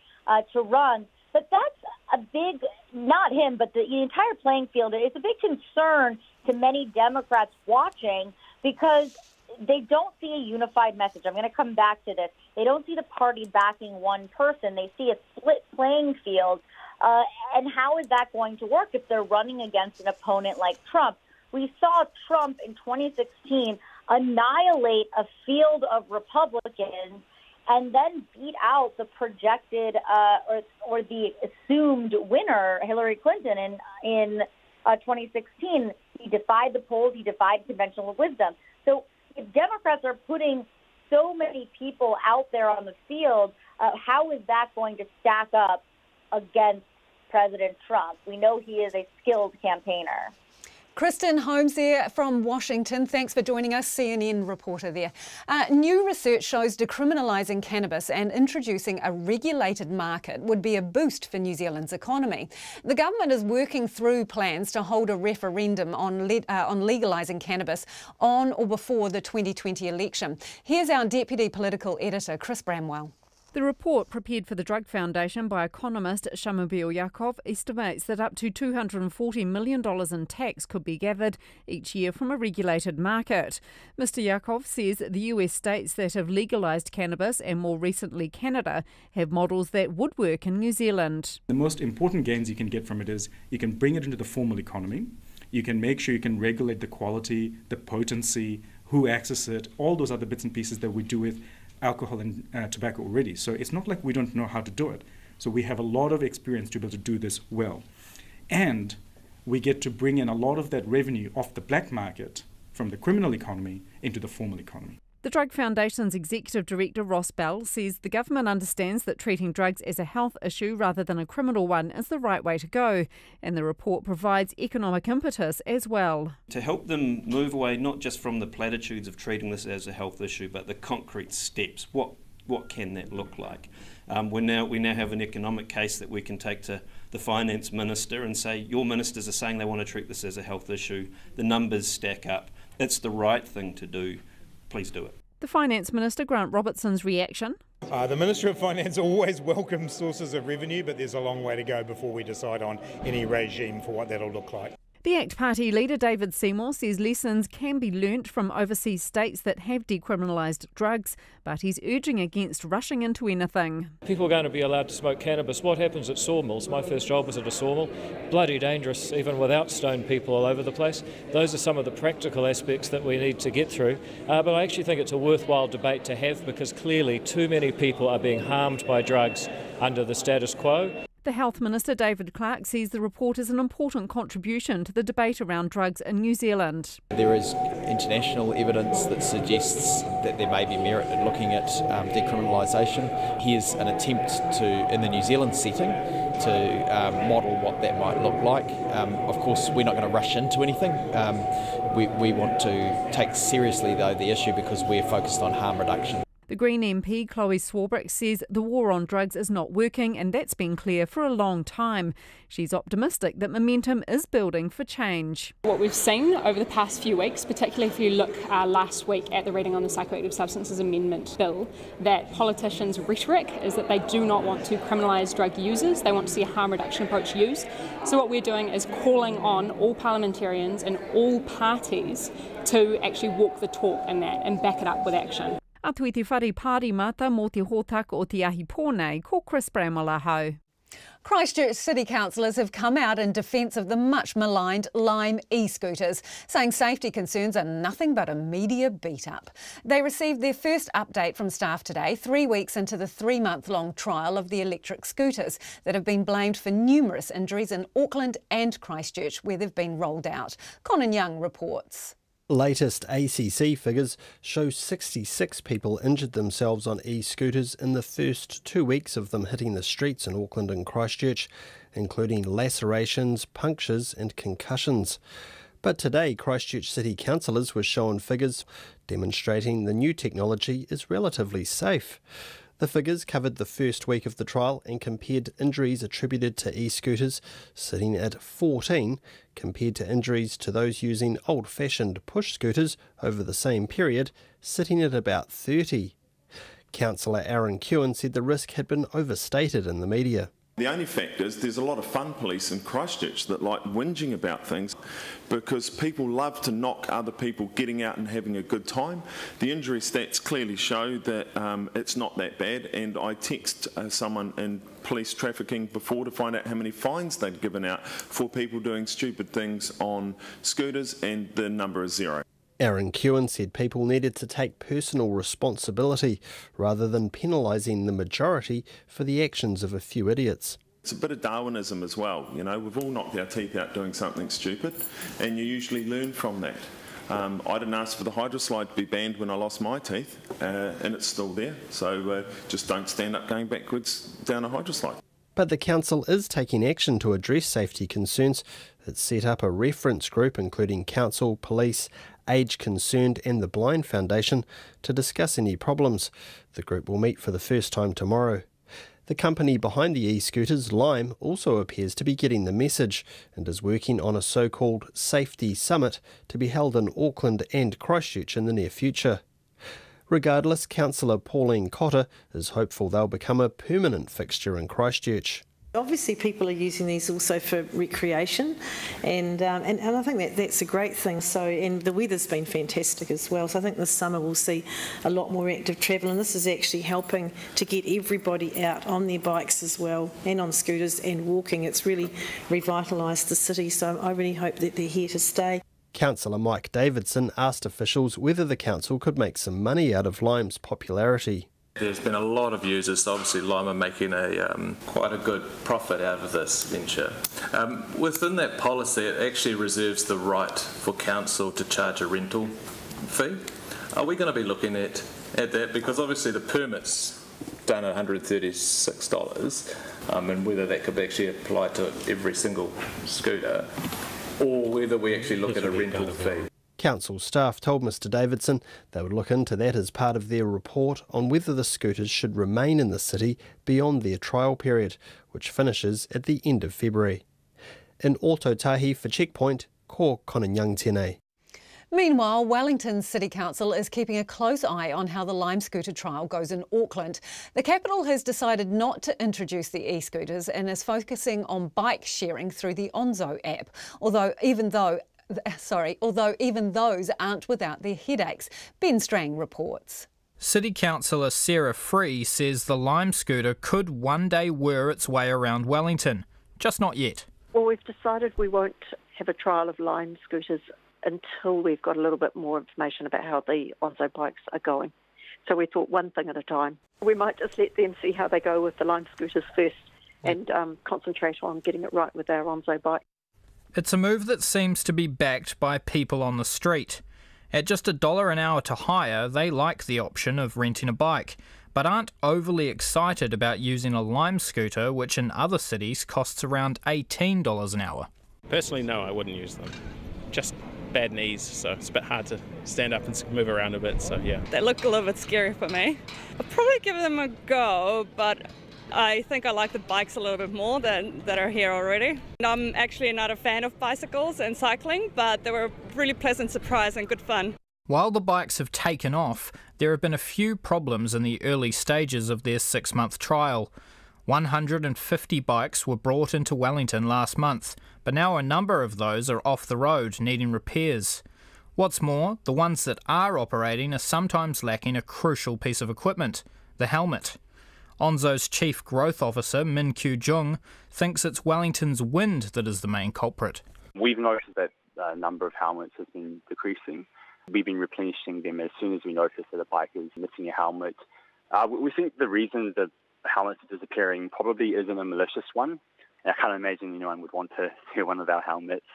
Speaker 21: to run. But that's a big, not him, but the entire playing field. It's a big concern to many Democrats watching, because they don't see a unified message. I'm going to come back to this. They don't see the party backing one person. They see a split playing field. And how is that going to work if they're running against an opponent like Trump? We saw Trump in 2016 annihilate a field of Republicans and then beat out the projected or the assumed winner, Hillary Clinton, in 2016. He defied the polls. He defied conventional wisdom. So if Democrats are putting so many people out there on the field, how is that going to stack up against President Trump? We know he is a skilled campaigner.
Speaker 5: Kristen Holmes there from Washington. Thanks for joining us, CNN reporter there. New research shows decriminalising cannabis and introducing a regulated market would be a boost for New Zealand's economy. The government is working through plans to hold a referendum on legalising cannabis on or before the 2020 election. Here's our Deputy Political Editor, Chris Bramwell.
Speaker 3: The report prepared for the Drug Foundation by economist Shamubil Yakov estimates that up to $240 million in tax could be gathered each year from a regulated market. Mr. Yakov says the US states that have legalised cannabis, and more recently Canada, have models that would work in New Zealand.
Speaker 22: The most important gains you can get from it is you can bring it into the formal economy. You can make sure you can regulate the quality, the potency, who accesses it, all those other bits and pieces that we do with alcohol and tobacco already. So it's not like we don't know how to do it. So we have a lot of experience to be able to do this well. And we get to bring in a lot of that revenue off the black market from the criminal economy into the formal economy.
Speaker 3: The Drug Foundation's Executive Director Ross Bell says the government understands that treating drugs as a health issue rather than a criminal one is the right way to go, and the report provides economic impetus as well.
Speaker 23: To help them move away not just from the platitudes of treating this as a health issue, but the concrete steps. What can that look like? We now have an economic case that we can take to the finance minister and say, your ministers are saying they want to treat this as a health issue. The numbers stack up. It's the right thing to do. Please do it.
Speaker 3: The Finance Minister, Grant Robertson's reaction.
Speaker 4: The Minister of Finance always welcomes sources of revenue, but there's a long way to go before we decide on any regime for what that'll look like.
Speaker 3: The ACT Party leader David Seymour says lessons can be learnt from overseas states that have decriminalised drugs, but he's urging against rushing into anything.
Speaker 7: People are going to be allowed to smoke cannabis. What happens at sawmills? My first job was at a sawmill. Bloody dangerous, even without stoned people all over the place. Those are some of the practical aspects that we need to get through. But I actually think it's a worthwhile debate to have, because clearly too many people are being harmed by drugs under the status quo.
Speaker 3: The Health Minister, David Clark, says the report is an important contribution to the debate around drugs in New Zealand.
Speaker 8: There is international evidence that suggests that there may be merit in looking at decriminalisation. Here's an attempt to, in the New Zealand setting, to model what that might look like. Of course, we're not going to rush into anything. We want to take seriously, though, the issue, because we're focused on harm reduction.
Speaker 3: The Green MP, Chloe Swarbrick, says the war on drugs is not working, and that's been clear for a long time. She's optimistic that momentum is building for change.
Speaker 24: What we've seen over the past few weeks, particularly if you look last week at the reading on the Psychoactive Substances Amendment Bill, that politicians' rhetoric is that they do not want to criminalise drug users, they want to see a harm reduction approach used. So what we're doing is calling on all parliamentarians and all parties to actually walk the talk in that and back it up with action.
Speaker 3: Atu i te whare pāri mata mō te hōtaka o te ahi pōnei, ko Chris Bramall-Ahau.
Speaker 5: Christchurch City councillors have come out in defence of the much maligned Lime e-scooters, saying safety concerns are nothing but a media beat-up. They received their first update from staff today, 3 weeks into the 3-month-long trial of the electric scooters that have been blamed for numerous injuries in Auckland and Christchurch, where they've been rolled out. Conan Young reports.
Speaker 25: Latest ACC figures show 66 people injured themselves on e-scooters in the first 2 weeks of them hitting the streets in Auckland and Christchurch, including lacerations, punctures and concussions. But today, Christchurch City councillors were shown figures demonstrating the new technology is relatively safe. The figures covered the first week of the trial and compared injuries attributed to e-scooters, sitting at 14, compared to injuries to those using old-fashioned push scooters over the same period, sitting at about 30. Councillor Aaron Kewen said the risk had been overstated in the media.
Speaker 26: The only fact is there's a lot of fun police in Christchurch that like whinging about things because people love to knock other people getting out and having a good time. The injury stats clearly show that it's not that bad, and I text someone in police trafficking before to find out how many fines they'd given out for people doing stupid things on scooters, and the number is 0.
Speaker 25: Aaron Kewen said people needed to take personal responsibility rather than penalising the majority for the actions of a few idiots.
Speaker 26: It's a bit of Darwinism as well, you know, we've all knocked our teeth out doing something stupid, and you usually learn from that. I didn't ask for the hydroslide to be banned when I lost my teeth, and it's still there, so just don't stand up going backwards down a hydroslide.
Speaker 25: But the council is taking action to address safety concerns. It's set up a reference group including council, police, Age Concerned and the Blind Foundation to discuss any problems. The group will meet for the first time tomorrow. The company behind the e-scooters, Lime, also appears to be getting the message and is working on a so-called safety summit to be held in Auckland and Christchurch in the near future. Regardless, Councillor Pauline Cotter is hopeful they'll become a permanent fixture in Christchurch.
Speaker 27: Obviously people are using these also for recreation, and I think that's a great thing. So, and the weather's been fantastic as well, so I think this summer we'll see a lot more active travel, and this is actually helping to get everybody out on their bikes as well, and on scooters and walking. It's really revitalised the city, so I really hope that they're here to stay.
Speaker 25: Councillor Mike Davidson asked officials whether the council could make some money out of Lime's popularity.
Speaker 28: There's been a lot of users, so obviously Lime are making quite a good profit out of this venture. Within that policy, it actually reserves the right for council to charge a rental fee. Are we going to be looking at that? Because obviously the permit's done at $136, and whether that could actually apply to every single scooter, or whether we actually look at a rental fee.
Speaker 25: Council staff told Mr Davidson they would look into that as part of their report on whether the scooters should remain in the city beyond their trial period, which finishes at the end of February. In Ōtautahi for Checkpoint, ko Conan Young tēnei.
Speaker 5: Meanwhile, Wellington City Council is keeping a close eye on how the Lime scooter trial goes in Auckland. The capital has decided not to introduce the e-scooters and is focusing on bike sharing through the Onzo app, although even those aren't without their headaches. Ben Strang reports.
Speaker 1: City Councillor Sarah Free says the Lime scooter could one day whir its way around Wellington, just not yet.
Speaker 2: Well, we've decided we won't have a trial of Lime scooters until we've got a little bit more information about how the Onzo bikes are going. So we thought one thing at a time. We might just let them see how they go with the Lime scooters first and concentrate on getting it right with our Onzo bike.
Speaker 1: It's a move that seems to be backed by people on the street. At just $1 an hour to hire, they like the option of renting a bike, but aren't overly excited about using a Lime scooter, which in other cities costs around $18 an hour.
Speaker 9: Personally, no, I wouldn't use them. Just bad knees, so it's a bit hard to stand up and move around a bit, so yeah.
Speaker 10: They look a little bit scary for me. I'll probably give them a go, but I think I like the bikes a little bit more that are here already. I'm actually not a fan of bicycles and cycling, but they were a really pleasant surprise and good fun.
Speaker 1: While the bikes have taken off, there have been a few problems in the early stages of their 6-month trial. 150 bikes were brought into Wellington last month, but now a number of those are off the road, needing repairs. What's more, the ones that are operating are sometimes lacking a crucial piece of equipment, the helmet. Onzo's Chief Growth Officer, Min Kyu Jung, thinks it's Wellington's wind that is the main culprit.
Speaker 11: We've noticed that the number of helmets has been decreasing. We've been replenishing them as soon as we notice that a bike is missing a helmet. We think the reason the helmets are disappearing probably isn't a malicious one. I can't imagine anyone would want to wear one of our helmets.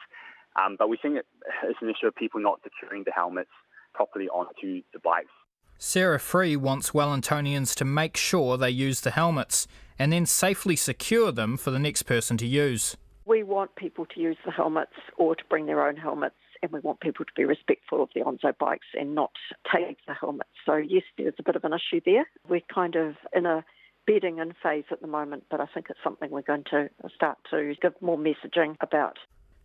Speaker 11: But we think it's an issue of people not securing the helmets properly onto the bikes.
Speaker 1: Sarah Free wants Wellingtonians to make sure they use the helmets and then safely secure them for the next person to use.
Speaker 2: We want people to use the helmets or to bring their own helmets, and we want people to be respectful of the Onzo bikes and not take the helmets. So yes, there's a bit of an issue there. We're kind of in a bedding in phase at the moment, but I think it's something we're going to start to give more messaging about.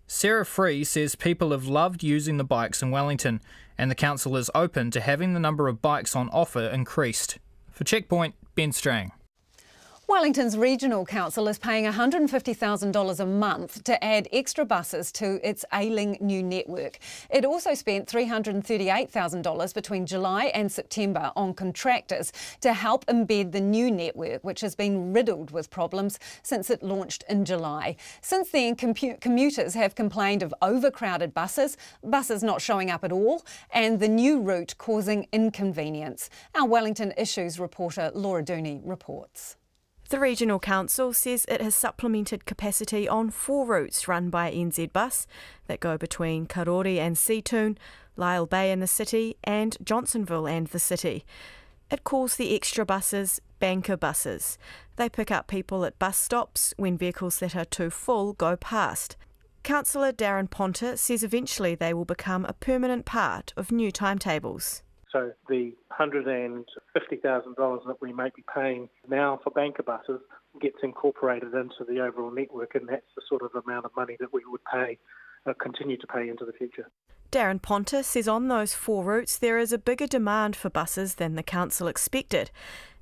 Speaker 1: Sarah Free says people have loved using the bikes in Wellington, and the council is open to having the number of bikes on offer increased. For Checkpoint, Ben Strang.
Speaker 5: Wellington's Regional Council is paying $150,000 a month to add extra buses to its ailing new network. It also spent $338,000 between July and September on contractors to help embed the new network, which has been riddled with problems since it launched in July. Since then, commuters have complained of overcrowded buses not showing up at all, and the new route causing inconvenience. Our Wellington Issues reporter Laura Dooney reports.
Speaker 12: The Regional Council says it has supplemented capacity on 4 routes run by NZ Bus that go between Karori and Seatoun, Lyle Bay and the city, and Johnsonville and the city. It calls the extra buses banker buses. They pick up people at bus stops when vehicles that are too full go past. Councillor Darren Ponter says eventually they will become a permanent part of new timetables.
Speaker 15: So the $150,000 that we may be paying now for banker buses gets incorporated into the overall network, and that's the sort of amount of money that we would continue to pay into the future.
Speaker 12: Darren Ponter says on those 4 routes there is a bigger demand for buses than the council expected,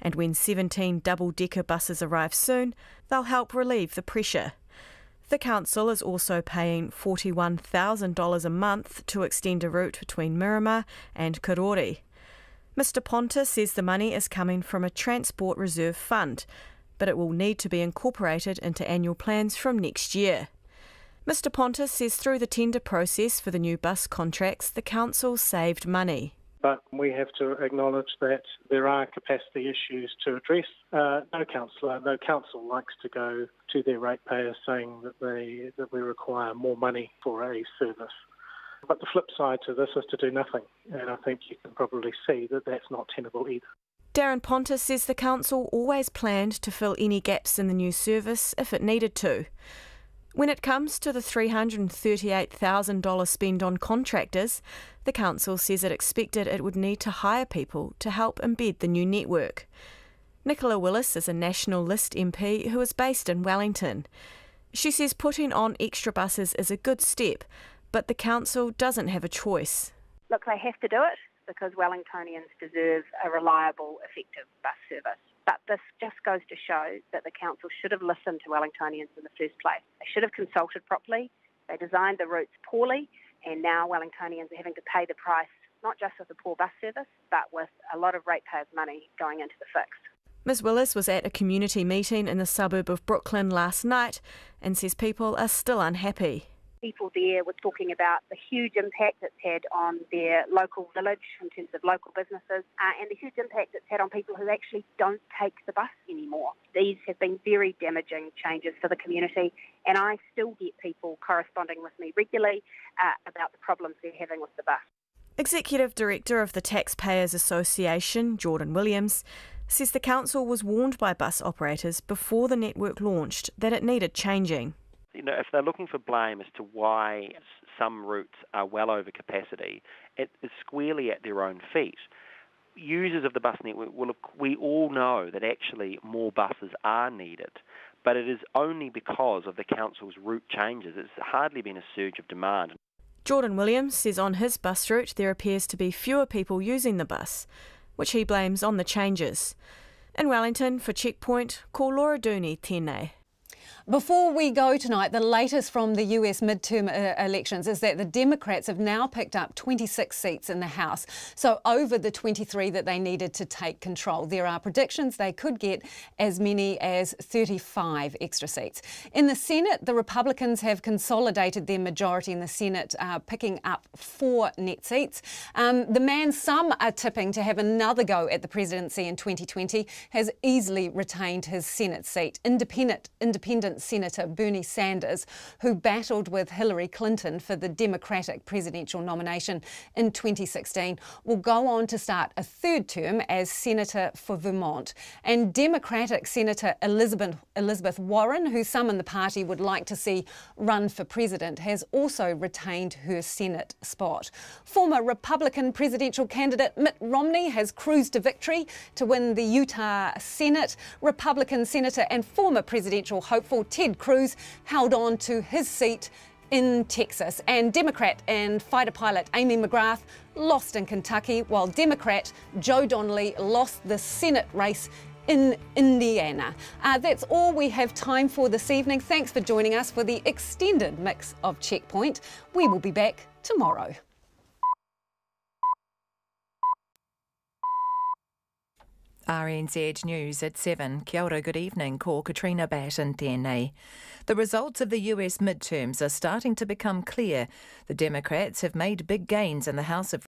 Speaker 12: and when 17 double-decker buses arrive soon, they'll help relieve the pressure. The council is also paying $41,000 a month to extend a route between Miramar and Karori. Mr Ponter says the money is coming from a Transport Reserve Fund, but it will need to be incorporated into annual plans from next year. Mr Ponter says through the tender process for the new bus contracts, the council saved money.
Speaker 15: But we have to acknowledge that there are capacity issues to address. No council likes to go to their ratepayers saying that we require more money for a service. But the flip side to this is to do nothing, and I think you can probably see that that's not tenable either.
Speaker 12: Darren Ponter says the council always planned to fill any gaps in the new service if it needed to. When it comes to the $338,000 spend on contractors, the council says it expected it would need to hire people to help embed the new network. Nicola Willis is a National List MP who is based in Wellington. She says putting on extra buses is a good step, but the council doesn't have a choice.
Speaker 6: Look, they have to do it because Wellingtonians deserve a reliable, effective bus service. But this just goes to show that the council should have listened to Wellingtonians in the first place. They should have consulted properly. They designed the routes poorly, and now Wellingtonians are having to pay the price, not just with the poor bus service, but with a lot of ratepayers' money going into the fix.
Speaker 12: Ms Willis was at a community meeting in the suburb of Brooklyn last night and says people are still unhappy.
Speaker 6: People there were talking about the huge impact it's had on their local village in terms of local businesses and the huge impact it's had on people who actually don't take the bus anymore. These have been very damaging changes for the community, and I still get people corresponding with me regularly about the problems they're having with the bus.
Speaker 12: Executive Director of the Taxpayers Association, Jordan Williams, says the council was warned by bus operators before the network launched that it needed changing.
Speaker 13: If they're looking for blame as to why some routes are well over capacity, it is squarely at their own feet. Users of the bus network we all know that actually more buses are needed, but it is only because of the council's route changes. It's hardly been a surge of demand.
Speaker 12: Jordan Williams says on his bus route there appears to be fewer people using the bus, which he blames on the changes. In Wellington, for Checkpoint, ko Laura Dooney tēnei.
Speaker 5: Before we go tonight, the latest from the US midterm elections is that the Democrats have now picked up 26 seats in the House, so over the 23 that they needed to take control. There are predictions they could get as many as 35 extra seats. In the Senate, the Republicans have consolidated their majority in the Senate, picking up 4 net seats. The man some are tipping to have another go at the presidency in 2020 has easily retained his Senate seat. Independent Senator Bernie Sanders, who battled with Hillary Clinton for the Democratic presidential nomination in 2016, will go on to start a third term as Senator for Vermont. And Democratic Senator Elizabeth Warren, who some in the party would like to see run for president, has also retained her Senate spot. Former Republican presidential candidate Mitt Romney has cruised to victory to win the Utah Senate. Republican Senator and former presidential hopeful Ted Cruz held on to his seat in Texas, and Democrat and fighter pilot Amy McGrath lost in Kentucky, while Democrat Joe Donnelly lost the Senate race in Indiana. That's all we have time for this evening. Thanks for joining us for the extended mix of Checkpoint. We will be back tomorrow.
Speaker 14: RNZ News at 7. Kia ora, good evening. Ko Katrina Batten tēnei. The results of the US midterms are starting to become clear. The Democrats have made big gains in the House of